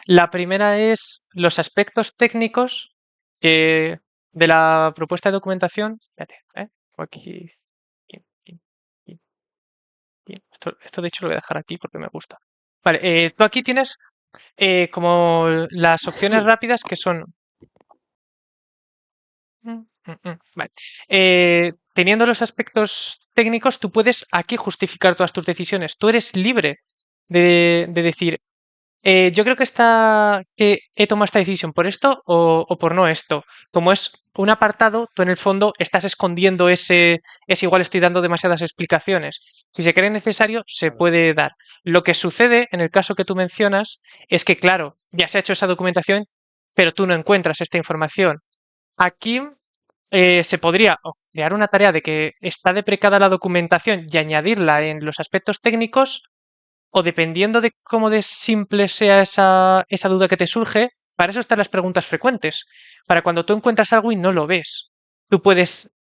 La primera es los aspectos técnicos de la propuesta de documentación. Espérate, ¿eh? Aquí. Aquí, aquí, aquí, aquí. Esto de hecho lo voy a dejar aquí porque me gusta. Vale, tú aquí tienes como las opciones rápidas que son. Vale. Teniendo los aspectos técnicos, tú puedes aquí justificar todas tus decisiones. Tú eres libre de decir, yo creo que he tomado esta decisión por esto o por no esto. Como es un apartado, tú en el fondo estás escondiendo ese igual estoy dando demasiadas explicaciones. Si se cree necesario, se claro. puede dar. Lo que sucede en el caso que tú mencionas es que, claro, ya se ha hecho esa documentación, pero tú no encuentras esta información. Aquí se podría o crear una tarea de que está deprecada la documentación y añadirla en los aspectos técnicos, o dependiendo de cómo de simple sea esa duda que te surge, para eso están las preguntas frecuentes. Para cuando tú encuentras algo y no lo ves. Tú puedes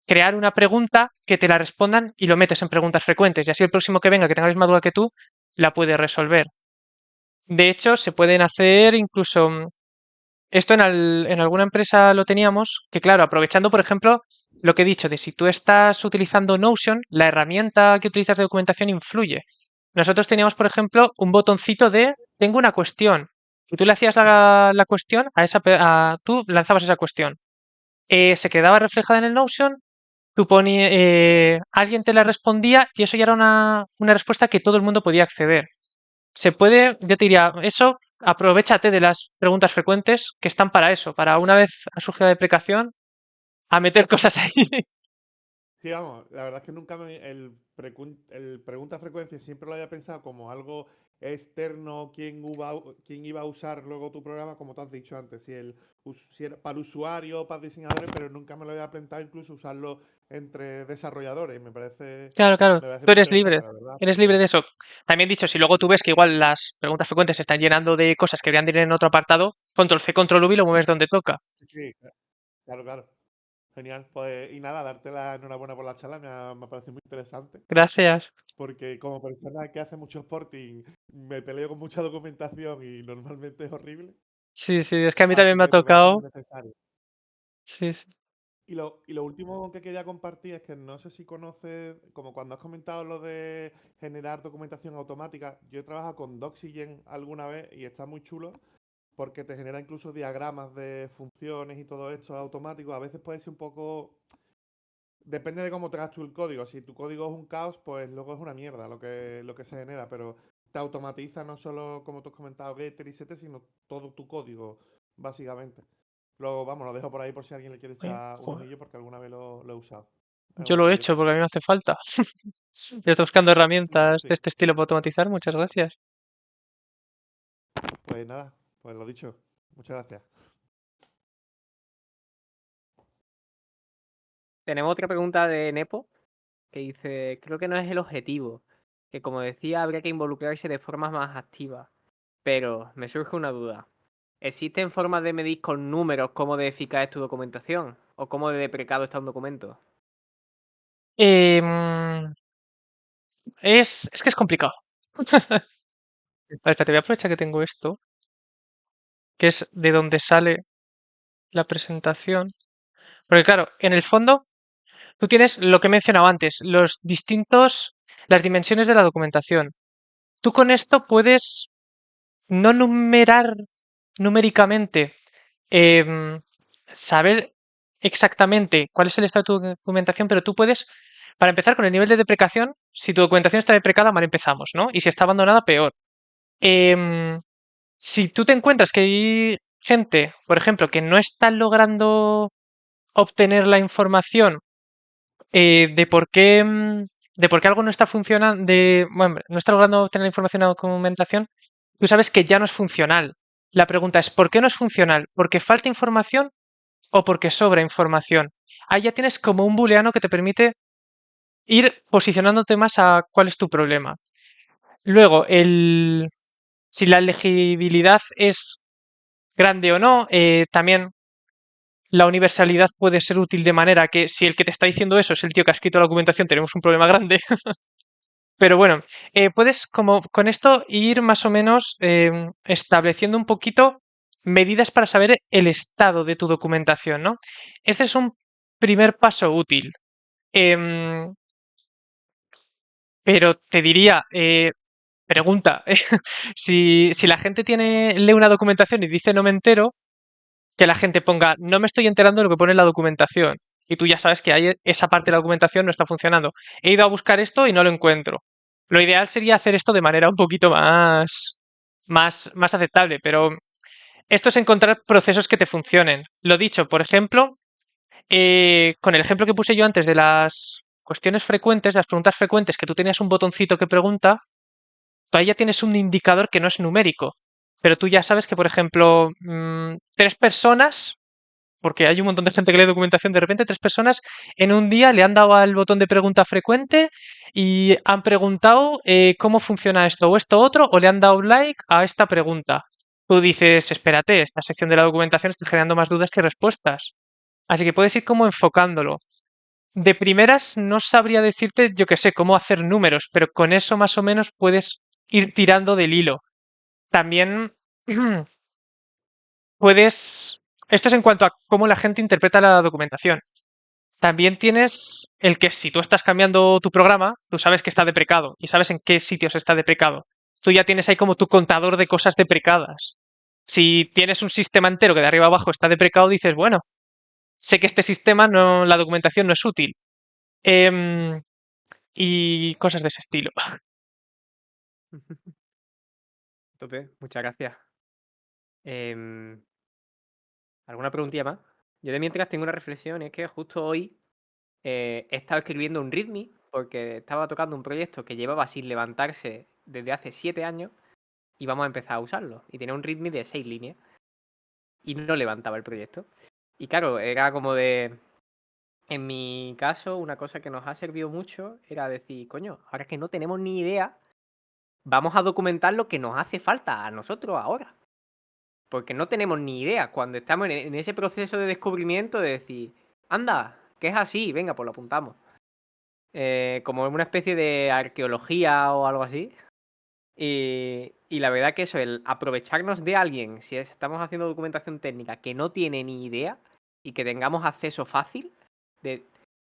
crear una pregunta que te la respondan y lo metes en preguntas frecuentes. Y así el próximo que venga que tenga la misma duda que tú, la puede resolver. De hecho, se pueden hacer incluso esto en alguna empresa lo teníamos, que claro, aprovechando, por ejemplo, lo que he dicho de si tú estás utilizando Notion, la herramienta que utilizas de documentación influye. Nosotros teníamos, por ejemplo, un botoncito de tengo una cuestión. Y tú le hacías la cuestión tú lanzabas esa cuestión. Se quedaba reflejada en el Notion, alguien te la respondía y eso ya era una respuesta que todo el mundo podía acceder. Yo te diría, eso, aprovéchate de las preguntas frecuentes que están para eso, para una vez ha surgido la deprecación, a meter cosas ahí. Sí, vamos, la verdad es que nunca el pregunta frecuencia siempre lo había pensado como algo externo, quién iba a usar luego tu programa, como tú has dicho antes, si era para usuarios o para diseñadores, pero nunca me lo había planteado incluso usarlo entre desarrolladores. Y Claro, claro, me parece tú muy interesante, la verdad, eres libre porque de eso. También dicho, si luego tú ves que igual las preguntas frecuentes se están llenando de cosas que deberían de ir en otro apartado, control C, control V y lo mueves donde toca. sí, sí, claro, claro. Genial. Pues, y nada, darte la enhorabuena por la charla, me ha parecido muy interesante. Gracias. Porque como persona que hace mucho sporting, me peleo con mucha documentación y normalmente es horrible. Sí, sí, es que a mí también Así me ha que me parece muy tocado. necesario. Sí, sí. Y lo último que quería compartir es que no sé si conoces, como cuando has comentado lo de generar documentación automática, yo he trabajado con Doxygen alguna vez y está muy chulo porque te genera incluso diagramas de funciones y todo esto automático. A veces puede ser un poco. Depende de cómo tengas tú el código. Si tu código es un caos, pues luego es una mierda lo que se genera, pero te automatiza no solo, como tú has comentado, getter y setter, sino todo tu código, básicamente. Luego, vamos, lo dejo por ahí por si alguien le quiere Oye, echar un joder, ojillo porque alguna vez lo he usado en yo algún lo he hecho proyecto. porque a mí me hace falta. Ya estoy buscando herramientas de Sí, este estilo para automatizar. Muchas gracias. pues nada, pues lo dicho. Muchas gracias. Tenemos otra pregunta de Nepo que dice, creo que no es el objetivo, que como decía, habría que involucrarse de forma más activa. Pero me surge una duda. ¿existen formas de medir con números cómo de eficaz es tu documentación? ¿O cómo de deprecado está un documento? Em, es que es complicado. A ver, espérate, voy a aprovechar que tengo esto, que es de donde sale la presentación. Porque claro, en el fondo tú tienes lo que he mencionado antes, las dimensiones de la documentación. Tú con esto puedes no numerar numéricamente, em, saber exactamente cuál es el estado de tu documentación, pero tú puedes, para empezar con el nivel de deprecación, si tu documentación está deprecada, mal empezamos, ¿no? Y si está abandonada, peor. Em, si tú te encuentras que hay gente, por ejemplo, que no está logrando obtener la información de por qué algo no está funcionando, bueno, no está logrando obtener la información en la documentación, tú sabes que ya no es funcional. La pregunta es, ¿por qué no es funcional? ¿Porque falta información o porque sobra información? Ahí ya tienes como un booleano que te permite ir posicionándote más a cuál es tu problema. Luego, si la legibilidad es grande o no, también la universalidad puede ser útil de manera que si el que te está diciendo eso es el tío que ha escrito la documentación, tenemos un problema grande. Pero bueno, puedes como con esto ir más o menos estableciendo un poquito medidas para saber el estado de tu documentación, ¿no? Este es un primer paso útil. Em, pero te diría, pregunta, si la gente lee una documentación y dice no me entero, que la gente ponga no me estoy enterando de lo que pone en la documentación. Y tú ya sabes que esa parte de la documentación no está funcionando. He ido a buscar esto y no lo encuentro. Lo ideal sería hacer esto de manera un poquito más aceptable, pero esto es encontrar procesos que te funcionen. Lo dicho, por ejemplo, con el ejemplo que puse yo antes de las cuestiones frecuentes, las preguntas frecuentes, que tú tenías un botoncito que pregunta, tú ahí ya tienes un indicador que no es numérico. Pero tú ya sabes que, por ejemplo, 3 personas, porque hay un montón de gente que lee documentación, de repente 3 personas en un día le han dado al botón de pregunta frecuente y han preguntado cómo funciona esto o esto otro, o le han dado like a esta pregunta. Tú dices, espérate, esta sección de la documentación está generando más dudas que respuestas. Así que puedes ir como enfocándolo. De primeras no sabría decirte, yo qué sé, cómo hacer números, pero con eso más o menos puedes ir tirando del hilo. También puedes... Esto es en cuanto a cómo la gente interpreta la documentación. También tienes el que si tú estás cambiando tu programa, tú sabes que está deprecado y sabes en qué sitios está deprecado. Tú ya tienes ahí como tu contador de cosas deprecadas. Si tienes un sistema entero que de arriba abajo está deprecado, dices, bueno, sé que este sistema no, la documentación no es útil. Em, y cosas de ese estilo. Tope, muchas gracias. Em, ¿Alguna preguntilla más? Yo de mientras tengo una reflexión, es que justo hoy he estado escribiendo un README porque estaba tocando un proyecto que llevaba sin levantarse desde hace 7 años y vamos a empezar a usarlo. Y tenía un README de 6 líneas y no levantaba el proyecto. Y claro, era como de... En mi caso, una cosa que nos ha servido mucho era decir, coño, ahora es que no tenemos ni idea, vamos a documentar lo que nos hace falta a nosotros ahora. Porque no tenemos ni idea cuando estamos en ese proceso de descubrimiento de decir, anda, que es así, venga, pues lo apuntamos. Como una especie de arqueología o algo así. Y la verdad que eso, el aprovecharnos de alguien, si estamos haciendo documentación técnica que no tiene ni idea y que tengamos acceso fácil, de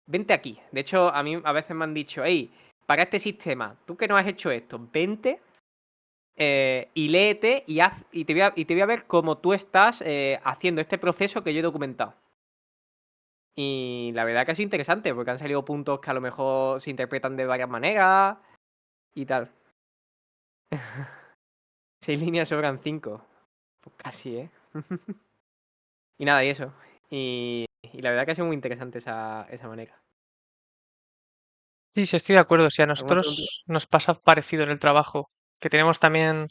vente aquí. De hecho, a mí a veces me han dicho, hey, para este sistema, tú que no has hecho esto, vente y léete y te voy a ver cómo tú estás haciendo este proceso que yo he documentado. Y la verdad que es interesante, porque han salido puntos que a lo mejor se interpretan de varias maneras y tal. 6 líneas sobran 5. Pues casi, ¿eh? Y nada, y eso. Y la verdad que ha sido muy interesante esa manera. Sí, sí, estoy de acuerdo. Si a ¿Alguna pregunta? nosotros nos pasa parecido en el trabajo, que tenemos también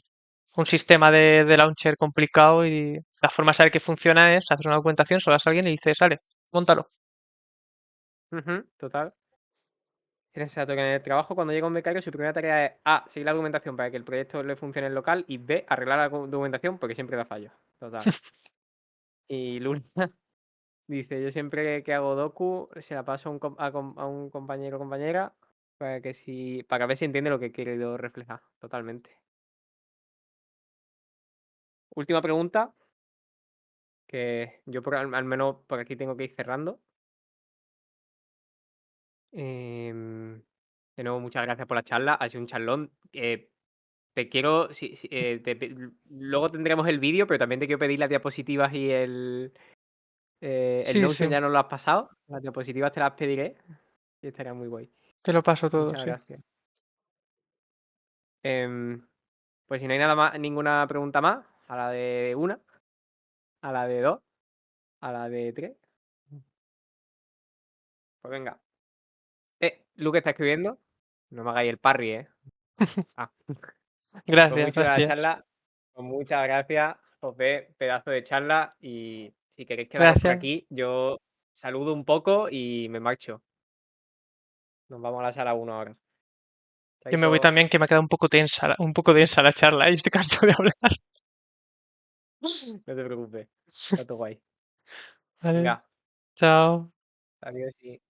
un sistema de launcher complicado y la forma de saber que funciona es hacer una documentación, solo a alguien y dices, sale, móntalo. Total. Es exacto, que en el trabajo, cuando llega un becario, su primera tarea es A, seguir la documentación para que el proyecto le funcione en local y B, arreglar la documentación porque siempre da fallos. Total. Y Luna dice, yo siempre que hago docu se la paso a un compañero o compañera para ver si entiende lo que he querido reflejar. Totalmente. Última pregunta, que yo al menos por aquí tengo que ir cerrando. De nuevo, muchas gracias por la charla. Ha sido un charlón. Te quiero. Luego tendremos el vídeo, pero también te quiero pedir las diapositivas y el Sí, Notion sí, ya nos lo has pasado. Las diapositivas te las pediré y estaría muy guay. te lo paso todo, Muchas sí. gracias. Pues si no hay nada más, ninguna pregunta más, a la de una, a la de dos, a la de tres. Pues venga. Luke está escribiendo. No me hagáis el parry, ¿eh? Ah. Pues muy Gracias, chula la gracias. charla. Pues muchas gracias, José. Pedazo de charla. Y si queréis quedaros por Gracias. aquí, yo saludo un poco y me marcho. Nos vamos a la sala 1 ahora. Yo me voy Chaito. también, que me ha quedado un poco densa la charla, y estoy cansado de hablar. No te preocupes. Está todo guay. Vale, Venga, chao. adiós y